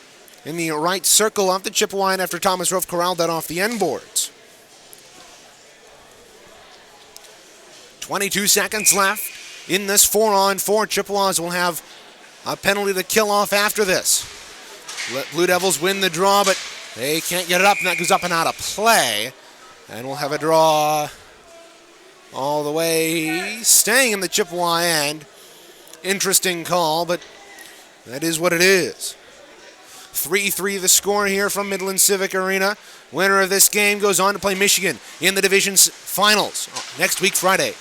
in the right circle of the Chippewa after Thomas Rolfe corralled that off the end boards. 22 seconds left in this 4-on-4. Chippewas will have a penalty to kill off after this. Let Blue Devils win the draw, but they can't get it up, and that goes up and out of play. And we'll have a draw all the way, staying in the Chippewa end. Interesting call, but that is what it is. 3-3 the score here from Midland Civic Arena. Winner of this game goes on to play Michigan in the division's finals next week, Friday.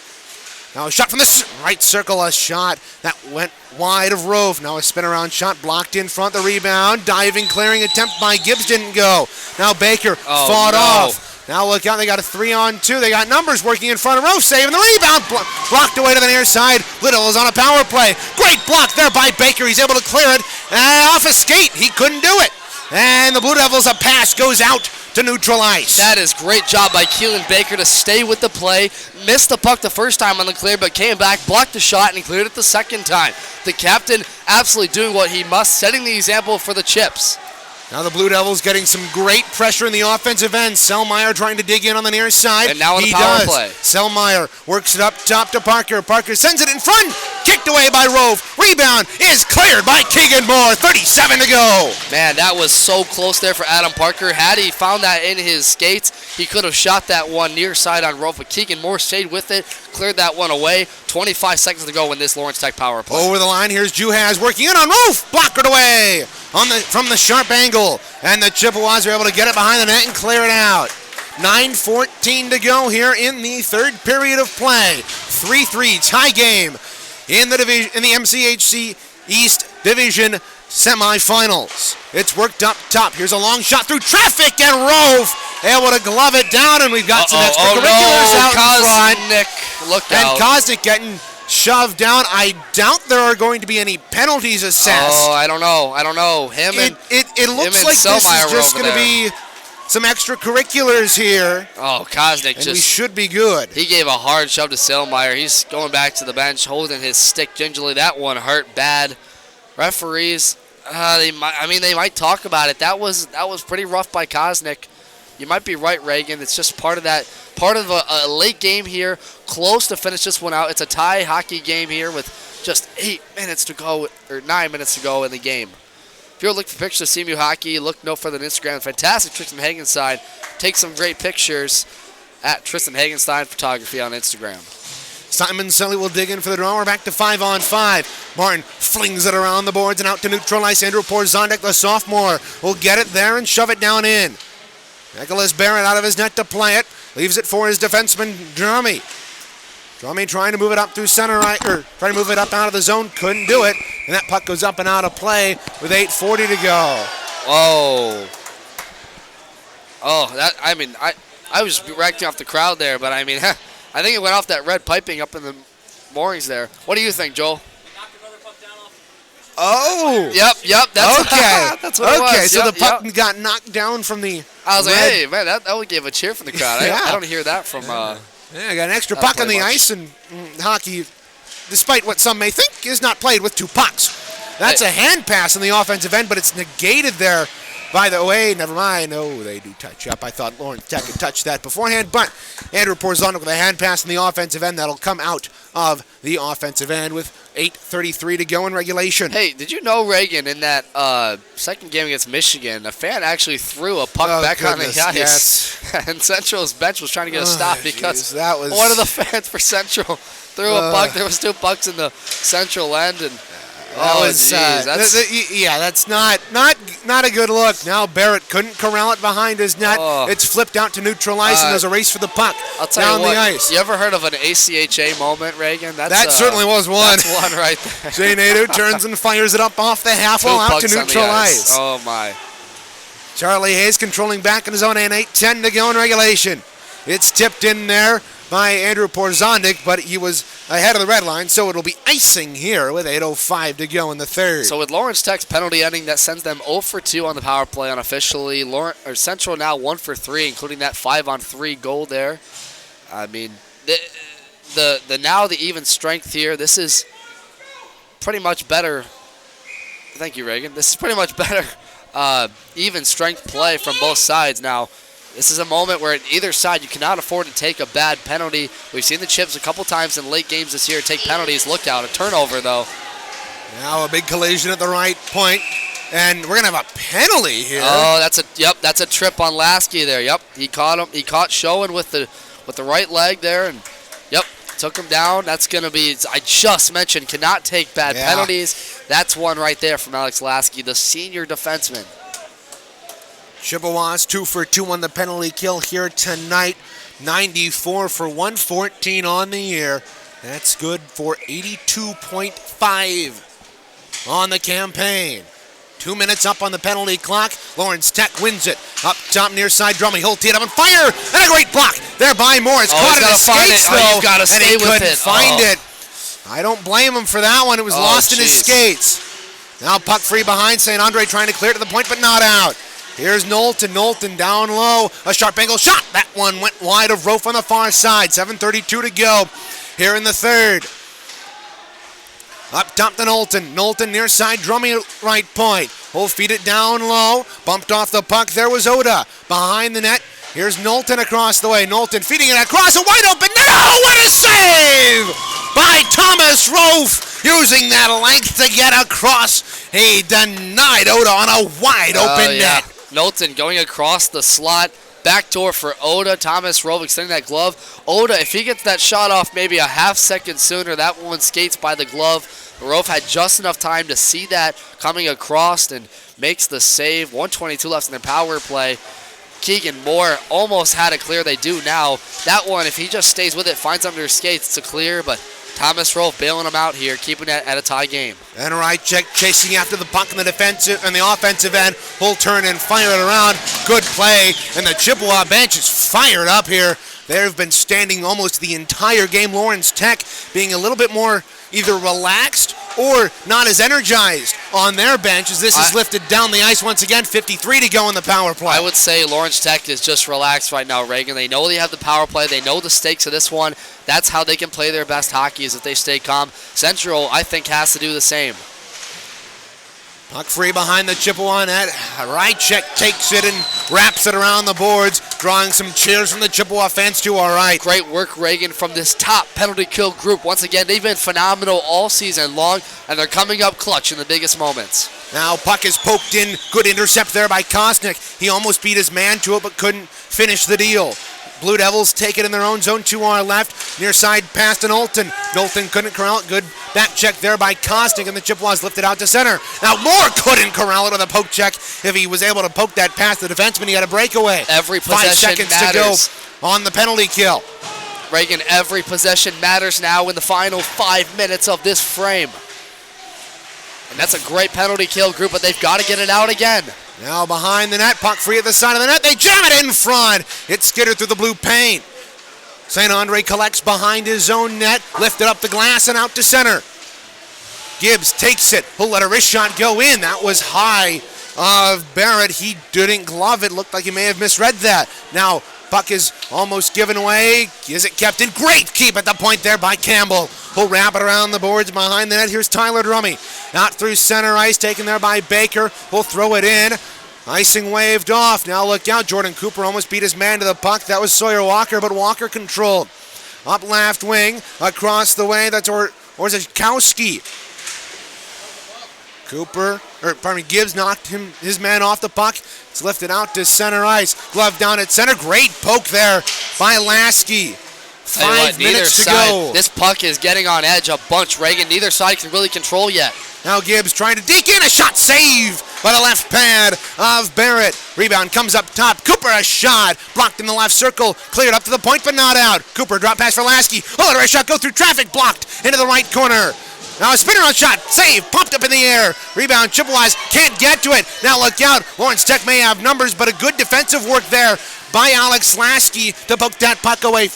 Now a shot from the right circle, a shot that went wide of Rolfe. Now a spin-around shot blocked in front, the rebound. Diving, clearing attempt by Gibbs didn't go. Now Baker fought off. Now look out, they got a 3-on-2. They got numbers working in front of Rowe, saving the rebound. Blocked away to the near side. Little is on a power play. Great block there by Baker. He's able to clear it. Off a skate, he couldn't do it. And the Blue Devils, a pass goes out to neutral ice. That is great job by Keelan Baker to stay with the play. Missed the puck the first time on the clear, but came back, blocked the shot, and cleared it the second time. The captain absolutely doing what he must, setting the example for the Chips. Now the Blue Devils getting some great pressure in the offensive end. Selmeyer trying to dig in on the near side. And now on the power play. Selmeyer works it up top to Parker. Parker sends it in front. Kicked away by Rolfe. Rebound is cleared by Keegan Moore. 37 to go. Man, that was so close there for Adam Parker. Had he found that in his skates, he could have shot that one near side on Rolfe. But Keegan Moore stayed with it, cleared that one away. 25 seconds to go in this Lawrence Tech power play. Over the line, here's Juhas working in on Rolfe. Blockered away from the sharp angle. And the Chippewas are able to get it behind the net and clear it out. 9:14 to go here in the third period of play. 3-3 tie game in the division, in the MCHC East Division semifinals. It's worked up top. Here's a long shot through traffic, and Rolfe able to glove it down, and we've got some extracurriculars out in front. Look and out. Kosnick getting shoved down. I doubt there are going to be any penalties assessed. Oh, I don't know. It looks like this is just going to be some extracurriculars here. Oh, Kosnick and we should be good. He gave a hard shove to Sailmeyer. He's going back to the bench, holding his stick gingerly. That one hurt bad. Referees, they might talk about it. That was pretty rough by Kosnick. You might be right, Reagan. It's just part of a late game here, close to finish this one out. It's a tie hockey game here with just 9 minutes to go in the game. If you're looking for pictures of CMU hockey, look no further than Instagram. Fantastic Tristan Hagenstein. Take some great pictures at Tristan Hagenstein Photography on Instagram. Simon Sully will dig in for the draw. We're back to 5-on-5. Martin flings it around the boards and out to neutralize. Andrew Porzondek, the sophomore, will get it there and shove it down in. Nicholas Barrett out of his net to play it. Leaves it for his defenseman, Drummy. Drummy trying to move it up through center right, or trying to move it up out of the zone. Couldn't do it. And that puck goes up and out of play with 8:40 to go. I was reacting off the crowd there, but I think it went off that red piping up in the moorings there. What do you think, Joel? Oh. Yep. That's okay. That's what it was. Okay, so the puck got knocked down from the I was red. like, hey, man, that would give a cheer from the crowd. Yeah. I don't hear that from I got an extra puck on the ice, and hockey, despite what some may think, is not played with two pucks. That's a hand pass on the offensive end, but it's negated there by the way. Never mind. No, they do touch up. I thought Lawrence Tech had touched that beforehand, but Andrew Porzondek with a hand pass on the offensive end. That'll come out of the offensive end with 8:33 to go in regulation. Hey, did you know, Reagan, in that second game against Michigan, a fan actually threw a puck back on the ice, yes. and Central's bench was trying to get a stop because that was one of the fans for Central threw a puck. There was 2 pucks in the Central end, and that's not a good look. Now Barrett couldn't corral it behind his net. It's flipped out to neutral ice, and there's a race for the puck down the ice. You ever heard of an ACHA moment, Reagan? That certainly was one. That's one right there. Jay Nadeau turns and fires it up off the half wall out to neutral ice. Oh, my. Charlie Hayes controlling back in his own end. 8:10 to go in regulation. It's tipped in there by Andrew Porzondek, but he was ahead of the red line, so it'll be icing here with 8:05 to go in the third. So with Lawrence Tech's penalty ending, that sends them 0 for 2 on the power play unofficially. Central now 1 for 3, including that 5-on-3 goal there. I mean, the even strength here. This is pretty much better. Thank you, Reagan. This is pretty much better even strength play from both sides now. This is a moment where, at either side, you cannot afford to take a bad penalty. We've seen the Chips a couple times in late games this year take penalties. Look out, a turnover, though. Now a big collision at the right point, and we're going to have a penalty here. Oh, that's a trip on Lasky there. Yep, he caught him. He caught Schoen with the right leg there, and took him down. That's going to be, I just mentioned, cannot take bad penalties. That's one right there from Alex Lasky, the senior defenseman. Chippewas 2 for 2 on the penalty kill here tonight. 94 for 114 on the year. That's good for 82.5 on the campaign. 2 minutes up on the penalty clock. Lawrence Tech wins it. Up top near side, Drumming. He'll tee it up and fire! And a great block there by Morris. Caught in his skates, though, you've got to stay and he with couldn't find it. I don't blame him for that one. It was lost in his skates. Now puck free behind St. Andre, trying to clear it to the point, but not out. Here's Knowlton. Knowlton down low. A sharp angle shot. That one went wide of Rolfe on the far side. 7:32 to go here in the third. Up top to Knowlton. Knowlton near side. Drumming right point. Will feed it down low. Bumped off the puck. There was Oda behind the net. Here's Knowlton across the way. Knowlton feeding it across. A wide open net. Oh, what a save by Thomas Rolfe. Using that length to get across. He denied Oda on a wide open net. Knowlton going across the slot. Backdoor for Oda. Thomas Rolfe extending that glove. Oda, if he gets that shot off maybe a half second sooner, that one skates by the glove. Rolfe had just enough time to see that coming across and makes the save. 1:22 left in the power play. Keegan Moore almost had a clear. They do now. That one, if he just stays with it, finds under his skates, it's a clear, but Thomas Rolfe bailing him out here, keeping it at a tie game. And right check, chasing after the puck in the defensive and the offensive end. He'll turn and fire it around. Good play, and the Chippewa bench is fired up here They've been standing almost the entire game. Lawrence Tech being a little bit more either relaxed or not as energized on their bench as this is lifted down the ice once again. 53 to go in the power play. I would say Lawrence Tech is just relaxed right now, Reagan. They know they have the power play. They know the stakes of this one. That's how they can play their best hockey, is if they stay calm. Central, I think, has to do the same. Puck free behind the Chippewa net. Rychek takes it and wraps it around the boards, drawing some cheers from the Chippewa fans to our right. Great work, Reagan, from this top penalty kill group. Once again, they've been phenomenal all season long, and they're coming up clutch in the biggest moments. Now puck is poked in. Good intercept there by Kosnick. He almost beat his man to it, but couldn't finish the deal. Blue Devils take it in their own zone to our left. Near side pass to Knowlton. Knowlton couldn't corral it. Good back check there by Kosnick, and the Chippewas lifted out to center. Now Moore couldn't corral it with a poke check. If he was able to poke that past the defenseman, he had a breakaway. Every possession 5 seconds matters. to go on the penalty kill. Reagan, every possession matters now in the final 5 minutes of this frame. And that's a great penalty kill group, but they've got to get it out again. Now behind the net, puck free at the side of the net. They jam it in front. It skittered through the blue paint. St. Andre collects behind his own net, lifted up the glass and out to center. Gibbs takes it. He'll let a wrist shot go in. That was high of Barrett. He didn't glove it. Looked like he may have misread that. Now puck is almost given away. Is it kept in? Great keep at the point there by Campbell. He'll wrap it around the boards behind the net. Here's Tyler Drummey. Out through center ice, taken there by Baker. We'll throw it in. Icing waved off. Now look out. Jordan Cooper almost beat his man to the puck. That was Sawyer Walker, but Walker controlled. Up left wing, across the way. That's Orzechowski. Gibbs knocked his man off the puck. It's lifted out to center ice. Glove down at center. Great poke there by Lasky. 5 minutes to go. This puck is getting on edge a bunch, Reagan. Neither side can really control yet. Now Gibbs trying to deke in. A shot save by the left pad of Barrett. Rebound comes up top. Cooper a shot. Blocked in the left circle. Cleared up to the point, but not out. Cooper drop pass for Lasky. Oh, let a right shot go through traffic. Blocked into the right corner. Now a spinner on shot. Save. Pumped up in the air. Rebound. Chippewas can't get to it. Now look out. Lawrence Tech may have numbers, but a good defensive work there by Alex Lasky to poke that puck away.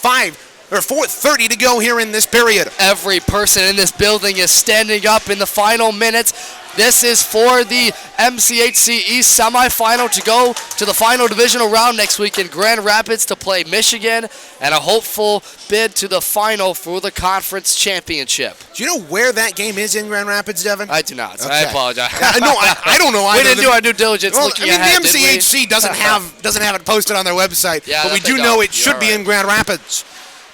4:30 to go here in this period. Every person in this building is standing up in the final minutes. This is for the MCHC East semifinal to go to the final divisional round next week in Grand Rapids to play Michigan, and a hopeful bid to the final for the conference championship. Do you know where that game is in Grand Rapids, Devin? I do not. So Okay. I apologize. No, I don't know either. We didn't do our due diligence looking ahead, the MCHC doesn't have it posted on their website, Yeah, but we they do don't. know it You're should be right. in Grand Rapids.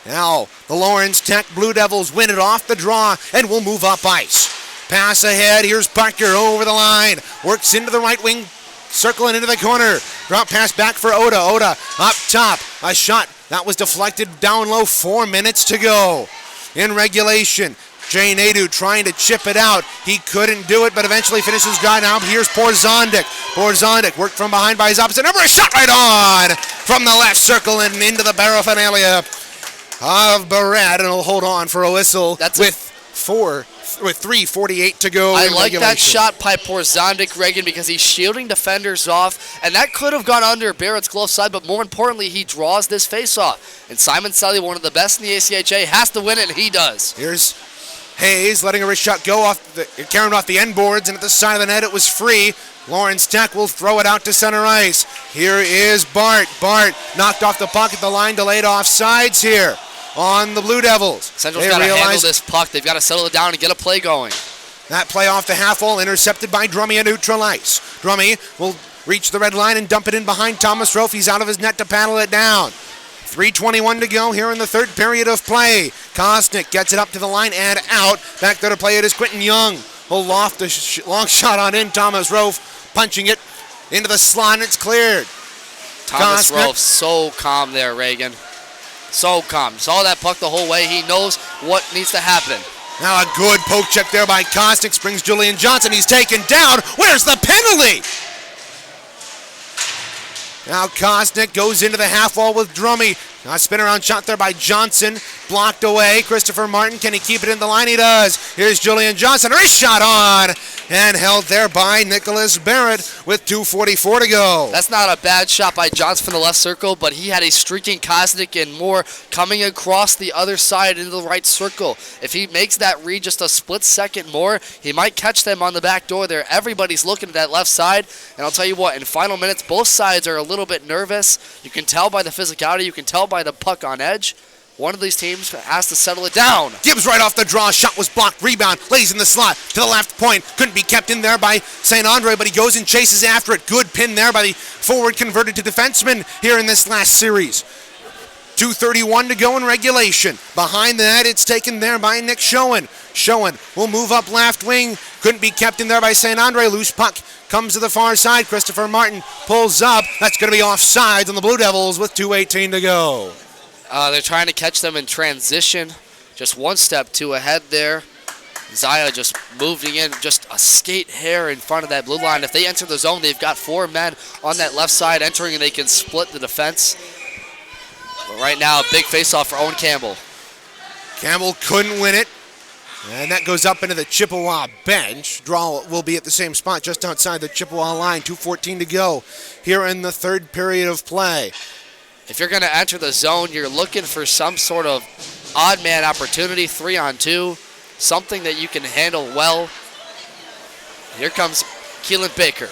Now, the Lawrence Tech Blue Devils win it off the draw and will move up ice. Pass ahead. Here's Parker over the line. Works into the right wing, circling into the corner. Drop pass back for Oda. Oda up top. A shot that was deflected down low. 4 minutes to go in regulation. Jay Nadeau trying to chip it out. He couldn't do it, but eventually finishes dry. Now here's Porzondik. Porzondik worked from behind by his opposite number. A shot right on from the left circle and into the paraphernalia of Barrett, and he'll hold on for a whistle. That's with 3:48 to go. I in like that regulation. shot by Porzondik, Reagan, because he's shielding defenders off, and that could have gone under Barrett's glove side, but more importantly, he draws this face-off. And Simon Sully, one of the best in the ACHA, has to win it, and he does. Here's Hayes letting a wrist shot go carrying off the end boards, and at the side of the net it was free. Lawrence Tech will throw it out to center ice. Here is Bart. Bart knocked off the puck at the line, delayed offsides here on the Blue Devils. Central's got to handle this puck. They've got to settle it down and get a play going. That play off the half wall, intercepted by Drummey at neutral ice. Drummey will reach the red line and dump it in behind Thomas Rolfe. He's out of his net to paddle it down. 3:21 to go here in the third period of play. Kosnick gets it up to the line and out. Back there to play it is Quentin Young. He'll loft the long shot on in. Thomas Rolfe punching it into the slot, and it's cleared. Thomas Kosnick. Rolfe, so calm there, Reagan. So calm. Saw that puck the whole way. He knows what needs to happen. Now a good poke check there by Kosnick. Springs Julian Johnson. He's taken down. Where's the penalty? Now Kosnick goes into the half wall with Drummy. A spin around shot there by Johnson. Blocked away. Christopher Martin, can he keep it in the line? He does. Here's Julian Johnson. Wrist shot on. And held there by Nicholas Barrett with 2:44 to go. That's not a bad shot by Johnson from the left circle, but he had a streaking Kosnick and Moore coming across the other side into the right circle. If he makes that read just a split second more, he might catch them on the back door there. Everybody's looking at that left side, and I'll tell you what, in final minutes, both sides are a little bit nervous. You can tell by the physicality, you can tell by the puck on edge. One of these teams has to settle it down. Gibbs right off the draw. Shot was blocked. Rebound. Lays in the slot to the left point. Couldn't be kept in there by St. Andre, but he goes and chases after it. Good pin there by the forward converted to defenseman here in this last series. 2:31 to go in regulation. Behind the net, it's taken there by Nick Schoen. Schoen will move up left wing. Couldn't be kept in there by St. Andre. Loose puck comes to the far side. Christopher Martin pulls up. That's going to be offsides on the Blue Devils with 2:18 to go. They're trying to catch them in transition. Just one step too ahead there. Zaya just moving in just a skate hair in front of that blue line. If they enter the zone, they've got 4 men on that left side entering, and they can split the defense. But right now, a big face-off for Owen Campbell. Campbell couldn't win it. And that goes up into the Chippewa bench. Draw will be at the same spot just outside the Chippewa line. 2:14 to go here in the third period of play. If you're going to enter the zone, you're looking for some sort of odd man opportunity, 3-on-2, something that you can handle well. Here comes Keelan Baker.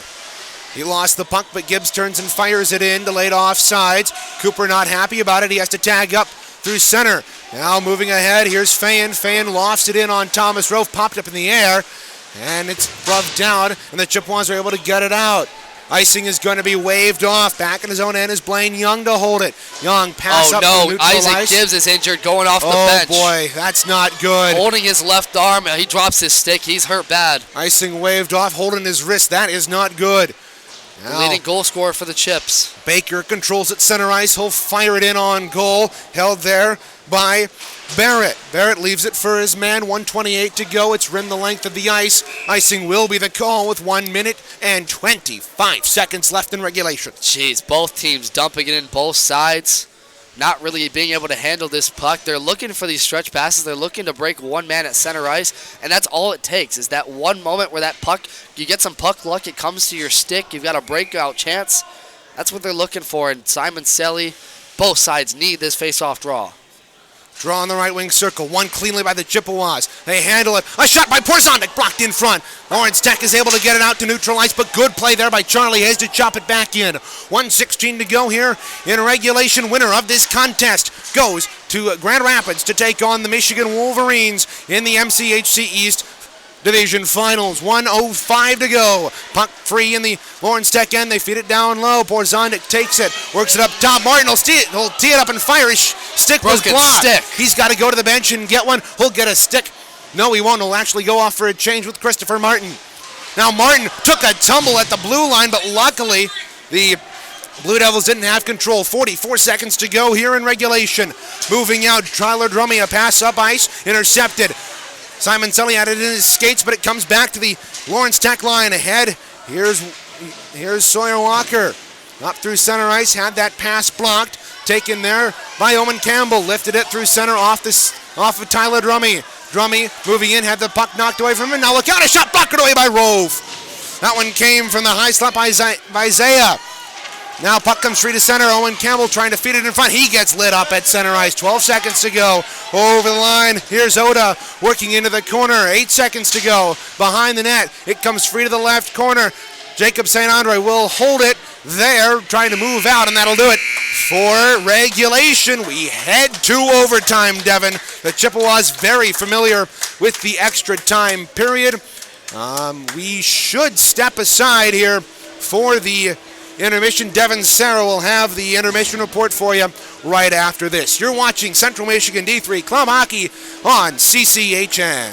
He lost the puck, but Gibbs turns and fires it in, delayed offsides. Cooper not happy about it. He has to tag up through center. Now moving ahead, here's Fayen. Fayen lofts it in on Thomas Rolfe, popped up in the air, and it's rubbed down, and the Chippewas are able to get it out. Icing is going to be waved off. Back in his own end is Blaine Young to hold it. Young pass up to neutral Isaac ice. Gibbs is injured going off the bench. Oh boy, that's not good. Holding his left arm, he drops his stick. He's hurt bad. Icing waved off, holding his wrist. That is not good. The leading goal scorer for the Chips. Baker controls it center ice. He'll fire it in on goal. Held there by Barrett. Barrett leaves it for his man. 1:28 to go. It's rimmed the length of the ice. Icing will be the call with 1 minute and 25 seconds left in regulation. Jeez, both teams dumping it in both sides. Not really being able to handle this puck. They're looking for these stretch passes. They're looking to break one man at center ice, and that's all it takes is that one moment where that puck, you get some puck luck, it comes to your stick, you've got a breakout chance. That's what they're looking for, and Simon Selly, both sides need this face-off draw. Draw on the right wing circle. One cleanly by the Chippewas. They handle it. A shot by Porzondek blocked in front. Lawrence Tech is able to get it out to neutral ice, but good play there by Charlie Hayes to chop it back in. 1:16 to go here in regulation. Winner of this contest goes to Grand Rapids to take on the Michigan Wolverines in the MCHC East Division Finals. 1:05 to go. Puck free in the Lawrence Tech end. They feed it down low. Porzondek takes it, works it up top. Martin will tee it up and fire. His stick was blocked. Stick. He's got to go to the bench and get one. He'll get a stick. No, he won't. He'll actually go off for a change with Christopher Martin. Now Martin took a tumble at the blue line, but luckily the Blue Devils didn't have control. 44 seconds to go here in regulation. Moving out, Tyler Drummy, a pass up ice, intercepted. Simon Selly had it in his skates, but it comes back to the Lawrence Tech line ahead. Here's Sawyer Walker. Up through center ice, had that pass blocked. Taken there by Owen Campbell. Lifted it through center off of Tyler Drummy. Drummy moving in, had the puck knocked away from him. Now look out, a shot blocked away by Rolfe. That one came from the high slot by Zaya. Now puck comes free to center. Owen Campbell trying to feed it in front. He gets lit up at center ice. 12 seconds to go. Over the line. Here's Oda working into the corner. 8 seconds to go. Behind the net. It comes free to the left corner. Jacob St. Andre will hold it there, trying to move out, and that'll do it for regulation. We head to overtime, Devin. The Chippewas very familiar with the extra time period. We should step aside here for the intermission. Devin Sarah will have the intermission report for you right after this. You're watching Central Michigan D3 Club Hockey on CCHN.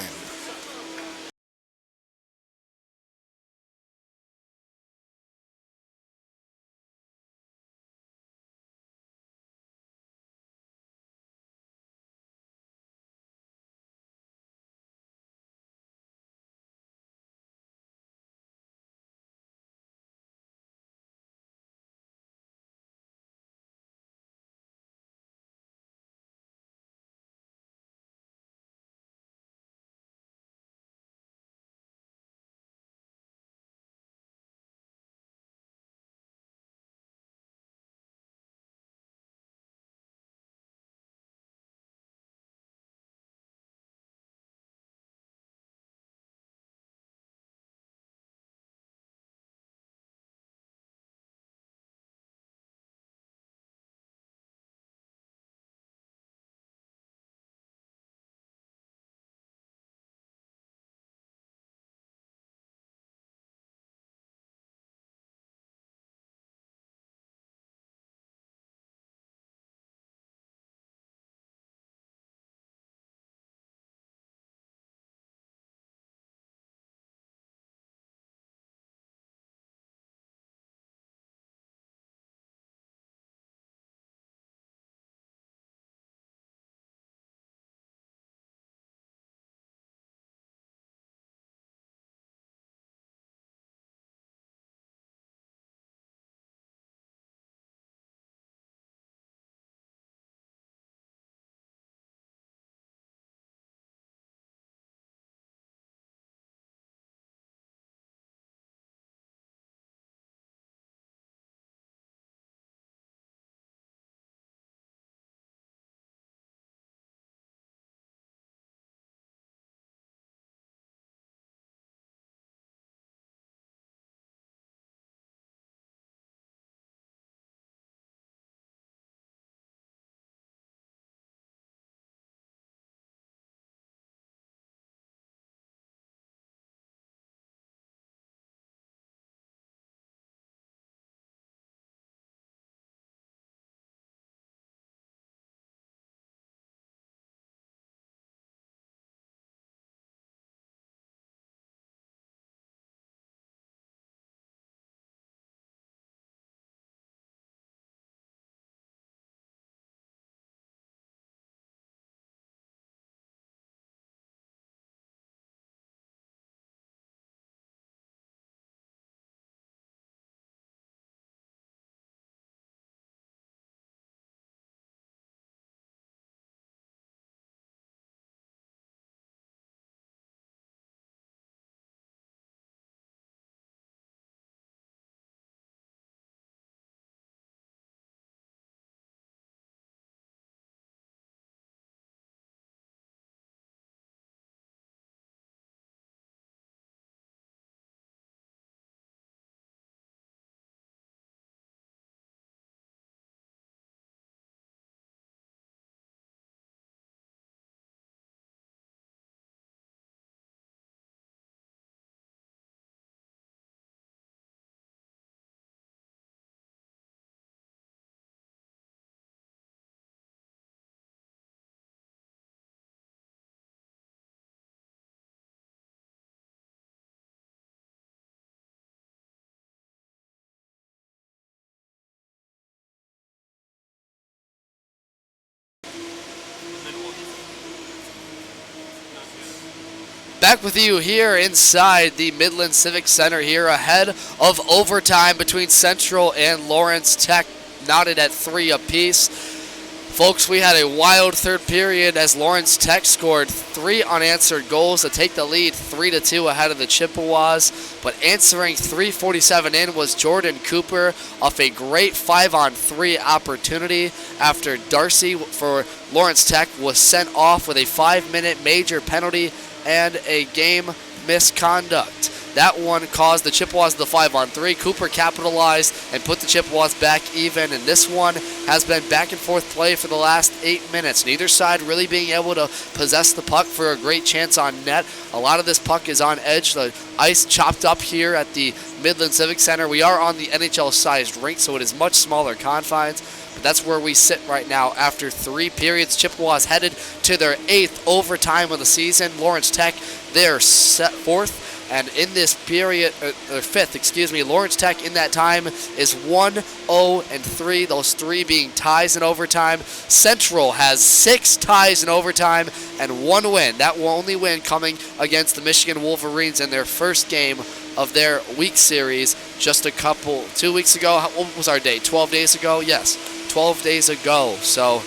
Back with you here inside the Midland Civic Center here ahead of overtime between Central and Lawrence Tech, knotted at 3 apiece. Folks, we had a wild third period as Lawrence Tech scored 3 unanswered goals to take the lead 3-2 ahead of the Chippewas. But answering 3:47 in was Jordan Cooper off a great 5-on-3 opportunity after Darcy for Lawrence Tech was sent off with a 5-minute major penalty and a game misconduct. That one caused the Chippewas the 5-on-3. Cooper capitalized and put the Chippewas back even, and this one has been back and forth play for the last 8 minutes. Neither side really being able to possess the puck for a great chance on net. A lot of this puck is on edge. The ice chopped up here at the Midland Civic Center. We are on the NHL-sized rink, so it is much smaller confines. But that's where we sit right now after 3 periods. Chippewas headed to their 8th overtime of the season. Lawrence Tech, they're set 4th. And in this period, or 5th, excuse me, Lawrence Tech in that time is 1-0-3, those 3 being ties in overtime. Central has 6 ties in overtime and 1 win. That only win coming against the Michigan Wolverines in their first game of their week series just 2 weeks ago. What was our date? 12 days ago? Yes, 12 days ago. So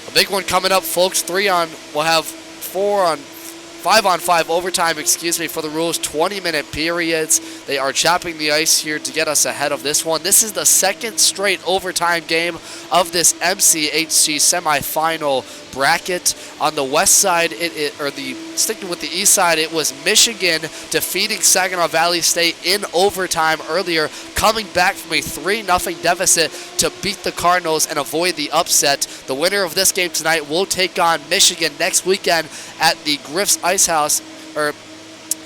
a big one coming up, folks. We'll have 5-on-5 overtime, for the Rules, 20-minute periods. They are chopping the ice here to get us ahead of this one. This is the 2nd straight overtime game of this MCHC semifinal bracket. On the west side, sticking with the east side, it was Michigan defeating Saginaw Valley State in overtime earlier, coming back from a 3-0 deficit to beat the Cardinals and avoid the upset. The winner of this game tonight will take on Michigan next weekend at the Griff's Ice House,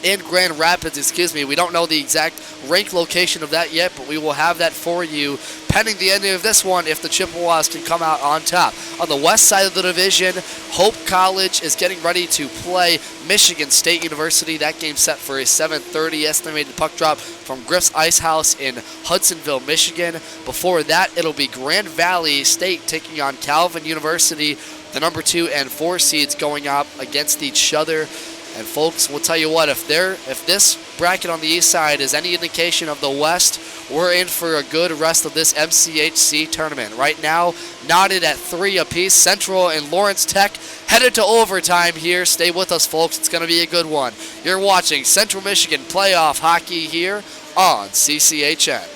in Grand Rapids, We don't know the exact rink location of that yet, but we will have that for you pending the ending of this one if the Chippewas can come out on top. On the west side of the division, Hope College is getting ready to play Michigan State University. That game set for a 7:30 estimated puck drop from Griff's Ice House in Hudsonville, Michigan. Before that, it'll be Grand Valley State taking on Calvin University, the number 2 and 4 seeds going up against each other. And folks, we'll tell you what, if this bracket on the east side is any indication of the west, we're in for a good rest of this MCHC tournament. Right now, knotted at 3 apiece. Central and Lawrence Tech headed to overtime here. Stay with us, folks. It's going to be a good one. You're watching Central Michigan playoff hockey here on CCHN.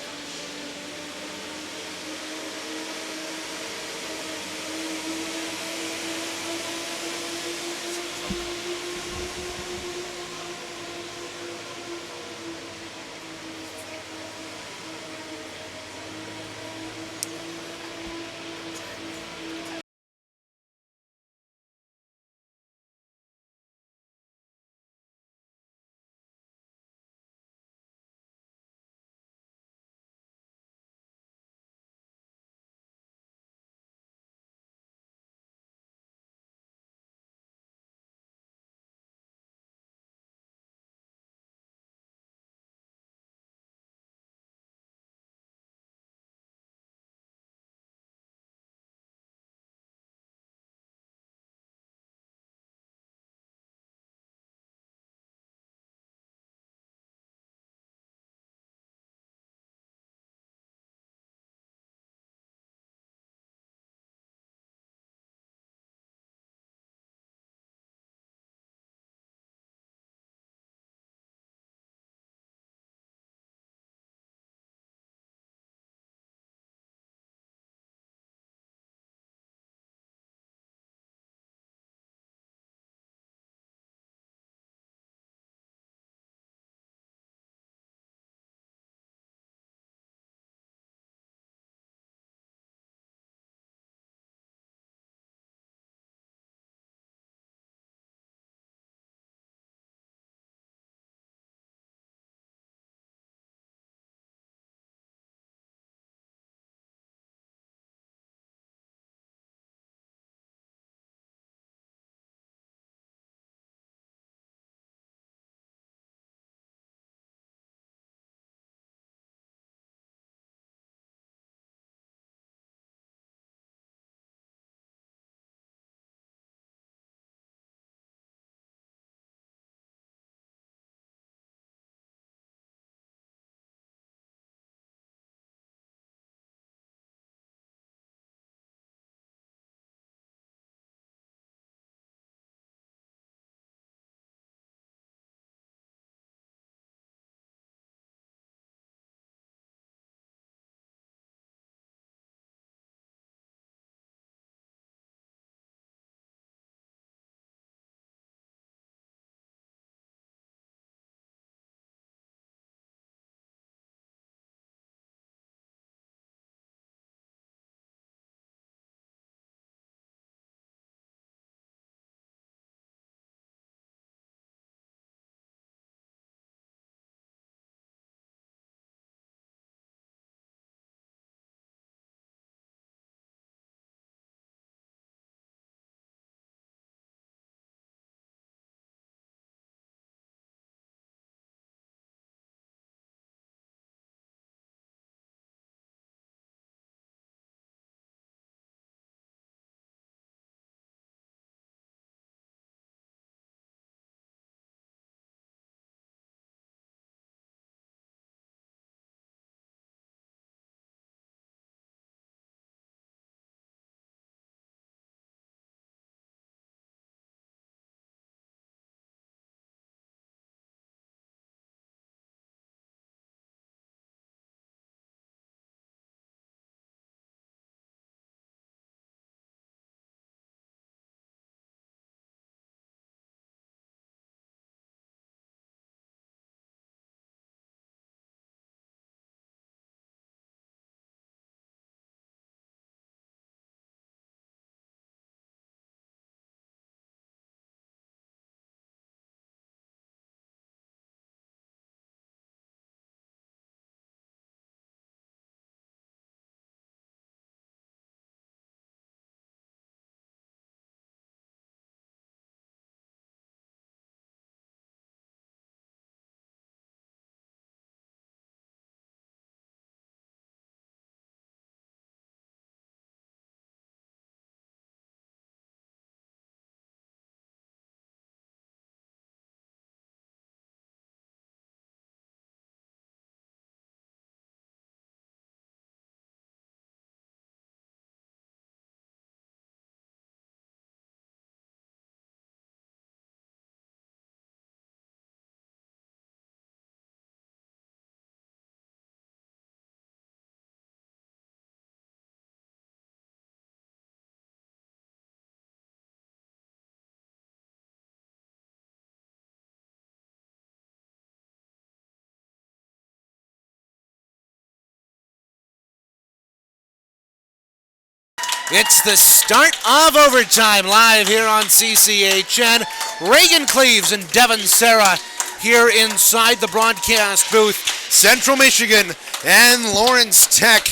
It's the start of overtime live here on CCHN. Reagan Cleaves and Devin Serra here inside the broadcast booth. Central Michigan and Lawrence Tech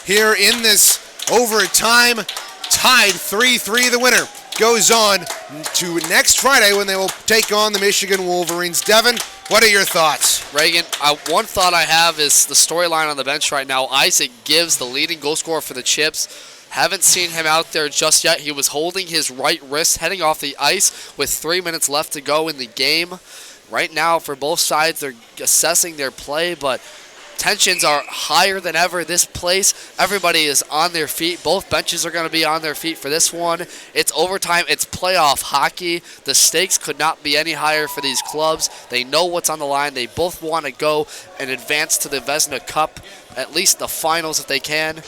here in this overtime. Tied 3-3. The winner goes on to next Friday when they will take on the Michigan Wolverines. Devin, what are your thoughts? Reagan, one thought I have is the storyline on the bench right now. Isaac Gibbs, the leading goal scorer for the Chips. Haven't seen him out there just yet. He was holding his right wrist, heading off the ice with 3 minutes left to go in the game. Right now, for both sides, they're assessing their play, but tensions are higher than ever. This place, everybody is on their feet. Both benches are going to be on their feet for this one. It's overtime. It's playoff hockey. The stakes could not be any higher for these clubs. They know what's on the line. They both want to go and advance to the Vezina Cup, at least the finals if they can.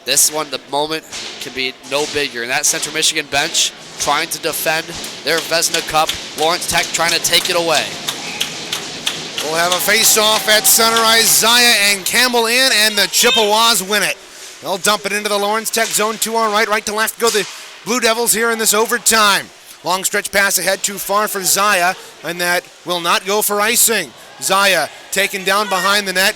This one, the moment, can be no bigger. And that Central Michigan bench trying to defend their Vezina Cup. Lawrence Tech trying to take it away. We'll have a face-off at center ice. Zaya and Campbell in, and the Chippewas win it. They'll dump it into the Lawrence Tech zone to our right. Right to left go the Blue Devils here in this overtime. Long stretch pass ahead, too far for Zaya, and that will not go for icing. Zaya taken down behind the net.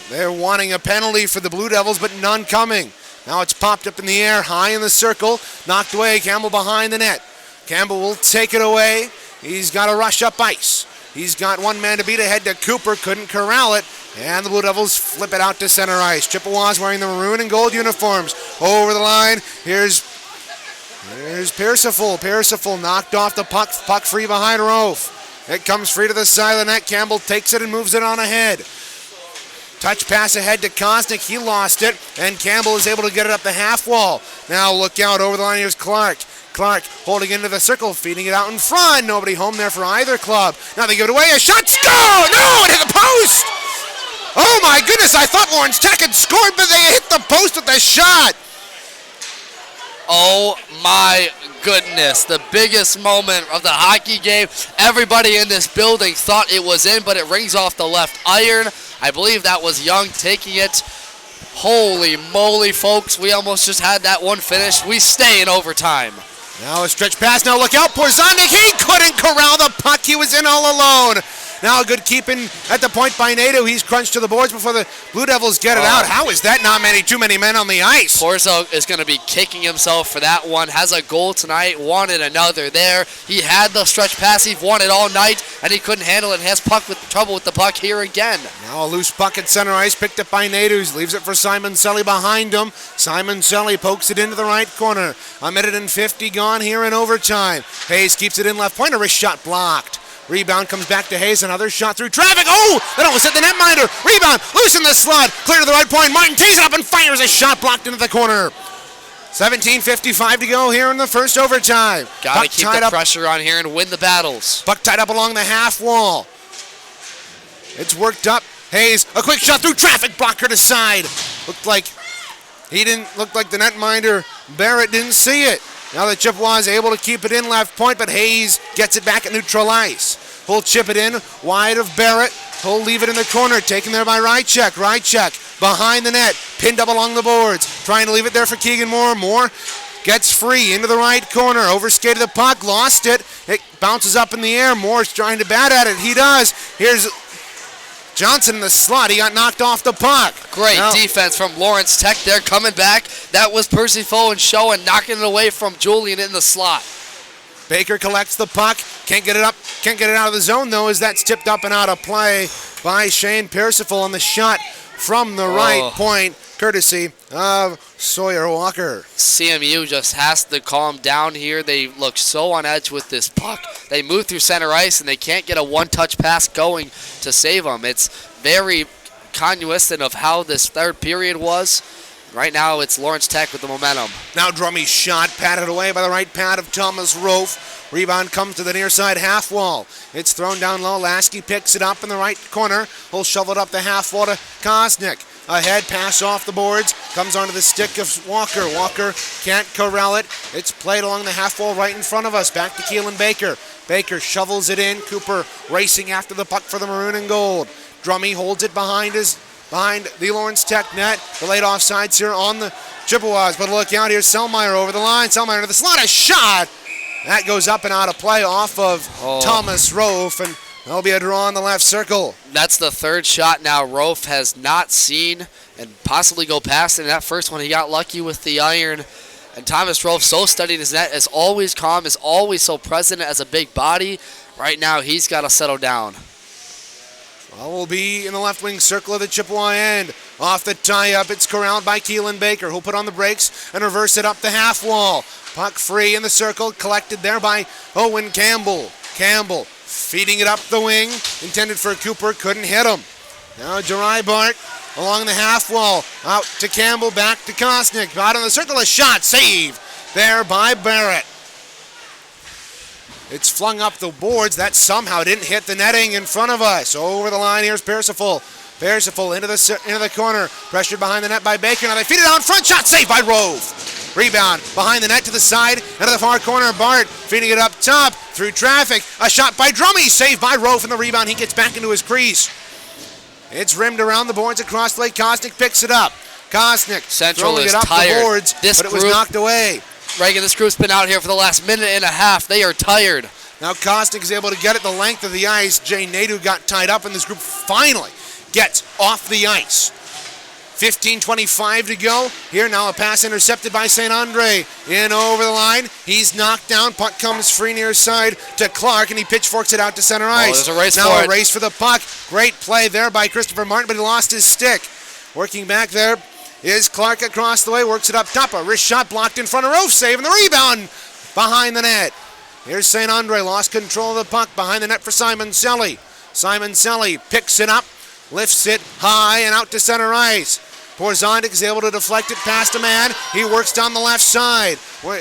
They're wanting a penalty for the Blue Devils, but none coming. Now it's popped up in the air, high in the circle, knocked away. Campbell behind the net. Campbell will take it away. He's got to rush up ice. He's got one man to beat ahead to Cooper, couldn't corral it, and the Blue Devils flip it out to center ice. Chippewas wearing the maroon and gold uniforms. Over the line, here's Percival. Percival knocked off the puck free behind Rolfe. It comes free to the side of the net. Campbell takes it and moves it on ahead. Touch pass ahead to Kosnick. He lost it, and Campbell is able to get it up the half wall. Now look out over the line. Here's Clark. Clark holding into the circle, feeding it out in front. Nobody home there for either club. Now they give it away. A shot. Score! No, it hit the post. Oh my goodness! I thought Lawrence Tech had scored, but they hit the post with the shot. Oh my goodness, the biggest moment of the hockey game. Everybody in this building thought it was in, but it rings off the left iron. I believe that was Young taking it. Holy moly, folks, we almost just had that one finished. We stay in overtime. Now a stretch pass, now look out, Porzonic, he couldn't corral the puck, he was in all alone. Now a good keeping at the point by Nadeau. He's crunched to the boards before the Blue Devils get it out. How is that not too many men on the ice? Porzo is going to be kicking himself for that one. Has a goal tonight, wanted another there. He had the stretch pass, he wanted all night, and he couldn't handle it. Has trouble with the puck here again. Now a loose puck at center ice, picked up by Nadeau. Leaves it for Simon Sully behind him. Simon Sully pokes it into the right corner. A minute and 50 gone here in overtime. Hayes keeps it in left point, a wrist shot blocked. Rebound comes back to Hayes, another shot through traffic. Oh, that almost hit the netminder. Rebound, loose in the slot, clear to the right point. Martin tees it up and fires a shot blocked into the corner. 17:55 to go here in the first overtime. Got to keep the pressure on here and win the battles. Puck tied up along the half wall. It's worked up. Hayes, a quick shot through traffic, blocker to side. Looked like the netminder. Barrett didn't see it. Now the Chippewas able to keep it in left point, but Hayes gets it back at neutral ice. He'll chip it in wide of Barrett. He'll leave it in the corner, taken there by Rychek. Rychek behind the net, pinned up along the boards, trying to leave it there for Keegan Moore. Moore gets free into the right corner, overskated the puck, lost it. It bounces up in the air. Moore's trying to bat at it. He does. Here's Johnson in the slot. He got knocked off the puck. Great defense from Lawrence Tech. They're coming back. That was Percival and Schoen knocking it away from Julian in the slot. Baker collects the puck. Can't get it up. Can't get it out of the zone, though, as that's tipped up and out of play by Shane Percival on the shot from the right point, courtesy of Sawyer Walker. CMU just has to calm down here. They look so on edge with this puck. They move through center ice, and they can't get a one-touch pass going to save them. It's very cognizant of how this third period was. Right now, it's Lawrence Tech with the momentum. Now Drummy's shot patted away by the right pad of Thomas Rolfe. Rebound comes to the near side half wall. It's thrown down low. Lasky picks it up in the right corner. He'll shovel it up the half wall to Kosnick. Ahead, pass off the boards. Comes onto the stick of Walker. Walker can't corral it. It's played along the half wall right in front of us. Back to Keelan Baker. Baker shovels it in. Cooper racing after the puck for the maroon and gold. Drummy holds it behind his behind the Lawrence Tech net. The late offsides here on the Chippewas, but look out, here's Selmeyer over the line. Selmeyer into the slot, a shot! That goes up and out of play off of Thomas Rolfe, and there'll be a draw in the left circle. That's the third shot now Rolfe has not seen and possibly go past. In that first one, he got lucky with the iron. And Thomas Rolfe, so steady in his net, is always calm, is always so present as a big body. Right now, he's got to settle down. Well, we'll be in the left wing circle of the Chippewa end. Off the tie-up, it's corralled by Keelan Baker, who'll put on the brakes and reverse it up the half wall. Puck free in the circle, collected there by Owen Campbell. Campbell feeding it up the wing, intended for Cooper, couldn't hit him. Now Jari Bart along the half wall, out to Campbell, back to Kosnick. Out in the circle, a shot, save there by Barrett. It's flung up the boards. That somehow didn't hit the netting in front of us. Over the line, here's Percival. Percival into the corner. Pressured behind the net by Baker. Now they feed it out in front. Shot saved by Rolfe. Rebound behind the net to the side. Into the far corner. Bart feeding it up top. Through traffic. A shot by Drummy. Saved by Rolfe. And the rebound. He gets back into his crease. It's rimmed around the boards across the lake. Kosnick picks it up. Kosnick Central throwing is it up tired. the boards, but it was knocked away. Reagan, this group's been out here for the last minute and a half. They are tired. Now Kosnick is able to get it the length of the ice. Jay Nadeau got tied up, and this group finally gets off the ice. 15:25 to go. Here now a pass intercepted by St. Andre. In over the line. He's knocked down. Puck comes free near side to Clark, and he pitchforks it out to center ice. There's a race now for a it. race for the puck. Great play there by Christopher Martin, but he lost his stick. Working back there is Clark across the way. Works it up top. A wrist shot blocked in front of Rowe. Save, and the rebound behind the net. Here's St. Andre, lost control of the puck behind the net for Simon Selly. Simon Selly picks it up, lifts it high and out to center ice. Porzondik is able to deflect it past a man. He works down the left side.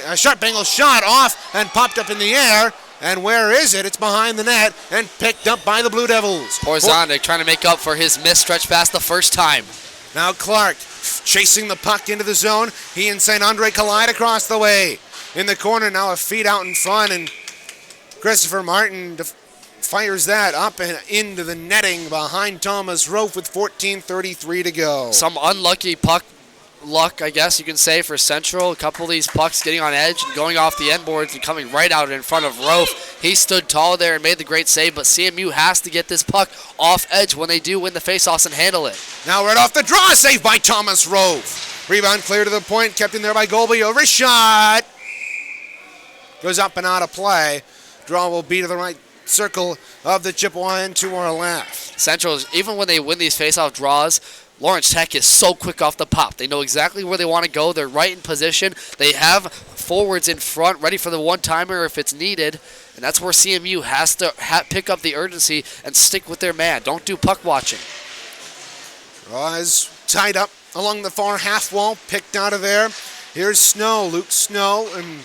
A sharp angle shot off and popped up in the air. And where is it? It's behind the net and picked up by the Blue Devils. Porzondik trying to make up for his missed stretch pass the first time. Now Clark chasing the puck into the zone. He and St. Andre collide across the way. In the corner now, a feed out in front, and Christopher Martin fires that up and into the netting behind Thomas Rolfe with 14:33 to go. Some unlucky puck luck, I guess you can say, for Central. A couple of these pucks getting on edge and going off the end boards and coming right out in front of Rolfe. He stood tall there and made the great save, but CMU has to get this puck off edge when they do win the faceoffs and handle it. Now right off the draw, save by Thomas Rolfe. Rebound clear to the point, kept in there by Golby. Over shot. Goes up and out of play. Draw will be to the right circle of the Chippewa end to our left. Central, even when they win these faceoff draws, Lawrence Tech is so quick off the pop. They know exactly where they want to go. They're right in position. They have forwards in front ready for the one-timer if it's needed. And that's where CMU has to pick up the urgency and stick with their man. Don't do puck watching. Draw is tied up along the far half wall. Picked out of there. Here's Snow. Luke Snow and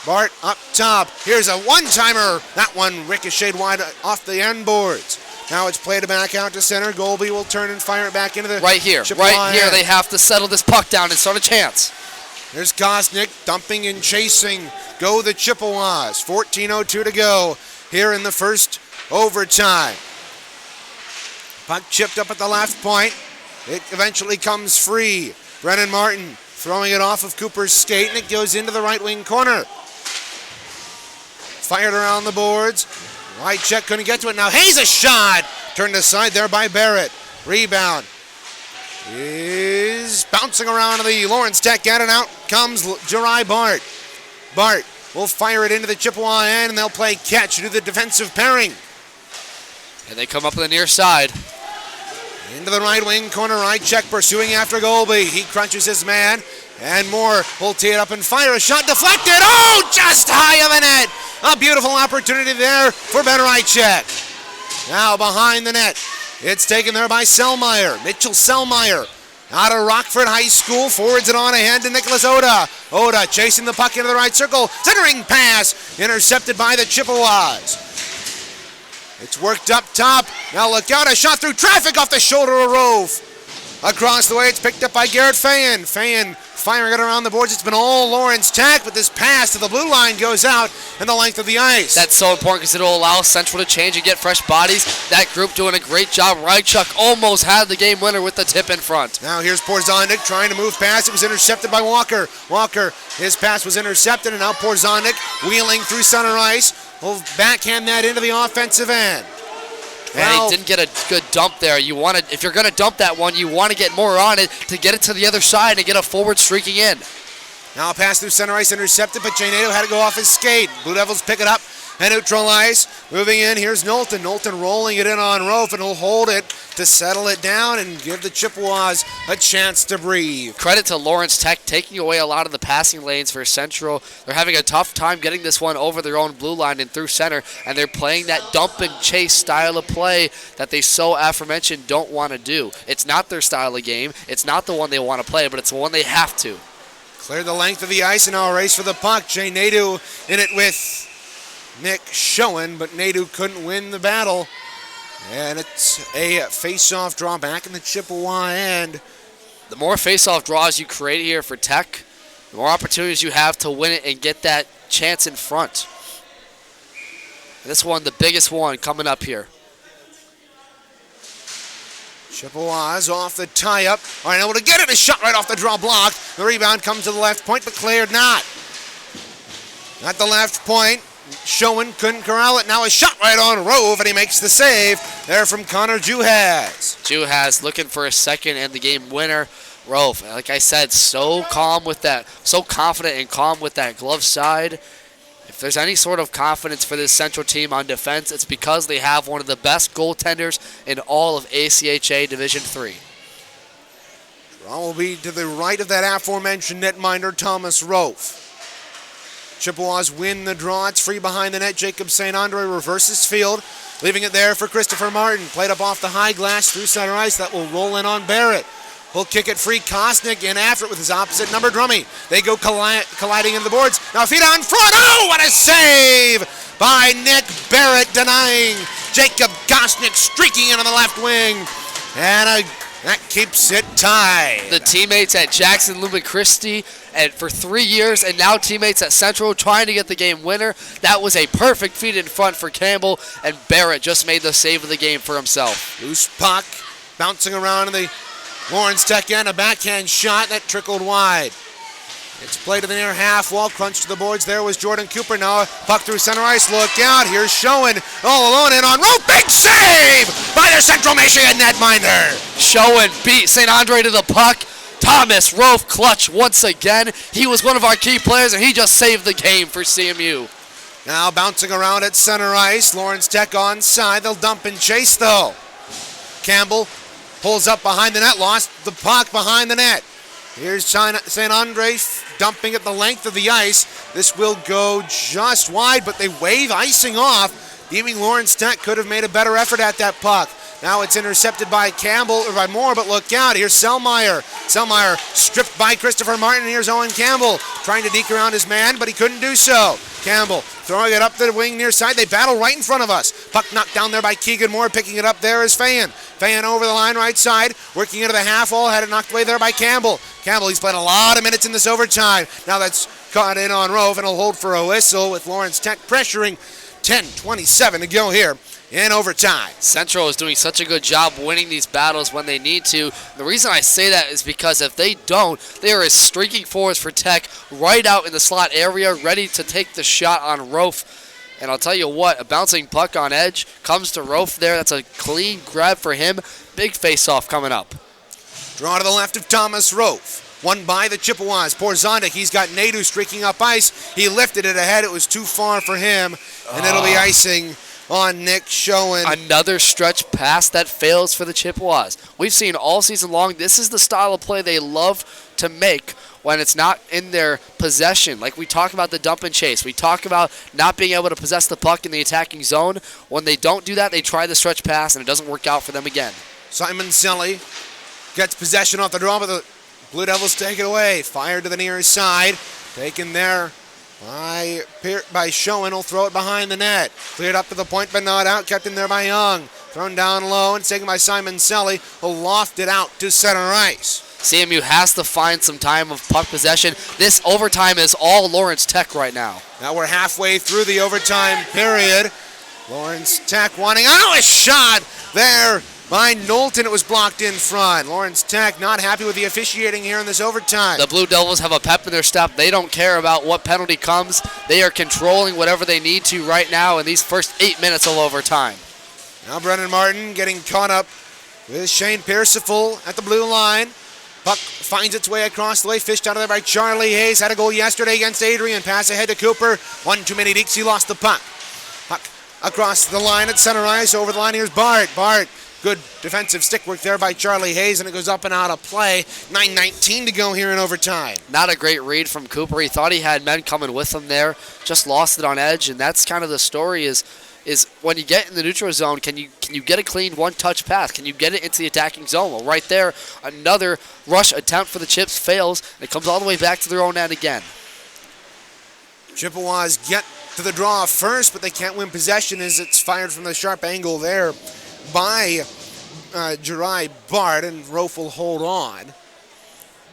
Bart up top. Here's a one-timer. That one ricocheted wide off the end boards. Now it's played back out to center. Golby will turn and fire it back into the right here. They have to settle this puck down and start a chance. There's Kosnick dumping and chasing. Go the Chippewas. 14:02 to go here in the first overtime. Puck chipped up at the left point. It eventually comes free. Brennan Martin throwing it off of Cooper's skate, and it goes into the right wing corner. Fired around the boards. Right check, couldn't get to it. Now Hayes a shot. Turned aside there by Barrett. Rebound is bouncing around to the Lawrence Tech end, and out comes Jari Bart. Bart will fire it into the Chippewa end, and they'll play catch to do the defensive pairing. And they come up on the near side. Into the right wing corner, right check pursuing after Golby. He crunches his man, and Moore will tee it up and fire a shot deflected. Oh, just high of the net. A beautiful opportunity there for Ben Rychek. Now behind the net. It's taken there by Selmeyer. Mitchell Selmeyer out of Rockford High School. Forwards it on ahead to Nicholas Oda. Oda chasing the puck into the right circle. Centering pass intercepted by the Chippewas. It's worked up top. Now look out, a shot through traffic off the shoulder of Rolfe. Across the way, it's picked up by Garrett Fayen. Fayen firing it around the boards. It's been all Lawrence Tech, but this pass to the blue line goes out in the length of the ice. That's so important because it'll allow Central to change and get fresh bodies. That group doing a great job. Reichuk almost had the game winner with the tip in front. Now here's Porzonic trying to move past. It was intercepted by Walker. Walker, his pass was intercepted, and now Porzonic wheeling through center ice. Will backhand that into the offensive end. And he didn't get a good dump there. You want to, if you're going to dump that one, you want to get more on it to get it to the other side and get a forward streaking in. Now a pass through center ice intercepted, but Jay Nato had to go off his skate. Blue Devils pick it up and neutralize. Moving in, here's Knowlton. Knowlton rolling it in on Rolfe, and he'll hold it to settle it down and give the Chippewas a chance to breathe. Credit to Lawrence Tech taking away a lot of the passing lanes for Central. They're having a tough time getting this one over their own blue line and through center, and they're playing that dump and chase style of play that they so aforementioned don't want to do. It's not their style of game. It's not the one they want to play, but it's the one they have to. Cleared the length of the ice, and now a race for the puck. Jay Nadeau in it with Nick Schoen, but Nadeau couldn't win the battle. And it's a face-off draw back in the Chippewa end. The more face-off draws you create here for Tech, the more opportunities you have to win it and get that chance in front. And this one, the biggest one coming up here. Chippewas off the tie-up. All right, able to get it. A shot right off the draw block. The rebound comes to the left point, but cleared not. At the left point, Schoen couldn't corral it. Now a shot right on Rowe, and he makes the save there from Connor Juhas. Juhas looking for a second and the game winner. Rolfe, like I said, so calm with that, so confident and calm with that glove side. If there's any sort of confidence for this Central team on defense, it's because they have one of the best goaltenders in all of ACHA Division III. Draw will be to the right of that aforementioned netminder, Thomas Rolfe. Chippewas win the draw. It's free behind the net. Jacob St. Andre reverses field, leaving it there for Christopher Martin. Played up off the high glass through center ice. That will roll in on Barrett. He'll kick it free. Kosnick in after it with his opposite number, Drummy. They go colliding into the boards. Now feet on front. Oh, what a save by Nick Barrett, denying Jacob Kosnick, streaking in on the left wing. And that keeps it tied. The teammates at Jackson Lumen Christie for 3 years, and now teammates at Central trying to get the game winner. That was a perfect feed in front for Campbell, and Barrett just made the save of the game for himself. Loose puck bouncing around in the Lawrence Tech end. A backhand shot that trickled wide. It's played to the near half wall, crunch to the boards. There was Jordan Cooper. Now puck through center ice. Look out. Here's Schoen all alone in on Rowe. Big save by the Central Michigan netminder. Schoen beat St. Andre to the puck. Thomas Rolfe clutch once again. He was one of our key players, and he just saved the game for CMU. Now bouncing around at center ice. Lawrence Tech onside. They'll dump and chase though. Campbell pulls up behind the net. Lost the puck behind the net. Here's St. Andre dumping at the length of the ice. This will go just wide, but they wave icing off. Deeming Lawrence Tech could have made a better effort at that puck. Now it's intercepted by Campbell, or by Moore, but look out. Here's Selmeyer. Selmeyer stripped by Christopher Martin. Here's Owen Campbell trying to deke around his man, but he couldn't do so. Campbell throwing it up the wing near side. They battle right in front of us. Puck knocked down there by Keegan Moore. Picking it up there is Fayan. Fayan over the line right side. Working into the half wall. Had it knocked away there by Campbell. Campbell, he's played a lot of minutes in this overtime. Now that's caught in on Rolfe, and he'll hold for a whistle with Lawrence Tech pressuring. 10:27 to go here in overtime. Central is doing such a good job winning these battles when they need to. The reason I say that is because if they don't, they are streaking forwards for Tech right out in the slot area, ready to take the shot on Rolfe. And I'll tell you what, a bouncing puck on edge comes to Rolfe there. That's a clean grab for him. Big face-off coming up. Draw to the left of Thomas Rolfe. Won by the Chippewas. Porzonic, he's got Nadeau streaking up ice. He lifted it ahead. It was too far for him, and it'll be icing on Nick Schoen. Another stretch pass that fails for the Chippewas. We've seen all season long, this is the style of play they love to make when it's not in their possession. Like we talk about the dump and chase. We talk about not being able to possess the puck in the attacking zone. When they don't do that, they try the stretch pass, and it doesn't work out for them again. Simon Selly gets possession off the draw, but the Blue Devils take it away. Fired to the near side. Taken there by Schoen. He'll throw it behind the net. Cleared up to the point, but not out. Kept in there by Young. Thrown down low and taken by Simon Selly. He'll loft it out to center ice. CMU has to find some time of puck possession. This overtime is all Lawrence Tech right now. Now we're halfway through the overtime period. Lawrence Tech wanting a shot there by Knowlton. It was blocked in front. Lawrence Tech not happy with the officiating here in this overtime. The Blue Devils have a pep in their step. They don't care about what penalty comes. They are controlling whatever they need to right now in these first 8 minutes of overtime. Now Brennan Martin getting caught up with Shane Pierceful at the blue line. Puck finds its way across the way, fished out of there by Charlie Hayes. Had a goal yesterday against Adrian. Pass ahead to Cooper. One too many deeks. He lost the puck. Puck across the line at center ice. Over the line, here's Bart. Bart, good defensive stick work there by Charlie Hayes, and it goes up and out of play. 9:19 to go here in overtime. Not a great read from Cooper. He thought he had men coming with him there. Just lost it on edge, and that's kind of the story is when you get in the neutral zone, can you get a clean one-touch pass? Can you get it into the attacking zone? Well, right there, another rush attempt for the Chips fails, and it comes all the way back to their own end again. Chippewas get to the draw first, but they can't win possession as it's fired from the sharp angle there by Jerai Bart, and Rolfe will hold on.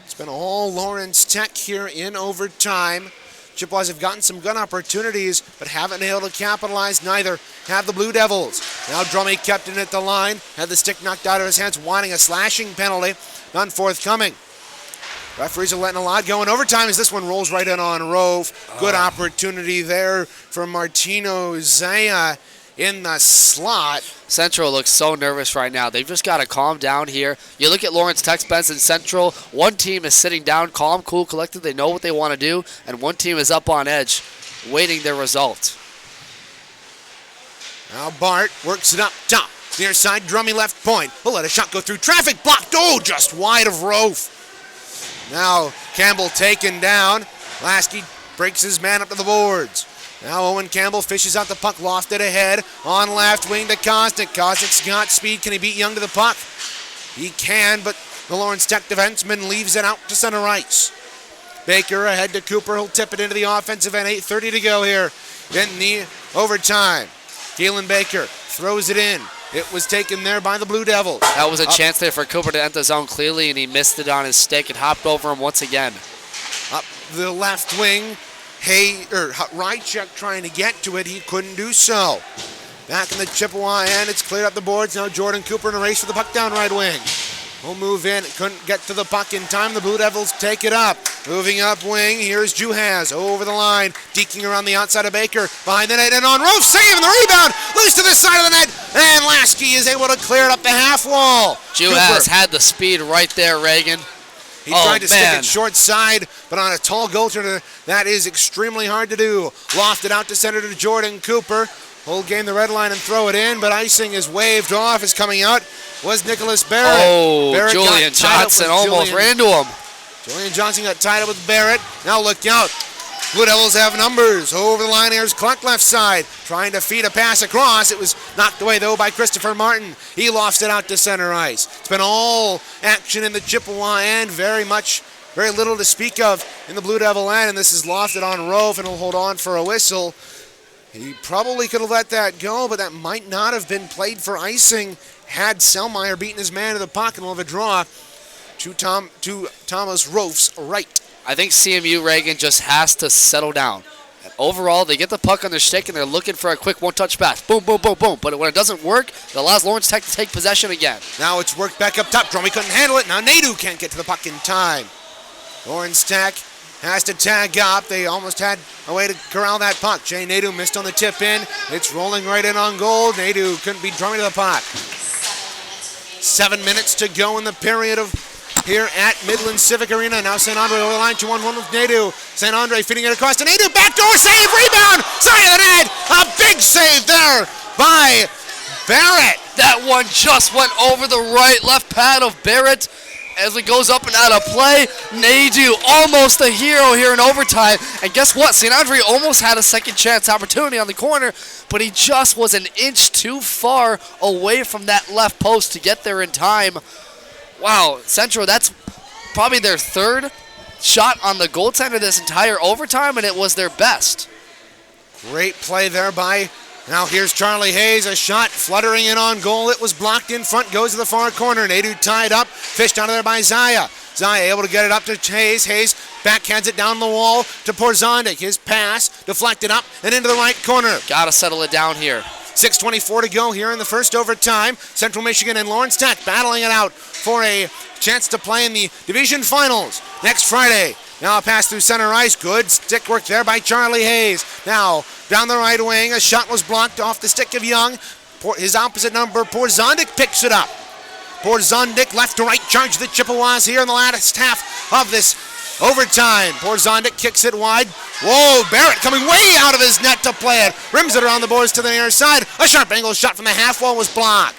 It's been all Lawrence Tech here in overtime. Chippewas have gotten some good opportunities, but haven't been able to capitalize. Neither have the Blue Devils. Now Drummy kept it at the line, had the stick knocked out of his hands, wanting a slashing penalty. None forthcoming. Referees are letting a lot go in overtime as this one rolls right in on Rowe. Good opportunity there for Martino Zaya in the slot. Central looks so nervous right now. They've just got to calm down here. You look at Lawrence Tech's bench and Central. One team is sitting down, calm, cool, collected. They know what they want to do. And one team is up on edge, waiting their result. Now Bart works it up top. Near side, Drummy left point. He'll let a shot go through traffic. Blocked. Oh, just wide of Rolfe. Now Campbell taken down. Lasky breaks his man up to the boards. Now Owen Campbell fishes out the puck, lofted ahead. On left wing to Kostic. Kostic's got speed. Can he beat Young to the puck? He can, but the Lawrence Tech defenseman leaves it out to center ice. Baker ahead to Cooper. He'll tip it into the offensive end. 8:30 to go here in the overtime. Keelan Baker throws it in. It was taken there by the Blue Devils. That was a chance there for Cooper to enter the zone clearly, and he missed it on his stick. It hopped over him once again. Up the left wing. Rychek trying to get to it. He couldn't do so. Back in the Chippewa end. It's cleared up the boards. Now Jordan Cooper in a race for the puck down right wing. We'll move in. Couldn't get to the puck in time. The Blue Devils take it up. Moving up wing. Here's Juhas over the line. Deking around the outside of Baker. Behind the net and on Rolfe. Saving the rebound. Loose to the side of the net. And Lasky is able to clear it up the half wall. Juhas had the speed right there, Reagan. He tried to stick it short side, but on a tall goaltender, that is extremely hard to do. Lofted out to center to Jordan Cooper. Hold game the red line and throw it in, but icing is waved off. Is coming out was Nicholas Barrett. Oh, Barrett Julian Johnson almost ran to him. Julian Johnson got tied up with Barrett. Now look out. Blue Devils have numbers. Over the line, here's Clark left side. Trying to feed a pass across. It was knocked away, though, by Christopher Martin. He lofts it out to center ice. It's been all action in the Chippewa end. Very little to speak of in the Blue Devil end. And this is lofted on Rolfe, and he'll hold on for a whistle. He probably could have let that go, but that might not have been played for icing had Selmeyer beaten his man to the puck, and we'll have a draw to Thomas Rolfe's right. I think CMU, Reagan, just has to settle down. And overall, they get the puck on their stick, and they're looking for a quick one-touch pass. Boom, boom, boom, boom. But when it doesn't work, it allows Lawrence Tech to take possession again. Now it's worked back up top. Drummy couldn't handle it. Now Nadeau can't get to the puck in time. Lawrence Tech has to tag up. They almost had a way to corral that puck. Jay Nadeau missed on the tip in. It's rolling right in on goal. Nadeau couldn't beat Drummy to the puck. 7 minutes to go in the period of here at Midland Civic Arena. Now St. Andre over the line, 2-1-1 with Nadeau. St. Andre feeding it across to Nadeau. Backdoor save, rebound, side of the net. A big save there by Barrett. That one just went over the left pad of Barrett as it goes up and out of play. Nadeau, almost a hero here in overtime. And guess what? St. Andre almost had a second chance opportunity on the corner, but he just was an inch too far away from that left post to get there in time. Wow, Central, that's probably their third shot on the goaltender this entire overtime, and it was their best. Great play there by Now here's Charlie Hayes, a shot fluttering in on goal. It was blocked in front, goes to the far corner. Nadu tied up, fished out of there by Zaya. Zaya able to get it up to Hayes. Hayes backhands it down the wall to Porzondik. His pass deflected up and into the right corner. Gotta settle it down here. 6:24 to go here in the first overtime. Central Michigan and Lawrence Tech battling it out for a chance to play in the division finals next Friday. Now a pass through center ice. Good stick work there by Charlie Hayes. Now down the right wing. A shot was blocked off the stick of Young. His opposite number, Porzondik, picks it up. Porzondik left to right charge the Chippewas here in the last half of this overtime. Porzondik kicks it wide. Whoa, Barrett coming way out of his net to play it. Rims it around the boards to the near side. A sharp angle shot from the half wall was blocked.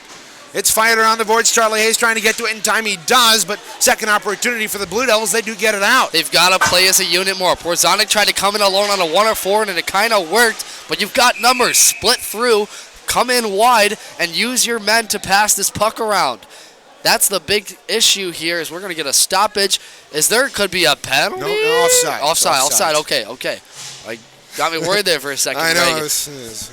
It's fired around the boards. Charlie Hayes trying to get to it in time. He does, but second opportunity for the Blue Devils. They do get it out. They've got to play as a unit more. Porzondik tried to come in alone on a 1 or 4, and it kind of worked, but you've got numbers. Split through, come in wide, and use your men to pass this puck around. That's the big issue here is we're going to get a stoppage. Could be a penalty? No, offside. Okay. Got me worried there for a second. I know.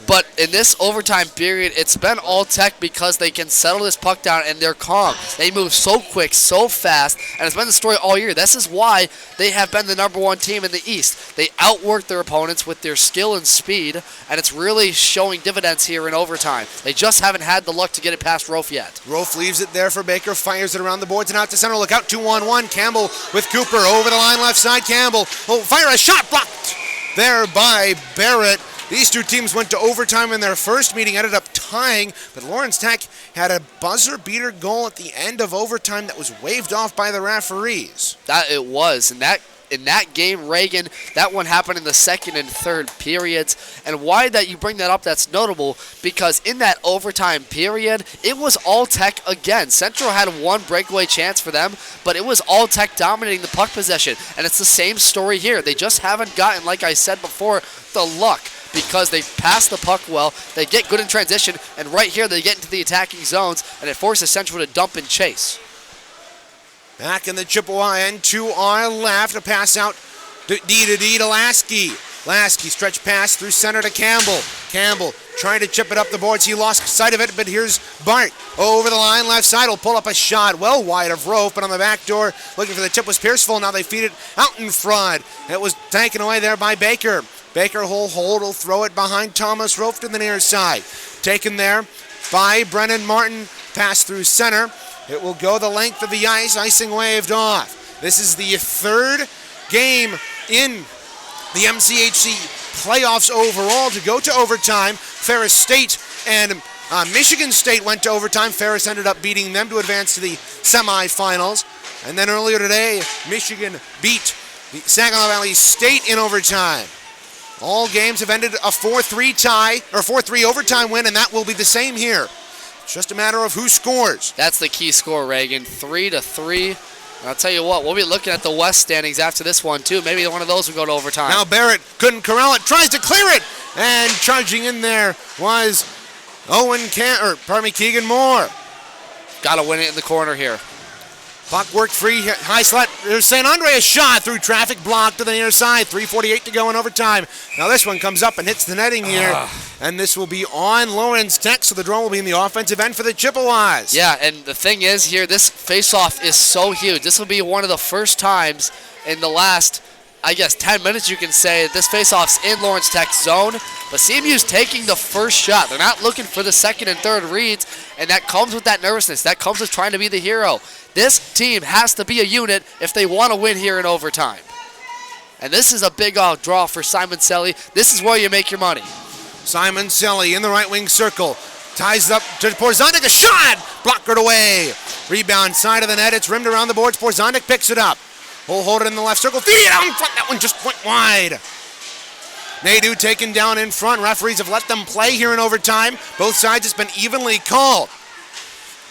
But in this overtime period, it's been all Tech because they can settle this puck down and they're calm. They move so quick, so fast, and it's been the story all year. This is why they have been the number 1 team in the East. They outwork their opponents with their skill and speed, and it's really showing dividends here in overtime. They just haven't had the luck to get it past Rolfe yet. Rolfe leaves it there for Baker, fires it around the boards and out to center. Look out, 2-on-1. Campbell with Cooper over the line left side. Campbell will fire a shot, blocked there by Barrett. These two teams went to overtime in their first meeting, ended up tying, but Lawrence Tech had a buzzer beater goal at the end of overtime that was waved off by the referees. That it was, and in that game, Reagan, that one happened in the second and third periods. And why that you bring that up, that's notable, because in that overtime period, it was all Tech again. Central had one breakaway chance for them, but it was all Tech dominating the puck possession. And it's the same story here. They just haven't gotten, like I said before, the luck, because they pass the puck well, they get good in transition, and right here they get into the attacking zones, and it forces Central to dump and chase. Back in the Chippewa end to our left. A pass out D to Lasky. Lasky stretch pass through center to Campbell. Campbell trying to chip it up the boards. He lost sight of it, but here's Bart over the line left side. Will pull up a shot well wide of Rolfe, but on the back door looking for the tip was Pierceful. Now they feed it out in front. It was taken away there by Baker. Baker will hold, will throw it behind Thomas Rolfe to the near side. Taken there by Brennan Martin. Pass through center. It will go the length of the ice, icing waved off. This is the third game in the MCHC playoffs overall to go to overtime. Ferris State and Michigan State went to overtime. Ferris ended up beating them to advance to the semifinals. And then earlier today, Michigan beat the Saginaw Valley State in overtime. All games have ended a 4-3 tie, or 4-3 overtime win, and that will be the same here. It's just a matter of who scores. That's the key score, Reagan. 3-3. And I'll tell you what, we'll be looking at the West standings after this one, too. Maybe one of those will go to overtime. Now Barrett couldn't corral it, tries to clear it, and charging in there was Keegan Moore. Got to win it in the corner here. Puck worked free, high slot. There's St. Andre, a shot through traffic, blocked to the near side. 3:48 to go in overtime. Now this one comes up and hits the netting here, and this will be on Lawrence Tech, so the draw will be in the offensive end for the Chippewas. Yeah, and the thing is here, this face-off is so huge. This will be one of the first times in the last, 10 minutes you can say, this face-off's in Lawrence Tech's zone, but CMU's taking the first shot. They're not looking for the second and third reads, and that comes with that nervousness. That comes with trying to be the hero. This team has to be a unit if they want to win here in overtime. And this is a big draw for Simon Selly. This is where you make your money. Simon Selly in the right wing circle. Ties up to Porzondik, a shot! Blockered away. Rebound side of the net. It's rimmed around the boards. Porzondik picks it up. Will hold it in the left circle. Feed it out in front. That one just went wide. Nadu taken down in front. Referees have let them play here in overtime. Both sides, it's been evenly called.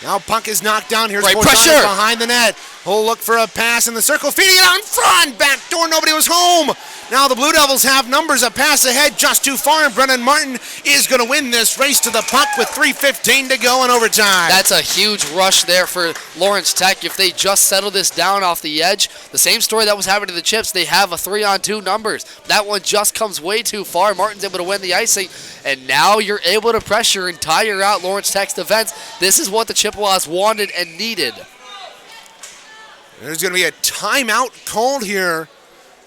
Now puck is knocked down. Here's Right, Porzondik pressure behind the net. will look for a pass in the circle, feeding it out in front. Back door, nobody was home. Now the Blue Devils have numbers. A pass ahead just too far, and Brennan Martin is going to win this race to the puck with 3:15 to go in overtime. That's a huge rush there for Lawrence Tech. If they just settle this down off the edge, the same story that was happening to the Chips, they have a 3-on-2 numbers. That one just comes way too far. Martin's able to win the icing, and now you're able to pressure and tire out Lawrence Tech's defense. This is what the Chippewas wanted and needed. There's going to be a timeout called here.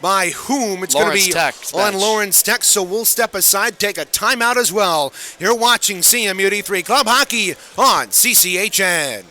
By whom? It's going to be on Lawrence Tech, so we'll step aside, take a timeout as well. You're watching CMUD3 Club Hockey on CCHN.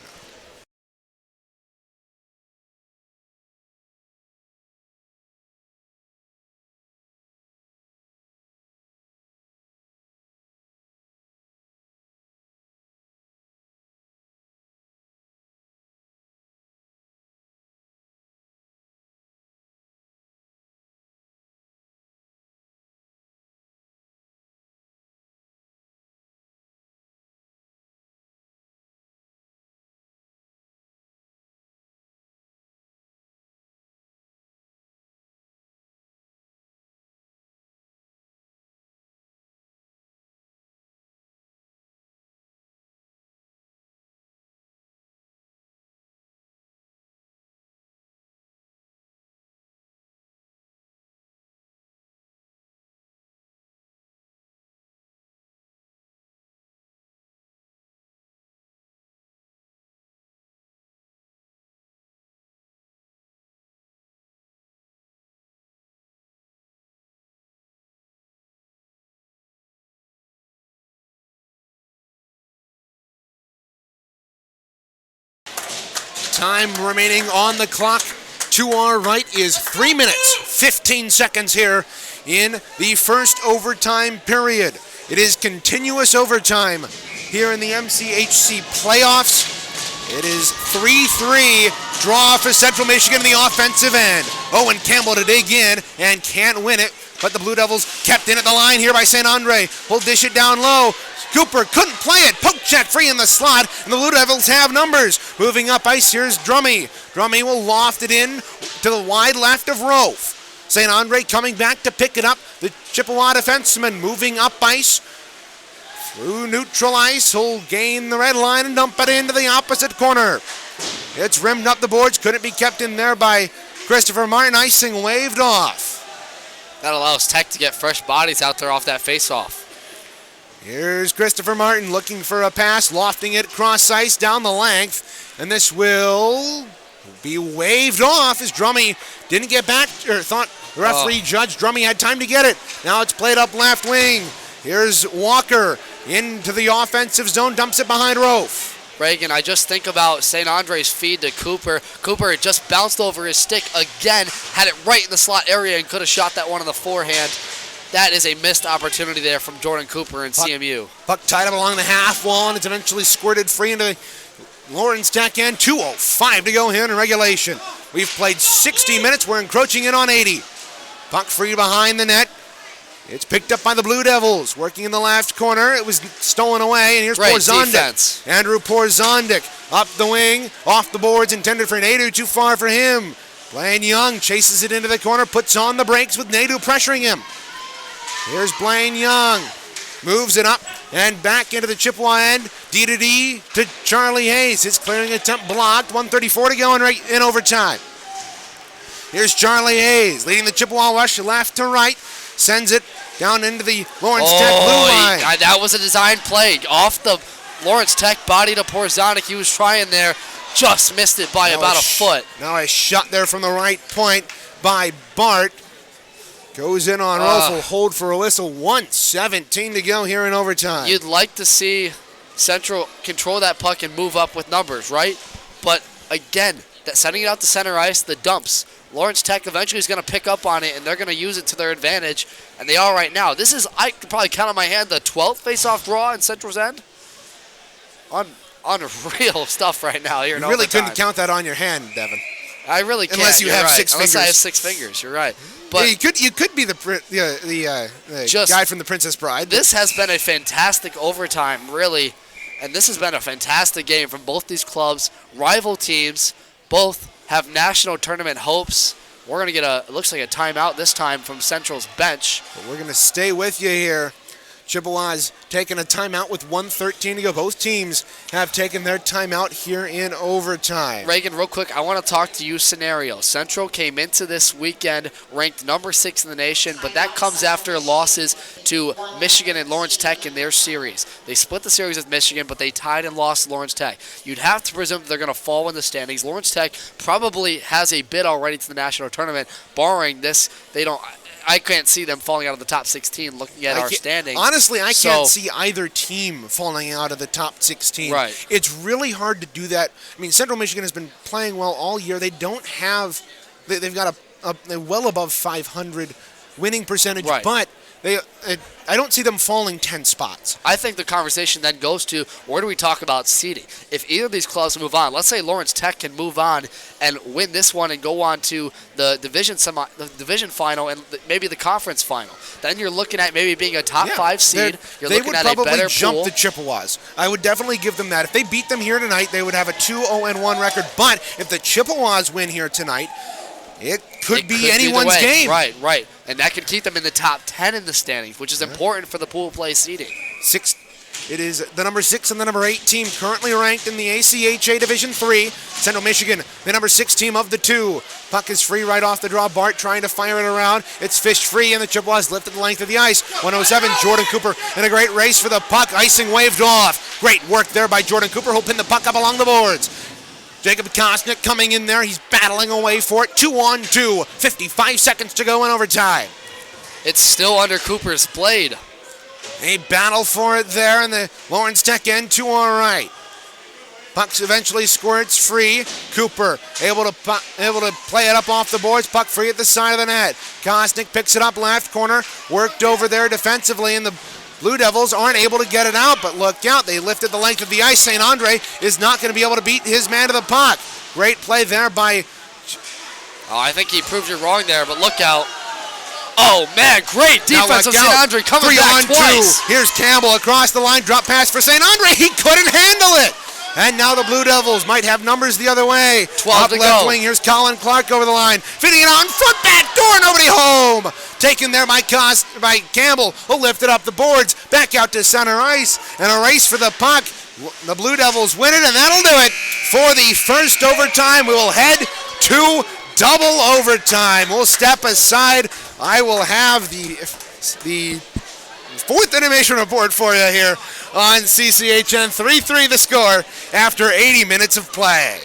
Time remaining on the clock to our right is 3 minutes, 15 seconds here in the first overtime period. It is continuous overtime here in the MCHC playoffs. It is 3-3 draw for Central Michigan in the offensive end. Owen Campbell to dig in and can't win it, but the Blue Devils kept in at the line here by St. Andre. Will dish it down low. Cooper couldn't play it. Poke check free in the slot, and the Blue Devils have numbers. Moving up ice, here's Drummy. Drummy will loft it in to the wide left of Rolfe. St. Andre coming back to pick it up. The Chippewa defenseman moving up ice. Through neutral ice, he'll gain the red line and dump it into the opposite corner. It's rimmed up the boards. Couldn't be kept in there by Christopher Martin. Icing waved off. That allows Tech to get fresh bodies out there off that face-off. Here's Christopher Martin looking for a pass, lofting it cross ice down the length, and this will be waved off as Drummy didn't get back, or thought the referee judged Drummy had time to get it. Now it's played up left wing. Here's Walker into the offensive zone, dumps it behind Rolfe. Reagan, I just think about St. Andre's feed to Cooper. Cooper just bounced over his stick again, had it right in the slot area and could have shot that one in the forehand. That is a missed opportunity there from Jordan Cooper and CMU. Puck tied up along the half wall, and it's eventually squirted free into Lawrence Tech end. 2:05 to go here in regulation. We've played 60 minutes. We're encroaching in on 80. Puck free behind the net. It's picked up by the Blue Devils. Working in the left corner. It was stolen away, and here's Porzondik. Andrew Porzondik up the wing, off the boards, intended for Nadu, too far for him. Blaine Young chases it into the corner, puts on the brakes with Nadu pressuring him. Here's Blaine Young. Moves it up and back into the Chippewa end. D to Charlie Hayes. His clearing attempt blocked. 1:34 to go in overtime. Here's Charlie Hayes leading the Chippewa rush left to right. Sends it down into the Lawrence Tech blue line. That was a design play. Off the Lawrence Tech body to Porzonic. He was trying there. Just missed it by about a foot. Now a shot there from the right point by Bart. Goes in on Rolfe, will hold for a whistle. 1:17 to go here in overtime. You'd like to see Central control that puck and move up with numbers, right? But again, that sending it out to center ice, the dumps. Lawrence Tech eventually is going to pick up on it, and they're going to use it to their advantage, and they are right now. This is, I could probably count on my hand, the 12th face-off draw in Central's end. Unreal stuff right now here in overtime. You really couldn't count that on your hand, Devin. I really can't. Unless you have 6 fingers. Unless I have 6 fingers, you're right. But yeah, you could be the guy from the Princess Bride. This has been a fantastic overtime, really, and this has been a fantastic game from both these clubs, rival teams, both have national tournament hopes. We're going to get it looks like a timeout this time from Central's bench. But we're going to stay with you here. Chippewas taking a timeout with 1:13 to go. Both teams have taken their timeout here in overtime. Reagan, real quick, I want to talk to you scenario. Central came into this weekend ranked number 6 in the nation, but that comes after losses to Michigan and Lawrence Tech in their series. They split the series with Michigan, but they tied and lost to Lawrence Tech. You'd have to presume they're going to fall in the standings. Lawrence Tech probably has a bid already to the national tournament. Barring this, I can't see them falling out of the top 16 looking at our standings. Honestly, I can't see either team falling out of the top 16. Right. It's really hard to do that. I mean, Central Michigan has been playing well all year. They don't have – they've got a well above 500 winning percentage, right. But I don't see them falling 10 spots. I think the conversation then goes to where do we talk about seeding? If either of these clubs move on, let's say Lawrence Tech can move on and win this one and go on to the division final and maybe the conference final. Then you're looking at maybe being a top 5 seed. You're looking at a better pool. They would probably jump the Chippewas. I would definitely give them that. If they beat them here tonight, they would have a 2-0-1 record. But if the Chippewas win here tonight, it could be anyone's game. Right. And that could keep them in the top 10 in the standings, which is important for the pool play seeding. It is the number 6 and the number 8 team currently ranked in the ACHA Division III. Central Michigan, the number 6 team of the 2. Puck is free right off the draw. Bart trying to fire it around. It's fished free, and the Chippewas lifted the length of the ice. 107, Jordan Cooper in a great race for the puck. Icing waved off. Great work there by Jordan Cooper, who'll pin the puck up along the boards. Jacob Kosnick coming in there. He's battling away for it. 2-on-2. 55 seconds to go in overtime. It's still under Cooper's blade. A battle for it there, and the Lawrence Tech end to our right. Puck eventually squirts free. Cooper able to play it up off the boards. Puck free at the side of the net. Kosnick picks it up left corner. Worked over there defensively, and the Blue Devils aren't able to get it out, but look out. They lifted the length of the ice. St. Andre is not going to be able to beat his man to the puck. Great play there by... I think he proved you wrong there, but look out. Oh, man, great defense of St. Andre coming back twice. 3-on-2. Here's Campbell across the line. Drop pass for St. Andre. He couldn't handle it. And now the Blue Devils might have numbers the other way. 12 to left go. Wing. Here's Colin Clark over the line. Fitting it on foot back door. Nobody home. Taken there by Campbell, who lifted up the boards. Back out to center ice. And a race for the puck. The Blue Devils win it, and that'll do it for the first overtime. We will head to double overtime. We'll step aside. I will have the fourth animation report for you here on CCHN. 3-3 the score after 80 minutes of play.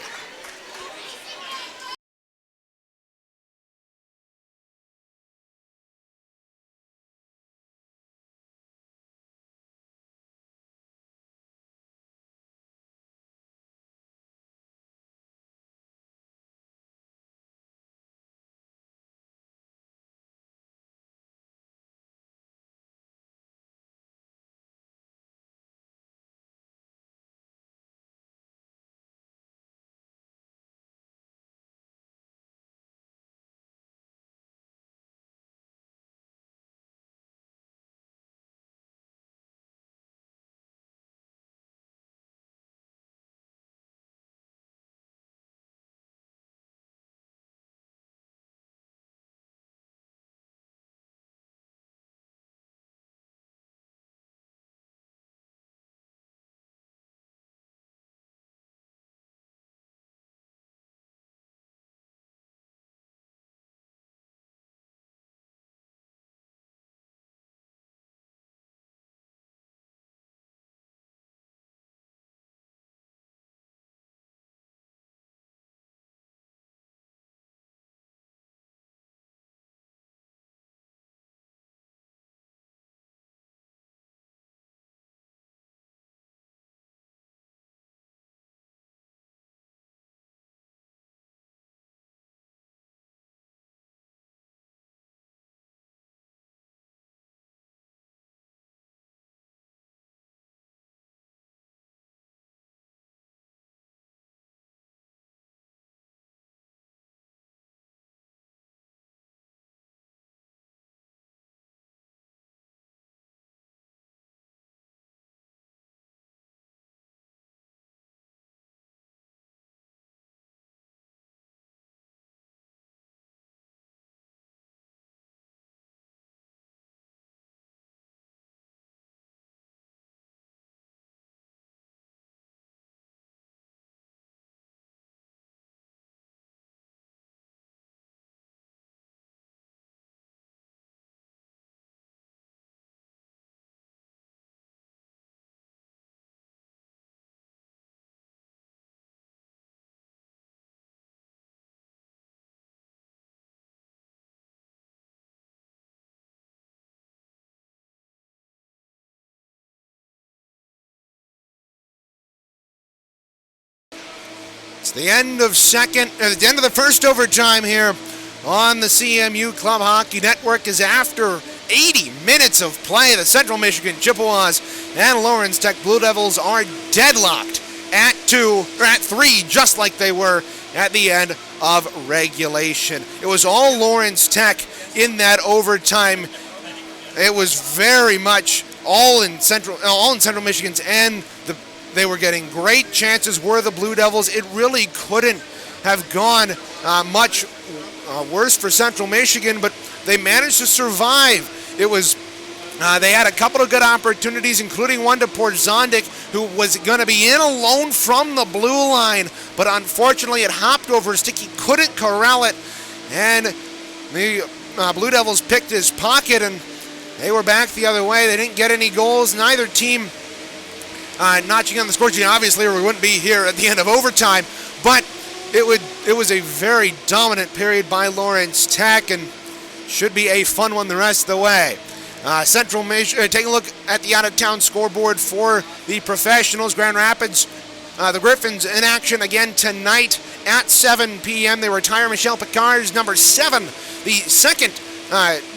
It's the end of the end of the first overtime here on the CMU Club Hockey Network. Is after 80 minutes of play, the Central Michigan Chippewas and Lawrence Tech Blue Devils are deadlocked at 3, just like they were at the end of regulation. It was all Lawrence Tech in that overtime. It was very much all in Central Michigan's end. They were getting great chances, were the Blue Devils. It really couldn't have gone much worse for Central Michigan, but they managed to survive. It was they had a couple of good opportunities, including one to Porzondik, who was going to be in alone from the blue line, but unfortunately it hopped over his stick. He couldn't corral it, and the Blue Devils picked his pocket, and they were back the other way. They didn't get any goals. Neither team notching on the score sheet, obviously, or we wouldn't be here at the end of overtime, but it was a very dominant period by Lawrence Tech, and should be a fun one the rest of the way. Central Michigan, take a look at the out-of-town scoreboard for the professionals. Grand Rapids, the Griffins in action again tonight at 7 p.m. They retire Michelle Picard's number 7, the second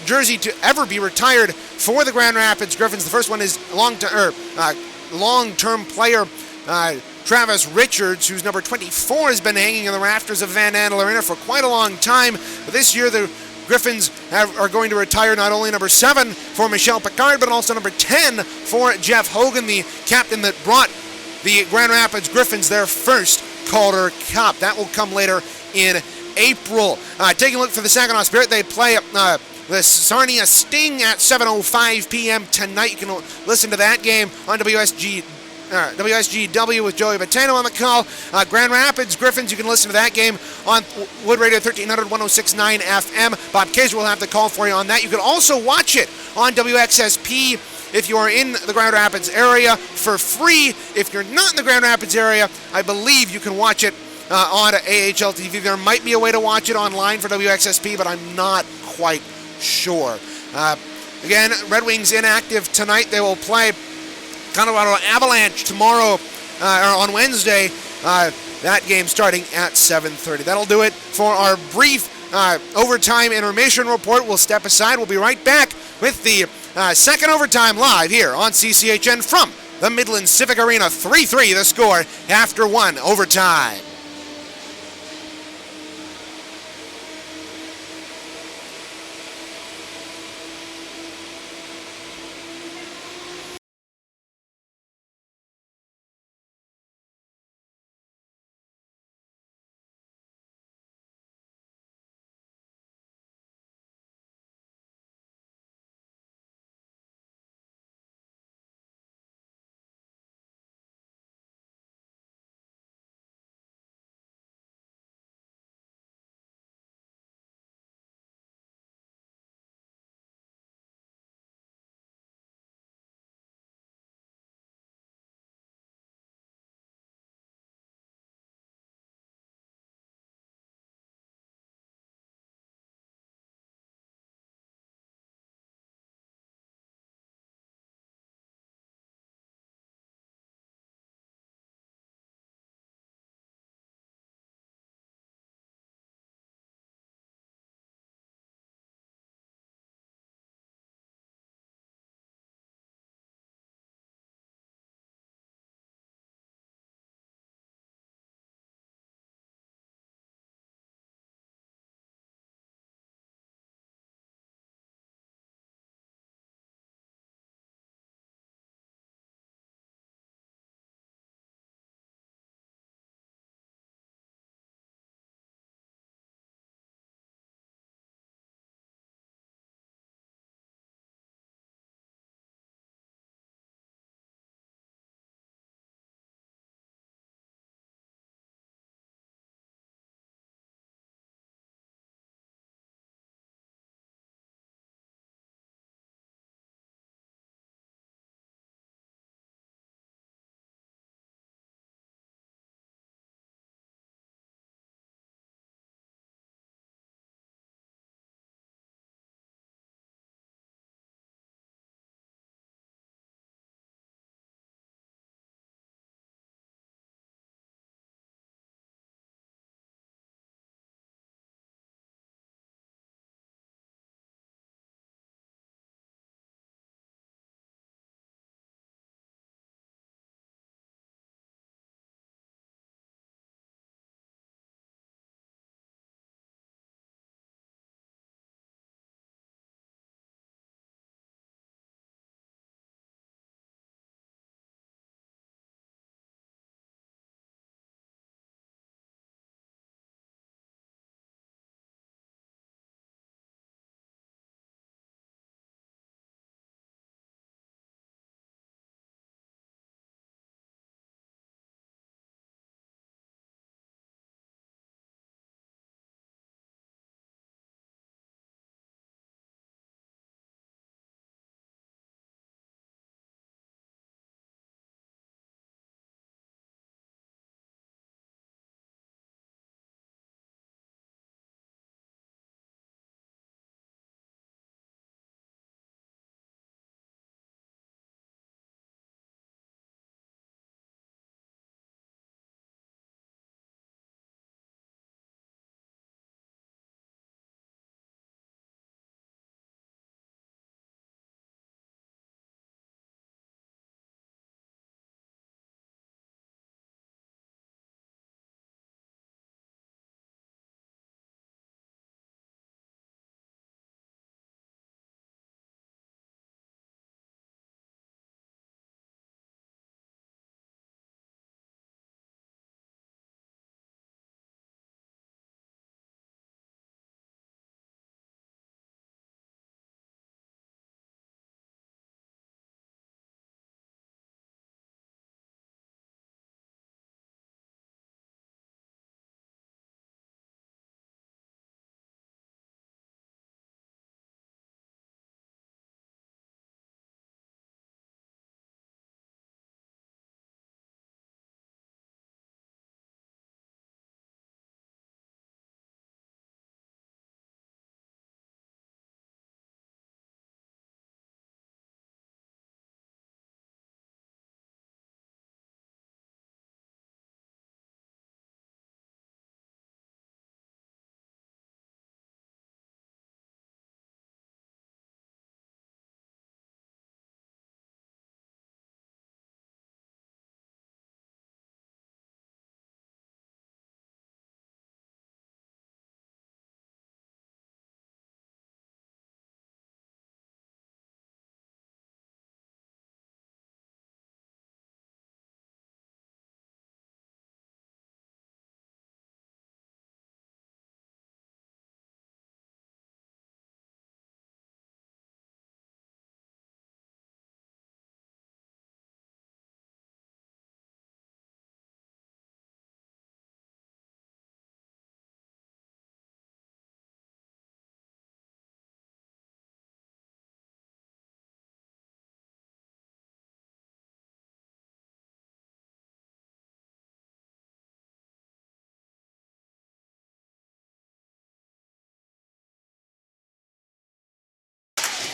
jersey to ever be retired for the Grand Rapids Griffins. The first one is long-term player Travis Richards, whose number 24 has been hanging in the rafters of Van Andel Arena for quite a long time. But this year, the Griffins are going to retire not only number 7 for Michelle Picard, but also number 10 for Jeff Hogan, the captain that brought the Grand Rapids Griffins their first Calder Cup. That will come later in April. Taking a look for the Saginaw Spirit, they play the Sarnia Sting at 7:05 p.m. tonight. You can listen to that game on WSGW with Joey Bottano on the call. Grand Rapids Griffins, you can listen to that game on Wood Radio 1300, 106.9 FM. Bob Kaiser will have the call for you on that. You can also watch it on WXSP if you are in the Grand Rapids area for free. If you're not in the Grand Rapids area, I believe you can watch it on AHL TV. There might be a way to watch it online for WXSP, but I'm not quite sure. Again, Red Wings inactive tonight. They will play Colorado Avalanche tomorrow, or on Wednesday. That game starting at 7:30. That'll do it for our brief overtime intermission report. We'll step aside. We'll be right back with the second overtime live here on CCHN from the Midland Civic Arena. 3-3 the score after one overtime.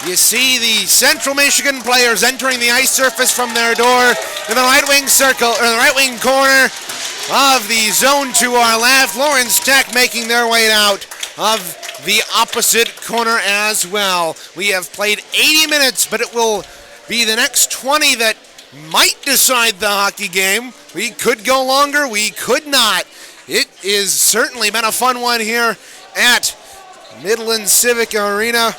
You see the Central Michigan players entering the ice surface from their door in the right wing circle, or the right wing corner of the zone to our left. Lawrence Tech making their way out of the opposite corner as well. We have played 80 minutes, but it will be the next 20 that might decide the hockey game. We could go longer, we could not. It is certainly been a fun one here at Midland Civic Arena.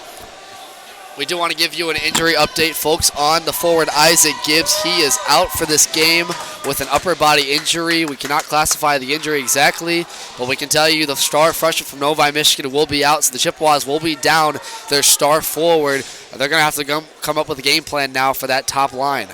We do want to give you an injury update, folks, on the forward Isaac Gibbs. He is out for this game with an upper body injury. We cannot classify the injury exactly, but we can tell you the star freshman from Novi, Michigan will be out, so the Chippewas will be down their star forward. They're going to have to come up with a game plan now for that top line.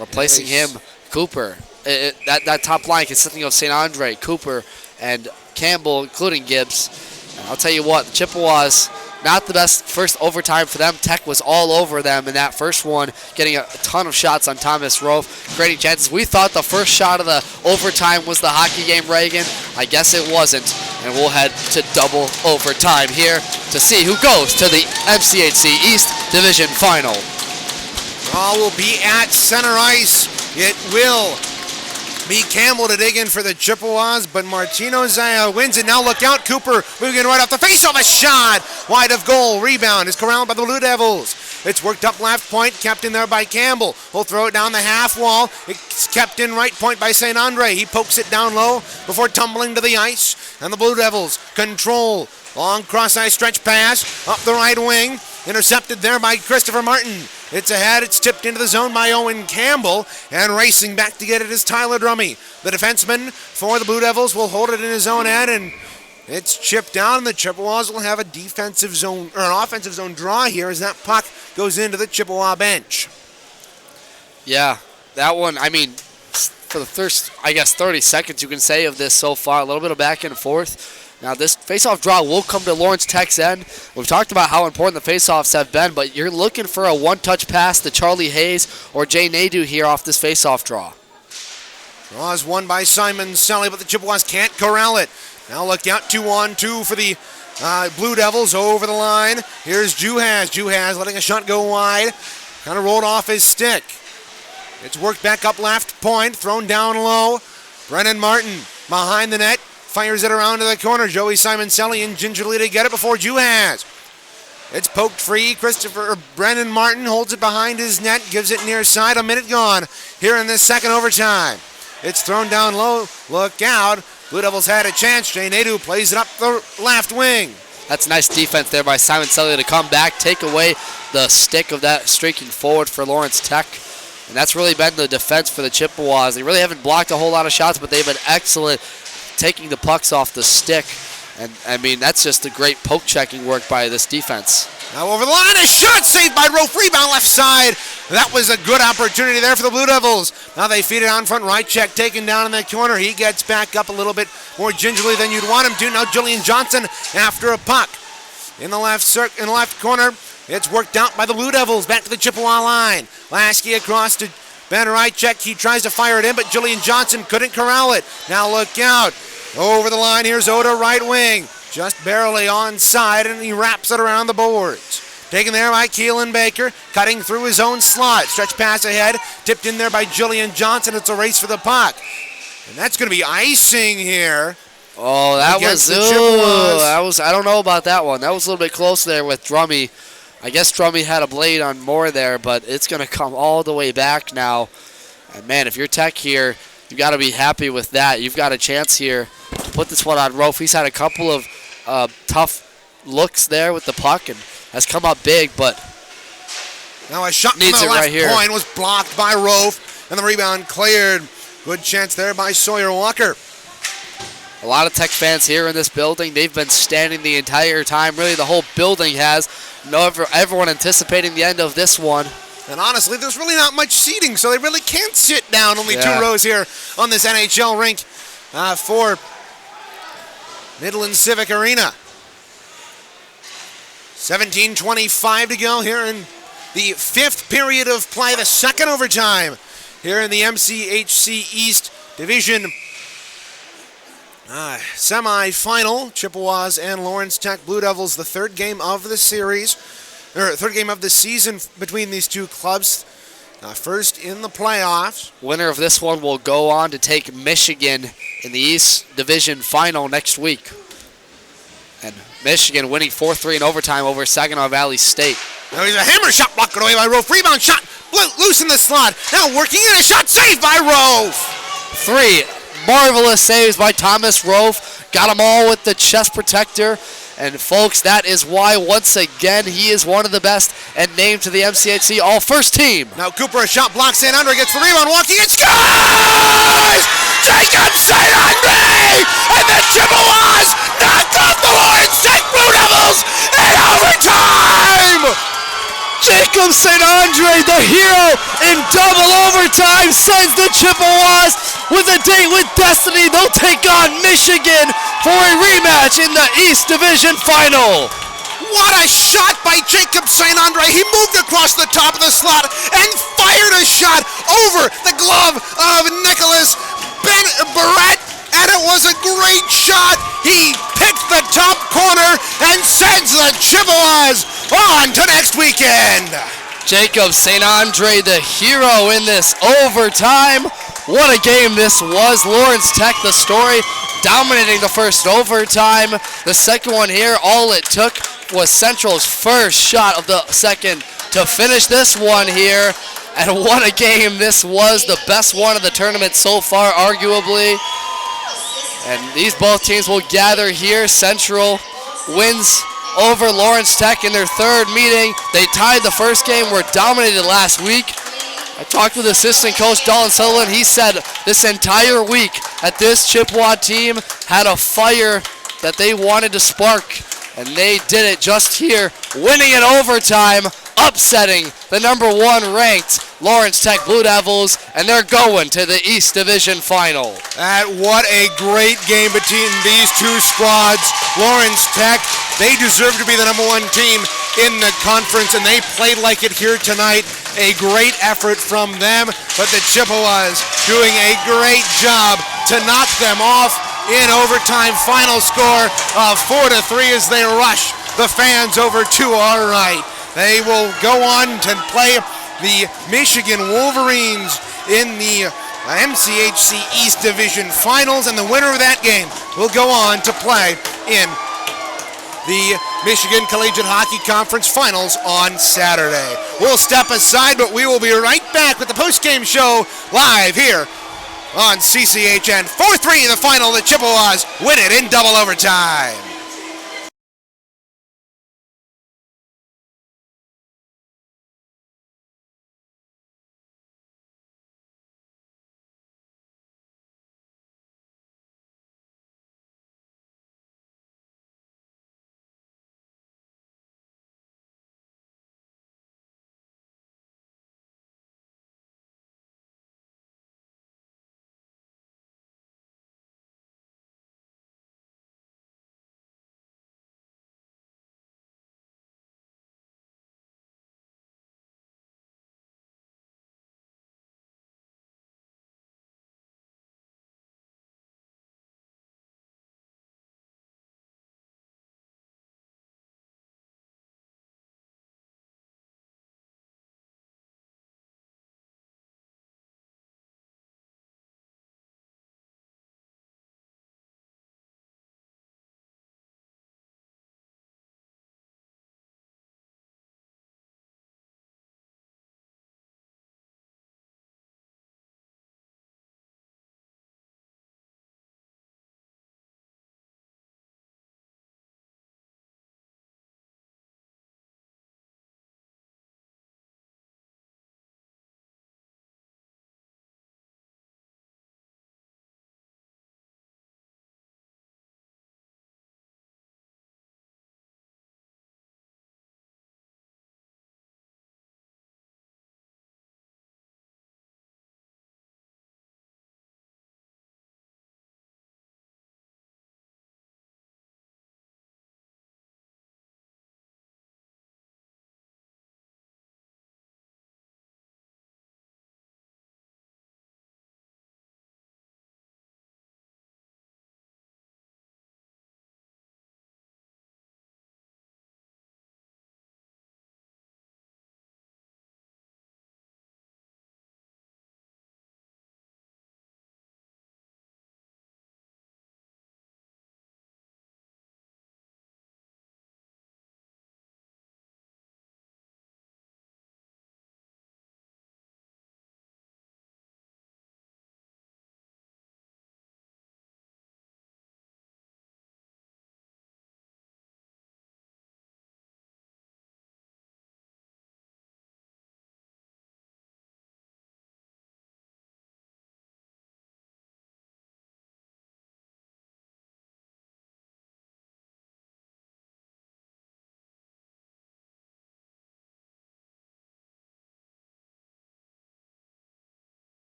Replacing him, Cooper. That top line consisting of St. Andre, Cooper, and Campbell, including Gibbs. And I'll tell you what, the Chippewas, not the best first overtime for them. Tech was all over them in that first one, getting a ton of shots on Thomas Rolfe, creating chances. We thought the first shot of the overtime was the hockey game, Reagan. I guess it wasn't, and we'll head to double overtime here to see who goes to the MCHC East Division Final. All will be at center ice. It will be Campbell to dig in for the Chippewas, but Martino Zaya wins it. Now look out, Cooper moving right off the face-off, a shot wide of goal. Rebound is corralled by the Blue Devils. It's worked up left point, kept in there by Campbell. He'll throw it down the half wall. It's kept in right point by St. Andre. He pokes it down low before tumbling to the ice, and the Blue Devils control. Long cross-ice stretch pass up the right wing, intercepted there by Christopher Martin. It's ahead, it's tipped into the zone by Owen Campbell, and racing back to get it is Tyler Drummy. The defenseman for the Blue Devils will hold it in his own end, and it's chipped down. The Chippewas will have a defensive zone, or an offensive zone draw here as that puck goes into the Chippewa bench. Yeah, that one, I mean, for the first, 30 seconds you can say of this so far, a little bit of back and forth. Now, this faceoff draw will come to Lawrence Tech's end. We've talked about how important the faceoffs have been, but you're looking for a one-touch pass to Charlie Hayes or Jay Nadeau here off this faceoff draw. Draw is won by Simon Selly, but the Chippewas can't corral it. Now look out, 2-on-2 for the Blue Devils over the line. Here's Juhas. Juhas letting a shot go wide. Kind of rolled off his stick. It's worked back up left point, thrown down low. Brennan Martin behind the net. Fires it around to the corner. Joey Simon Selly and gingerly to get it before Juhas. It's poked free. Brennan Martin holds it behind his net, gives it near side. A minute gone here in this second overtime. It's thrown down low. Look out. Blue Devils had a chance. Jay Nadeau plays it up the left wing. That's nice defense there by Simon Selly to come back, take away the stick of that streaking forward for Lawrence Tech. And that's really been the defense for the Chippewas. They really haven't blocked a whole lot of shots, but they've been excellent taking the pucks off the stick. And, I mean, that's just a great poke checking work by this defense. Now over the line, a shot saved by Rolfe, rebound left side. That was a good opportunity there for the Blue Devils. Now they feed it on front, right check taken down in the corner. He gets back up a little bit more gingerly than you'd want him to. Now Julian Johnson after a puck. In the left corner, it's worked out by the Blue Devils. Back to the Chippewa line. Lasky across to Ben Rychek. He tries to fire it in, but Julian Johnson couldn't corral it. Now look out. Over the line, here's Oda, right wing. Just barely onside, and he wraps it around the boards. Taken there by Keelan Baker, cutting through his own slot. Stretch pass ahead, tipped in there by Julian Johnson. It's a race for the puck. And that's going to be icing here. Oh, that was, I don't know about that one. That was a little bit close there with Drummy. I guess Drummy had a blade on more there, but it's going to come all the way back now. And man, if you're Tech here, you got to be happy with that. You've got a chance here to put this one on Rolfe. He's had a couple of tough looks there with the puck and has come up big, but now a shot from the left point was blocked by Rolfe, and the rebound cleared. Good chance there by Sawyer Walker. A lot of Tech fans here in this building. They've been standing the entire time. Really, the whole building has. Everyone anticipating the end of this one. And honestly, there's really not much seating, so they really can't sit down. Only 2 rows here on this NHL rink for Midland Civic Arena. 17:25 to go here in the 5th period of play, the second overtime here in the MCHC East Division semi-final. Chippewas and Lawrence Tech Blue Devils, the 3rd game of the series. third game of the season between these two clubs. First in the playoffs. Winner of this one will go on to take Michigan in the East Division Final next week. And Michigan winning 4-3 in overtime over Saginaw Valley State. Now he's a hammer shot blocked away by Rolfe. Rebound shot loose in the slot. Now working in a shot saved by Rolfe. 3 marvelous saves by Thomas Rolfe. Got them all with the chest protector. And folks, that is why, once again, he is one of the best and named to the MCHC All-First Team. Now Cooper, a shot blocked. St. Andre gets the rebound, walking and scores! Jacob St. Andre! And the Chippewas knock off the Lawrence Tech Blue Devils in overtime! Jacob St. Andre, the hero in double overtime, sends the Chippewas with a date with destiny. They'll take on Michigan for a rematch in the East Division Final. What a shot by Jacob St. Andre. He moved across the top of the slot and fired a shot over the glove of Nicholas Barrett, and it was a great shot. He picked the top corner and sends the Chippewas on to next weekend. Jacob St. Andre, the hero in this overtime. What a game this was. Lawrence Tech, the story, dominating the first overtime. The second one here, all it took was Central's first shot of the second to finish this one here. And what a game this was. The best one of the tournament so far, arguably. And these both teams will gather here. Central wins over Lawrence Tech in their third meeting. They tied the first game, were dominated last week. I talked with assistant coach Dalton Sutherland. He said this entire week that this Chippewa team had a fire that they wanted to spark, and they did it just here, winning in overtime, upsetting the #1 ranked Lawrence Tech Blue Devils, and they're going to the East Division Final. What a great game between these two squads. Lawrence Tech, they deserve to be the #1 team in the conference, and they played like it here tonight. A great effort from them, but the Chippewas doing a great job to knock them off in overtime. Final score of 4-3 as they rush the fans over to our right. They will go on to play the Michigan Wolverines in the MCHC East Division Finals, and the winner of that game will go on to play in the Michigan Collegiate Hockey Conference Finals on Saturday. We'll step aside, but we will be right back with the post-game show live here on CCHN. 4-3 in the final. The Chippewas win it in double overtime.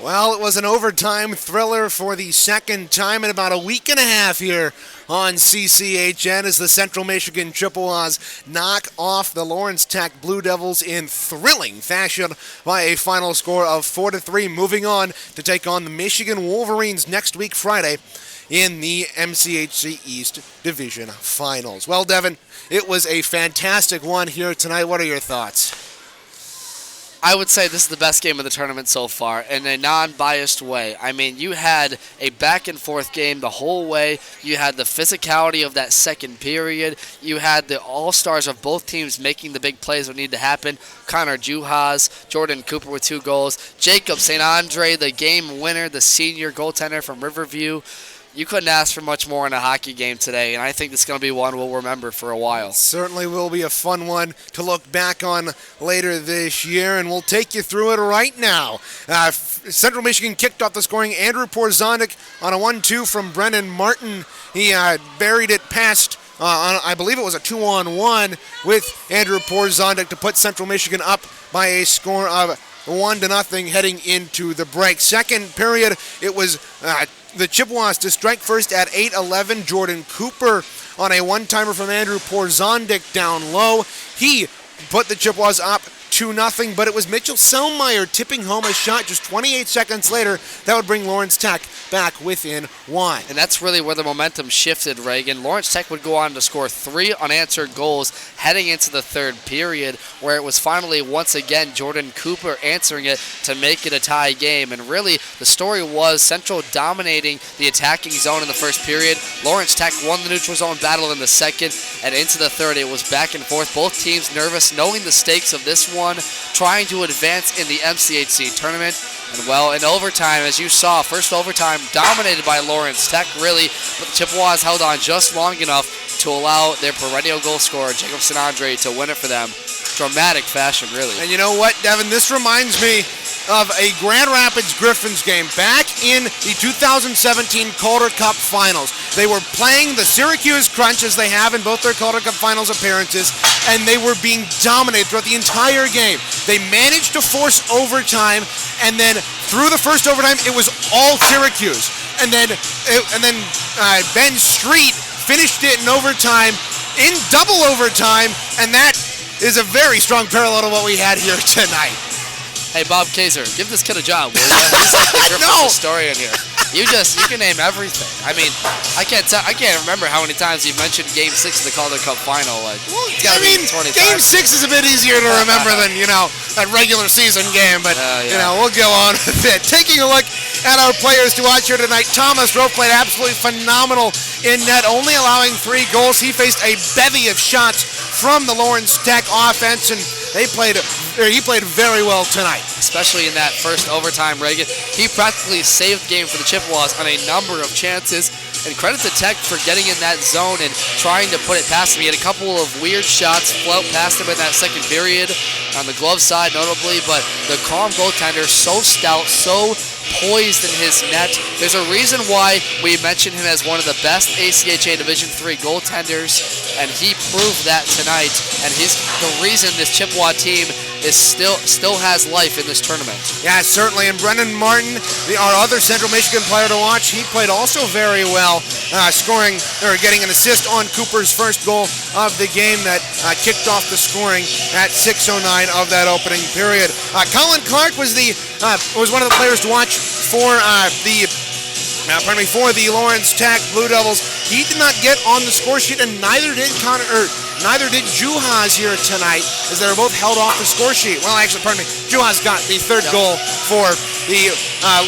Well, it was an overtime thriller for the second time in about a week and a half here on CCHN as the Central Michigan Chippewas knock off the Lawrence Tech Blue Devils in thrilling fashion by a final score of 4-3, moving on to take on the Michigan Wolverines next week Friday in the MCHC East Division Finals. Well, Devin, it was a fantastic one here tonight. What are your thoughts? I would say this is the best game of the tournament so far in a non-biased way. I mean, you had a back-and-forth game the whole way. You had the physicality of that second period. You had the all-stars of both teams making the big plays that need to happen. Connor Juhas, Jordan Cooper with 2 goals. Jacob St. Andre, the game winner, the senior goaltender from Riverview. You couldn't ask for much more in a hockey game today, and I think it's going to be one we'll remember for a while. Certainly will be a fun one to look back on later this year, and we'll take you through it right now. Central Michigan kicked off the scoring. Andrew Porzondik on a 1-2 from Brennan Martin. He buried it past, I believe it was a 2-on-1 with Andrew Porzondik to put Central Michigan up by a score of 1-0 heading into the break. Second period, it was the Chippewas to strike first at 8-11. Jordan Cooper on a one-timer from Andrew Porzondik down low. He put the Chippewas up 2-0, but it was Mitchell Selmeyer tipping home a shot just 28 seconds later that would bring Lawrence Tech back within 1. And that's really where the momentum shifted, Reagan. Lawrence Tech would go on to score 3 unanswered goals heading into the third period, where it was finally once again Jordan Cooper answering it to make it a tie game. And really, the story was Central dominating the attacking zone in the first period. Lawrence Tech won the neutral zone battle in the second, and into the third it was back and forth. Both teams nervous, knowing the stakes of this one, trying to advance in the MCHC tournament. And well, in overtime, as you saw, first overtime dominated by Lawrence Tech, really, but the Chippewas held on just long enough to allow their perennial goal scorer, Jacob St. Andre, to win it for them. Dramatic fashion, really. And you know what, Devin? This reminds me of a Grand Rapids Griffins game back in the 2017 Calder Cup Finals. They were playing the Syracuse Crunch, as they have in both their Calder Cup Finals appearances, and they were being dominated throughout the entire game. They managed to force overtime, and then through the first overtime, it was all Syracuse. And then Ben Street finished it in overtime, in double overtime, and that is a very strong parallel to what we had here tonight. Hey, Bob Kaiser, give this kid a job, will you? He's like the Griffin historian here. You can name everything. I mean, I can't remember how many times you've mentioned Game 6 of the Calder Cup Final. Game 6 is a bit easier to remember than, a regular season game, but, we'll go on with it. Taking a look at our players to watch here tonight, Thomas Rowe played absolutely phenomenal in net, only allowing 3 goals. He faced a bevy of shots from the Lawrence Tech offense, and he played very well tonight. Especially in that first overtime, Reagan. He practically saved the game for the Chippewas on a number of chances. And credit to Tech for getting in that zone and trying to put it past him. He had a couple of weird shots float past him in that second period, on the glove side notably, but the calm goaltender, so stout, so poised in his net. There's a reason why we mention him as one of the best ACHA Division III goaltenders, and he proved that tonight, and he's the reason this Chippewa team is still has life in this tournament. Yeah, certainly. And Brennan Martin, our other Central Michigan player to watch, he played also very well, getting an assist on Cooper's first goal of the game that kicked off the scoring at 6:09 of that opening period. Colin Clark was one of the players to watch for the Lawrence Tech Blue Devils. He did not get on the score sheet, and neither did Juhas here tonight, as they were both held off the score sheet. Well, actually, Juhas got the third goal for the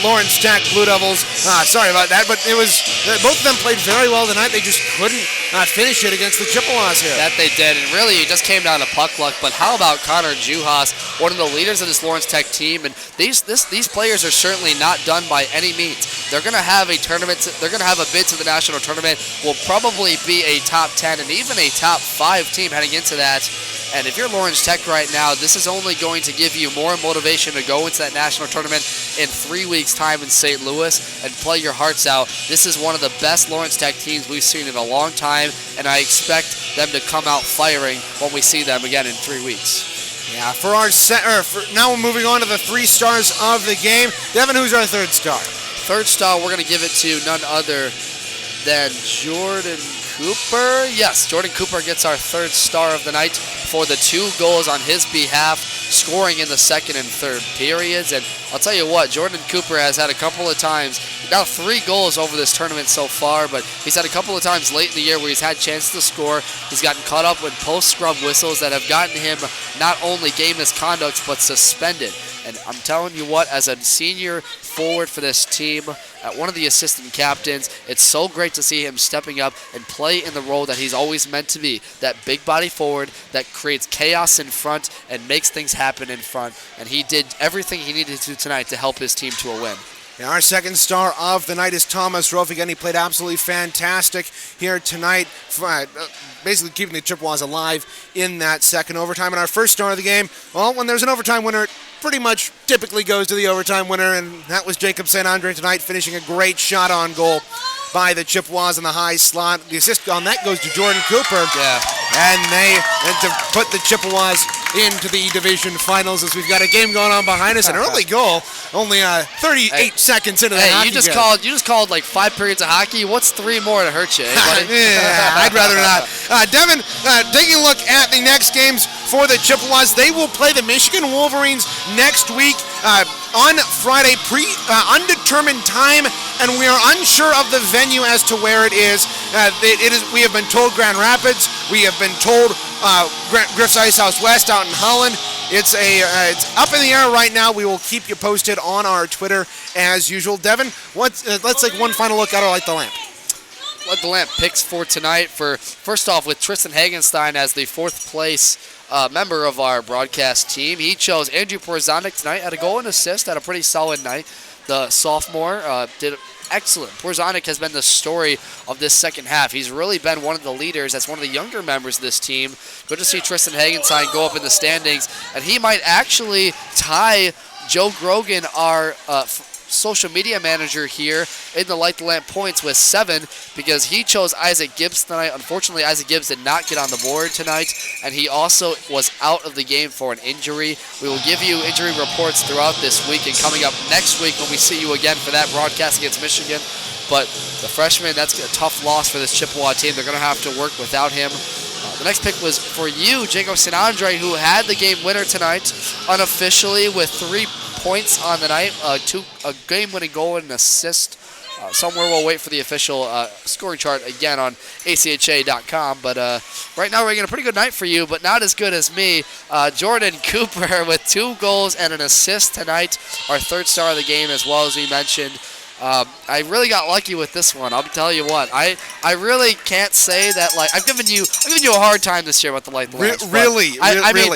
Lawrence Tech Blue Devils. Sorry about that, but it was both of them played very well tonight. They just couldn't finish it against the Chippewas here. That they did, and really it just came down to puck luck. But how about Connor Juhas, one of the leaders of this Lawrence Tech team? And these players are certainly not done by any means. They're going to have a tournament. They're going to have a bid to the national tournament. Will probably be a top 10 and even a top 5 team heading into that. And if you're Lawrence Tech right now, this is only going to give you more motivation to go into that national tournament in 3 weeks' time in St. Louis and play your hearts out. This is one of the best Lawrence Tech teams we've seen in a long time, and I expect them to come out firing when we see them again in 3 weeks. Yeah, now we're moving on to the 3 stars of the game. Devin, who's our 3rd star? Third star, we're going to give it to none other than Jordan Cooper. Yes, Jordan Cooper gets our 3rd star of the night for the 2 goals on his behalf, scoring in the 2nd and 3rd periods. And I'll tell you what, Jordan Cooper has had a couple of times, now 3 goals over this tournament so far, but he's had a couple of times late in the year where he's had chances to score. He's gotten caught up with post-scrum whistles that have gotten him not only game misconducts, but suspended. And I'm telling you what, as a senior forward for this team, one of the assistant captains, it's so great to see him stepping up and play in the role that he's always meant to be, that big body forward that creates chaos in front and makes things happen in front. And he did everything he needed to tonight to help his team to a win. And our 2nd star of the night is Thomas Rolfe. Again, he played absolutely fantastic here tonight, basically keeping the Chippewas alive in that 2nd overtime. And our 1st star of the game, well, when there's an overtime winner, it pretty much typically goes to the overtime winner, and that was Jacob St. Andre tonight, finishing a great shot on goal by the Chippewas in the high slot. The assist on that goes to Jordan Cooper. Yeah. And to put the Chippewas into the division finals, as we've got a game going on behind us. An early goal, only 38 seconds into the hockey you just called like 5 periods of hockey. What's 3 more to hurt you, buddy? Yeah, I'd rather not. Devin, taking a look at the next games for the Chippewas, they will play the Michigan Wolverines next week on Friday, undetermined time, and we are unsure of the venue as to where it is. We have been told Grand Rapids. We have been told Griff's Ice House West out in Holland. It's up in the air right now. We will keep you posted on our Twitter as usual. Devin, let's take one final look at our Light the Lamp. Light the Lamp picks for tonight first off with Tristan Hagenstein as the 4th place member of our broadcast team. He chose Andrew Porzonik tonight, had a goal and assist, had a pretty solid night. The sophomore did excellent. Porzonik has been the story of this 2nd half. He's really been one of the leaders as one of the younger members of this team. Good to see Tristan Hagenstein go up in the standings, and he might actually tie Joe Grogan, our social media manager here, in the Light the Lamp points with 7, because he chose Isaac Gibbs tonight. Unfortunately, Isaac Gibbs did not get on the board tonight, and he also was out of the game for an injury. We will give you injury reports throughout this week and coming up next week when we see you again for that broadcast against Michigan. But the freshman, that's a tough loss for this Chippewa team. They're going to have to work without him. The next pick was for you, Jacob St. Andre, who had the game winner tonight unofficially with 3 points on the night, a game-winning goal and an assist. Somewhere we'll wait for the official scoring chart again on ACHA.com. But right now we're getting a pretty good night for you, but not as good as me. Jordan Cooper with 2 goals and an assist tonight, our 3rd star of the game, as well as we mentioned. I really got lucky with this one. I'll tell you what. I really can't say that, like, I've given you a hard time this year about the Light the Lamps. Really?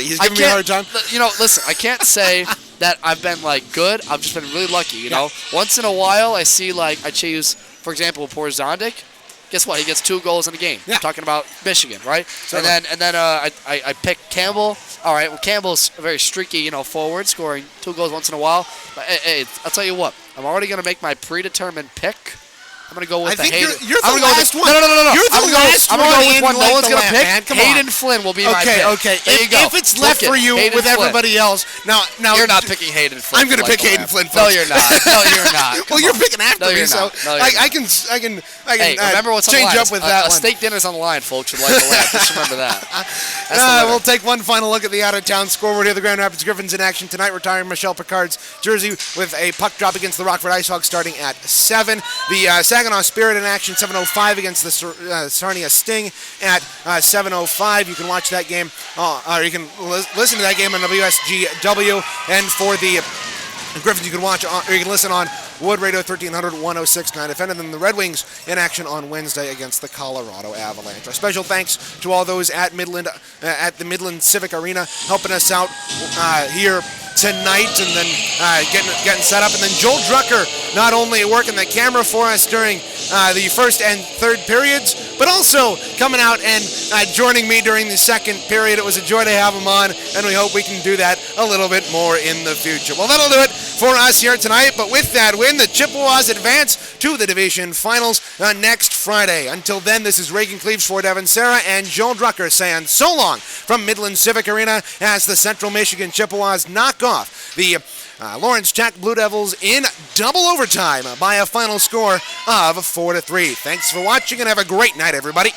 He's giving me a hard time? You know, listen, I can't say that I've been, like, good. I've just been really lucky, you know. Once in a while, I see, like, I choose, for example, Porzonik. Guess what? He gets 2 goals in a game. Yeah. Talking about Michigan, right? Certainly. And then I pick Campbell. All right, well, Campbell's a very streaky, you know, forward, scoring 2 goals once in a while. But, hey, I'll tell you what. I'm already going to make my predetermined pick. I'm going to go with the Hayden. You're the last one. No. You're the last one. I'm going to go with one no one's going to pick. Man. Hayden Flynn will be my pick. Okay. There you go. If it's left for you Hayden with everybody else, now you're not picking Hayden Flynn. I'm going to pick Hayden Flynn. No, you're not. No, you're not. Well, you're picking after me, so I can hey, remember what's on the line. change up with that one. A steak dinner's on the line, folks. Would like the lamp. Just remember that. We'll take one final look at the out-of-town scoreboard here. The Grand Rapids Griffins in action tonight, retiring Michelle Picard's jersey with a puck drop against the Rockford IceHogs starting at 7. The Saginaw Spirit in action, 7:05 against the Sarnia Sting at 7:05. You can watch that game, or you can listen to that game on WSGW. And for the Griffins, you can watch, or you can listen on Wood Radio 1300 106.9 FM, and then the Red Wings in action on Wednesday against the Colorado Avalanche. Our special thanks to all those at the Midland Civic Arena helping us out here tonight, and then getting set up. And then Joel Drucker not only working the camera for us during the first and third periods, but also coming out and joining me during the second period. It was a joy to have him on, and we hope we can do that a little bit more in the future. Well, that'll do it for us here tonight, but with that win, the Chippewas advance to the division finals next Friday. Until then, this is Reagan Cleaves for Devin Sarah and Joel Drucker saying so long from Midland Civic Arena as the Central Michigan Chippewas knock off the Lawrence Tech Blue Devils in double overtime by a final score of 4-3. Thanks for watching and have a great night, everybody.